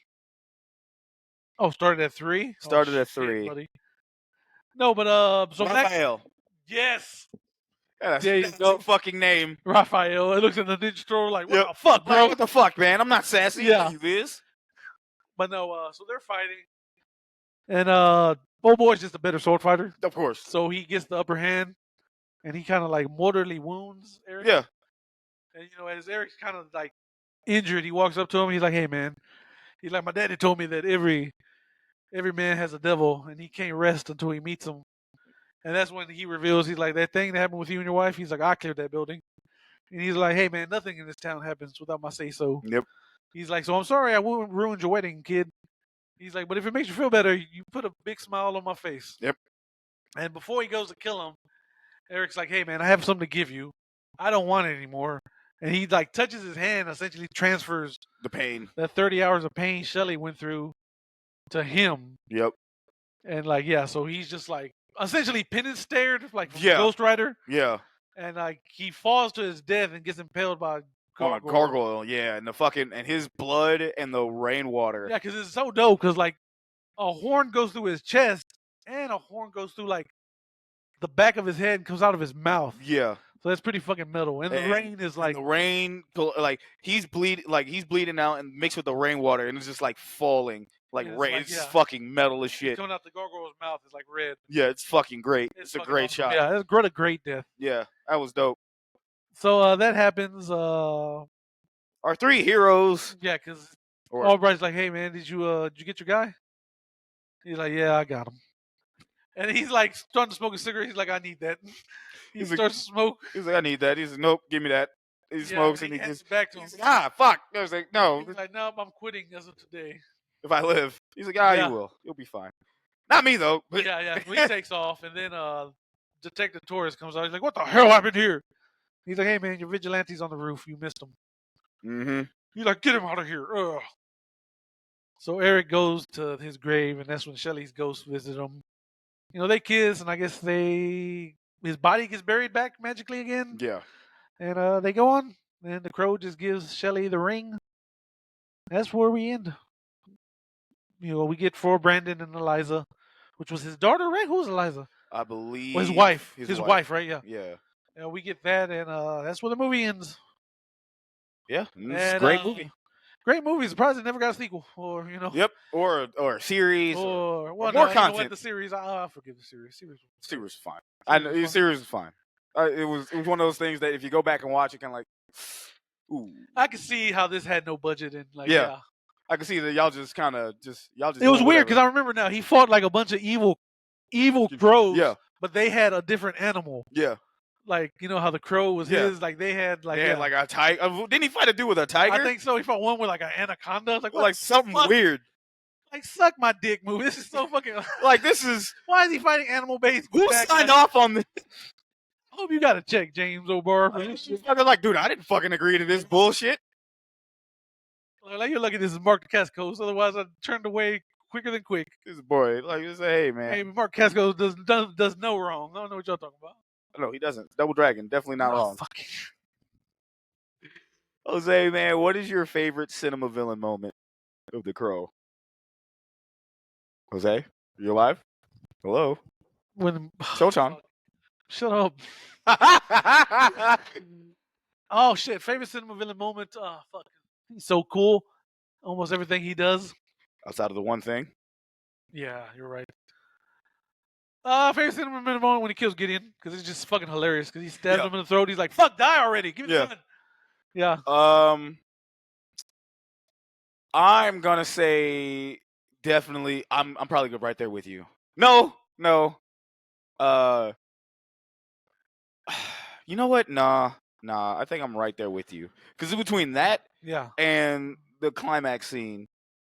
S2: Oh, started at 3.
S1: Started at 3.
S2: Buddy. No, but so
S1: Raphael.
S2: Yes.
S1: That's a fucking name.
S2: Raphael. It looks in the Ninja store like, what the fuck, bro?
S1: What the fuck, man? I'm not sassy.
S2: Yeah.
S1: You is.
S2: But no, so they're fighting. And Old Boy's just a better sword fighter.
S1: Of course.
S2: So he gets the upper hand, and he kind of like mortally wounds Eric.
S1: Yeah.
S2: And as Eric's kind of like injured, he walks up to him. He's like, "Hey, man." He's like, "My daddy told me that every man has a devil, and he can't rest until he meets him." And that's when he reveals, he's like, "That thing that happened with you and your wife." He's like, "I cleared that building." And he's like, "Hey, man, nothing in this town happens without my say so."
S1: Yep.
S2: He's like, "So I'm sorry I ruined your wedding, kid." He's like, "But if it makes you feel better, you put a big smile on my face."
S1: Yep.
S2: And before he goes to kill him, Eric's like, "Hey, man, I have something to give you. I don't want it anymore." And he like touches his hand, essentially transfers
S1: the pain,
S2: that 30 hours of pain Shelley went through, to him.
S1: Yep.
S2: And like, so he's just like essentially penance stared, like from Ghost Rider.
S1: Yeah.
S2: And like he falls to his death and gets impaled by
S1: gargoyle, yeah, and his blood and the rainwater.
S2: Yeah, because it's so dope. Because like a horn goes through his chest, and a horn goes through like the back of his head and comes out of his mouth.
S1: Yeah.
S2: So that's pretty fucking metal. And the rain is like
S1: the rain, like he's bleeding out and mixed with the rainwater, and it's just like falling like rain. It's just fucking metal as shit.
S2: It's coming out the gargoyle's mouth is like red.
S1: Yeah, it's fucking great. It's a great shot.
S2: Yeah, it's a great death.
S1: Yeah, that was dope.
S2: So that happens.
S1: Our three heroes.
S2: Yeah, because Albright's like, "Hey man, did you get your guy?" He's like, "Yeah, I got him." And he's like starting to smoke a cigarette. He's like, "I need that." He starts to smoke.
S1: He's like, "I need that." He's like, "Nope, give me that." He smokes and he
S2: hands it back to him.
S1: He's like, fuck. I was like, "No."
S2: He's like, "No, I'm quitting as of today.
S1: If I live." He's like, "You will. You'll be fine." Not me though. But
S2: yeah. So he takes off, and then Detective Torres comes out. He's like, "What the hell happened here?" He's like, "Hey man, your vigilante's on the roof. You missed him."
S1: Mm-hmm.
S2: He's like, "Get him out of here." Ugh. So Eric goes to his grave, and that's when Shelly's ghost visits him. You know, they kiss, and I guess his body gets buried back magically again.
S1: Yeah.
S2: And they go on, and the crow just gives Shelly the ring. That's where we end. You know, we get for Brandon and Eliza, which was his daughter, right? Who's Eliza?
S1: I believe.
S2: Well, his wife. His wife, right? Yeah.
S1: Yeah.
S2: We get that, and that's where the movie ends.
S1: Yeah, it's a great movie.
S2: Great movie. Surprised it never got a sequel, or
S1: Yep, or a series, or more content.
S2: You know what, the series, I forgive the series.
S1: Series was fine. I know the series was fine. It was one of those things that if you go back and watch it, kind of like, ooh.
S2: I can see how this had no budget and like
S1: I can see that y'all just. It
S2: was weird because I remember now he fought like a bunch of evil crows.
S1: Yeah,
S2: but they had a different animal.
S1: Yeah.
S2: Like, you know how the crow was his? Like, they had like
S1: a tiger. Didn't he fight a dude with a tiger?
S2: I think so. He fought one with like an anaconda.
S1: Like something weird.
S2: Like, suck my dick movie. This is so fucking...
S1: like, this is...
S2: Why is he fighting animal-based?
S1: Who signed off on this?
S2: I hope you got to check James O'Barr.
S1: They're like, dude, I didn't fucking agree to this bullshit.
S2: Like, you're lucky this is Mark Cascos. Otherwise, I'd turned away quicker than quick.
S1: This boy, like, just say, hey, man.
S2: Hey, Mark Cascos does no wrong. I don't know what y'all talking about.
S1: No, he doesn't. Double Dragon, definitely not wrong.
S2: Fuck.
S1: Jose, man, what is your favorite cinema villain moment of The Crow? Jose, you alive? Hello? Showtime.
S2: Shut up. Oh, shit. Favorite cinema villain moment? Oh, fuck. He's so cool. Almost everything he does.
S1: Outside of the one thing?
S2: Yeah, you're right. Favorite cinema villain moment when he kills Gideon, because it's just fucking hilarious. Because he stabs him in the throat. He's like, "Fuck, die already! Give me the gun." Yeah.
S1: I'm gonna say definitely. I'm probably right there with you. No. You know what? Nah. I think I'm right there with you. Because between that, and the climax scene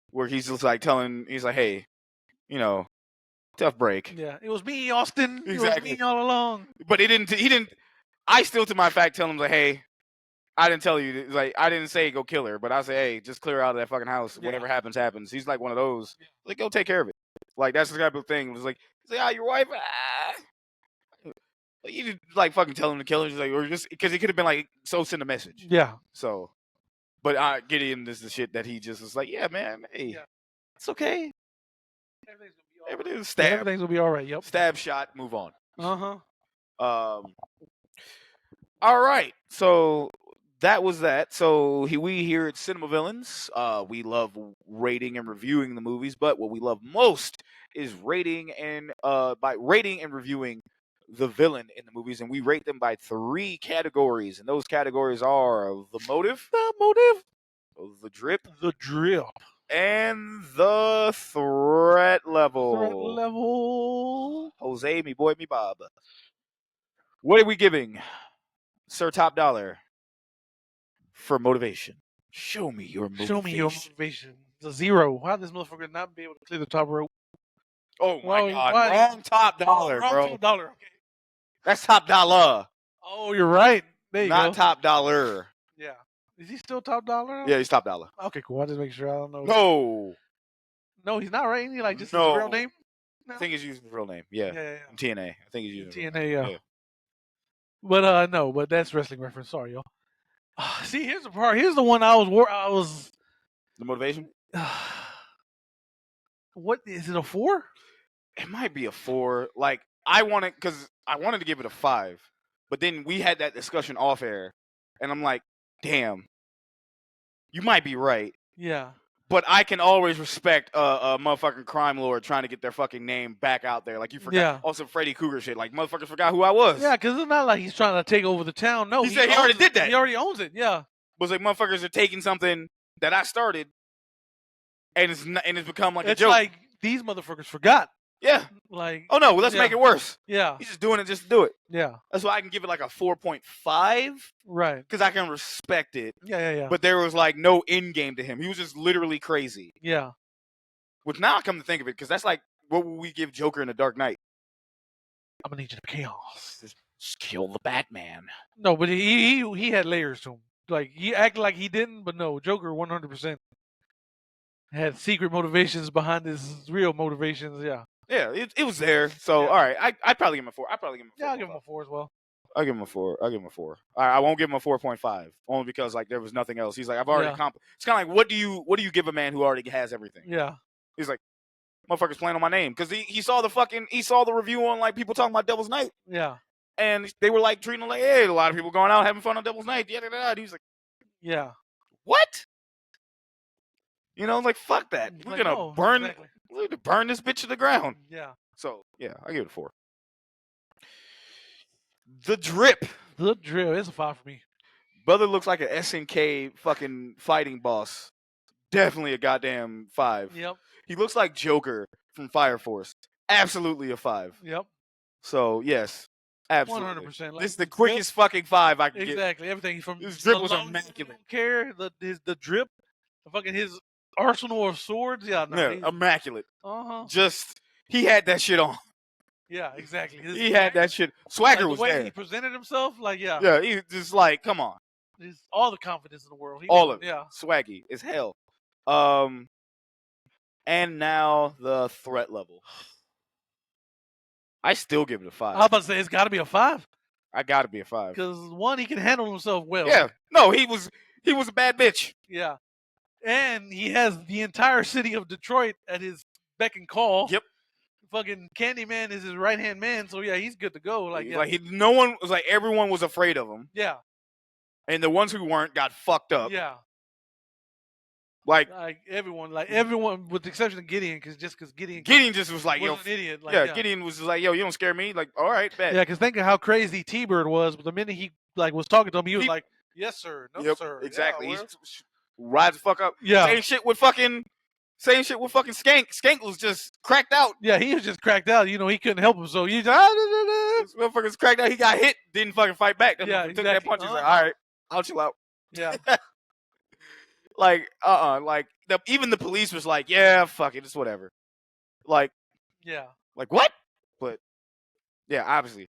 S1: where he's just like he's like, "Hey, you know, tough break."
S2: Yeah, it was me, Austin.
S1: Exactly.
S2: It was me all along.
S1: But he didn't. I still, to my fact, tell him like, "Hey, I didn't tell you. Like, I didn't say go kill her, but I say, hey, just clear out of that fucking house. Yeah. Whatever happens, happens." He's like one of those. Yeah. Like, go take care of it. Like, that's the type of thing. It was like, your wife. Like, you didn't like fucking tell him to kill her, just like, or just because he could have been like, so send a message.
S2: Yeah.
S1: So, but Gideon is the shit that he just was like, yeah, man, hey, it's okay. Everything's stab.
S2: Everything's gonna be all right. Yep.
S1: Stab shot. Move on.
S2: All
S1: right. So that was that. So we here at Cinema Villains, we love rating and reviewing the movies, but what we love most is rating and reviewing the villain in the movies, and we rate them by 3 categories, and those categories are the motive, the drip, and the threat level. Jose, me boy, me Bob. What are we giving Sir Top Dollar for motivation? Show me your motivation.
S2: It's a 0. How did this motherfucker not be able to clear the top rope?
S1: Oh my God! Wrong Top Dollar, bro.
S2: Wrong Top Dollar. Okay.
S1: That's Top Dollar.
S2: Oh, you're right. There you go.
S1: Not Top Dollar.
S2: Yeah. Is he still Top Dollar?
S1: Yeah, he's Top Dollar.
S2: Okay, cool. I just make sure. I don't know.
S1: No,
S2: he's not, right? Isn't he like just his real name?
S1: No? I think he's using his real name. Yeah. TNA. I think he's using
S2: TNA. Yeah. But no, but that's wrestling reference. Sorry, y'all. See, here's the part. Here's the one I was.
S1: The motivation.
S2: What is it? A 4?
S1: It might be a 4. Like I wanted to give it a 5, but then we had that discussion off air, and I'm like, damn, you might be right.
S2: Yeah.
S1: But I can always respect a motherfucking crime lord trying to get their fucking name back out there. Like you forgot.
S2: Yeah.
S1: Also, Freddy Krueger shit. Like motherfuckers forgot who I was.
S2: Yeah, because it's not like he's trying to take over the town. No,
S1: he said he already did that.
S2: He already owns it. Yeah.
S1: But like motherfuckers are taking something that I started, and it's become like
S2: it's
S1: a joke.
S2: Like these motherfuckers forgot.
S1: Yeah.
S2: Like.
S1: Oh no, well, let's make it worse.
S2: Yeah.
S1: He's just doing it just to do it.
S2: Yeah.
S1: That's why I can give it like a 4.5.
S2: Right.
S1: Because I can respect it.
S2: Yeah.
S1: But there was like no end game to him. He was just literally crazy.
S2: Yeah.
S1: Which now I come to think of it, because that's like what would we give Joker in The Dark Knight?
S2: I'm gonna need you to chaos.
S1: Just kill the Batman.
S2: No, but he had layers to him. Like he acted like he didn't, but no, Joker 100% had secret motivations behind his real motivations. Yeah.
S1: Yeah, it was there. So all right, I'd probably give him a 4.
S2: Yeah, I'll give him a 4 as well.
S1: I'll give him a 4. All right, I won't give him a 4.5 only because like there was nothing else. He's like, I've already accomplished. It's kind of like what do you give a man who already has everything?
S2: Yeah.
S1: He's like, motherfuckers playing on my name because he saw the review on like people talking about Devil's Night.
S2: Yeah.
S1: And they were like treating him like, hey, a lot of people going out having fun on Devil's Night. And he's like,
S2: yeah.
S1: What? You know, like fuck that. We're gonna burn.
S2: Exactly.
S1: We're gonna burn this bitch to the ground.
S2: Yeah.
S1: So yeah, I give it a 4. The Drip.
S2: The Drip. It's a 5 for me.
S1: Brother looks like an SNK fucking fighting boss. Definitely a goddamn 5.
S2: Yep.
S1: He looks like Joker from Fire Force. Absolutely a 5.
S2: Yep.
S1: So yes, absolutely.
S2: 100%. Like,
S1: this is the quickest fucking 5 I can get.
S2: Exactly. Everything from
S1: this drip was immaculate.
S2: The drip, his arsenal of swords. Yeah. No,
S1: yeah, immaculate.
S2: Just
S1: he had that shit on.
S2: Yeah, exactly.
S1: He had that shit. Swagger was
S2: there. The
S1: there.
S2: way he presented himself, yeah.
S1: Yeah, he just like, come on.
S2: Just all the confidence in the world.
S1: All of it.
S2: Yeah.
S1: Swaggy as hell. And now the threat level. I still give it a 5.
S2: I was about to say it's got to be a 5.
S1: I got to be a 5
S2: because one, he can handle himself well.
S1: Yeah, no, he was a bad bitch.
S2: Yeah, and he has the entire city of Detroit at his beck and call.
S1: Yep.
S2: Fucking Candyman is his right hand man, so yeah, he's good to go. Like, yeah.
S1: No one was like, everyone was afraid of him.
S2: Yeah.
S1: And the ones who weren't got fucked up.
S2: Yeah.
S1: Like
S2: everyone, with the exception of Gideon, because Gideon
S1: just was like,
S2: yo, an idiot.
S1: Gideon was just like, yo, you don't scare me. Like, all right, bet.
S2: Yeah, because think of how crazy T-Bird was. But the minute he was talking to him, he was like, yes, sir, no, sir.
S1: Exactly.
S2: Yeah,
S1: he rides the fuck up.
S2: Yeah.
S1: Same shit with fucking Skank. Skank was just cracked out.
S2: Yeah, he was just cracked out. You know, he couldn't help him, so he just
S1: this motherfucker's cracked out. He got hit, didn't fucking fight back.
S2: Yeah,
S1: took that punch. He's like, all right, I'll chill out.
S2: Yeah.
S1: Even the police was like, yeah, fuck it, it's whatever. Like,
S2: yeah,
S1: like what? But yeah, obviously,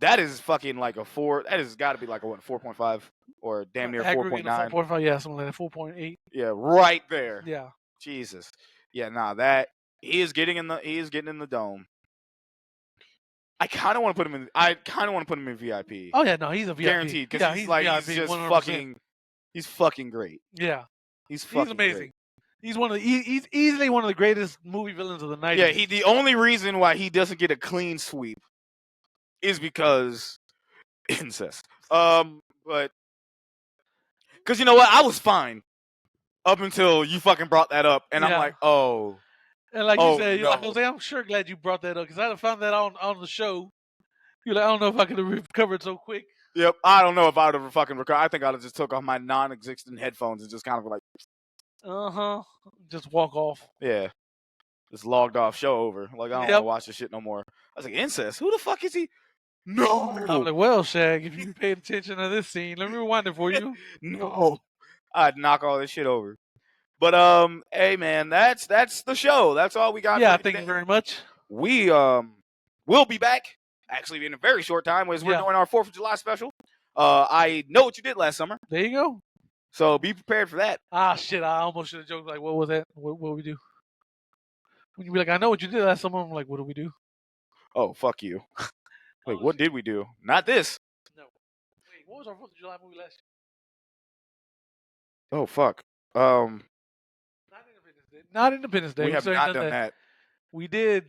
S1: that is fucking like a 4. That has got to be like a 4.5 or damn near 4.9.
S2: 4.5, yeah, something like that. 4.8.
S1: Yeah, right there.
S2: Yeah.
S1: Jesus. Yeah, that he is getting in the dome. I kind of want to put him in VIP.
S2: Oh yeah, no, he's a VIP.
S1: Guaranteed, because he's just 100%. fucking. He's fucking great.
S2: Yeah.
S1: He's amazing.
S2: Great. He's easily one of the greatest movie villains of the 90s.
S1: Yeah, the only reason why he doesn't get a clean sweep is because incest. But because you know what, I was fine up until you fucking brought that up, and I'm like, oh.
S2: And like you said, you're like, Jose, I'm sure glad you brought that up because I'd have found that on the show. You're like, I don't know if I could have recovered so quick.
S1: Yep, I don't know if I would have fucking recovered. I think I'd have just took off my non-existent headphones and just kind of like,
S2: just walk off.
S1: Yeah, just logged off, show over. Like I don't want to watch this shit no more. I was like, incest? Who the fuck is he? No.
S2: I'm like, well, Shag, if you paid attention to this scene, let me rewind it for you.
S1: No, I'd knock all this shit over. But hey man, that's the show. That's all we got.
S2: Yeah, thank you very much.
S1: We will be back actually in a very short time as we're doing our 4th of July special. I know what you did last summer.
S2: There you go.
S1: So be prepared for that.
S2: Ah shit, I almost should have joked like, what was that? What we do? When you be like, I know what you did last summer, I'm like, what do we do?
S1: Oh, fuck you. Wait, what did we do? Not this.
S2: No. Wait, what was our 4th of July movie last
S1: year? Oh fuck.
S2: Not Independence Day. Not Independence Day.
S1: We have
S2: still ain't
S1: not done that.
S2: We did.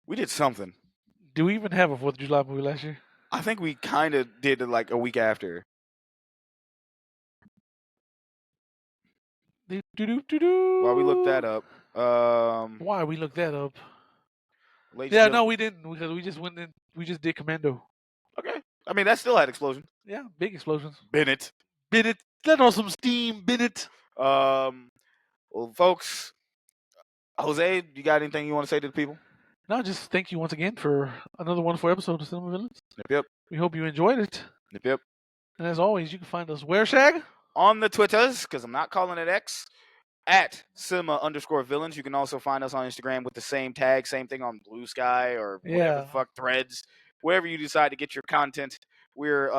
S1: We did something.
S2: Do we even have a 4th of July movie last year?
S1: I think we kind of did it like a week after. While we looked that up.
S2: Why we looked that up?
S1: Yeah,
S2: no, we didn't because we just went in. We just did Commando.
S1: Okay. I mean, that still had explosions.
S2: Yeah, big explosions.
S1: Bennett.
S2: Let off some steam, Bennett.
S1: Well, folks, Jose, you got anything you want to say to the people?
S2: No, just thank you once again for another wonderful episode of Cinema Villains.
S1: Yep.
S2: We hope you enjoyed it.
S1: Yep.
S2: And as always, you can find us where, Shag?
S1: On the Twitters, because I'm not calling it X, at cinema_villains. You can also find us on Instagram with the same tag, same thing on Blue Sky or whatever the fuck, Threads, wherever you decide to get your content. We're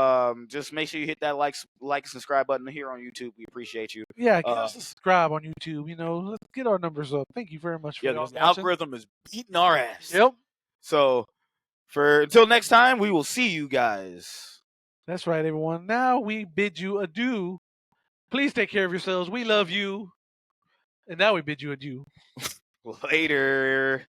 S1: just make sure you hit that like and subscribe button here on YouTube. We appreciate you.
S2: Yeah, give us a subscribe on YouTube. Let's get our numbers up. Thank you very much for
S1: the algorithm is beating our ass.
S2: Yep.
S1: So until next time, we will see you guys.
S2: That's right, everyone. Now we bid you adieu. Please take care of yourselves. We love you. And now we bid you adieu.
S1: Later.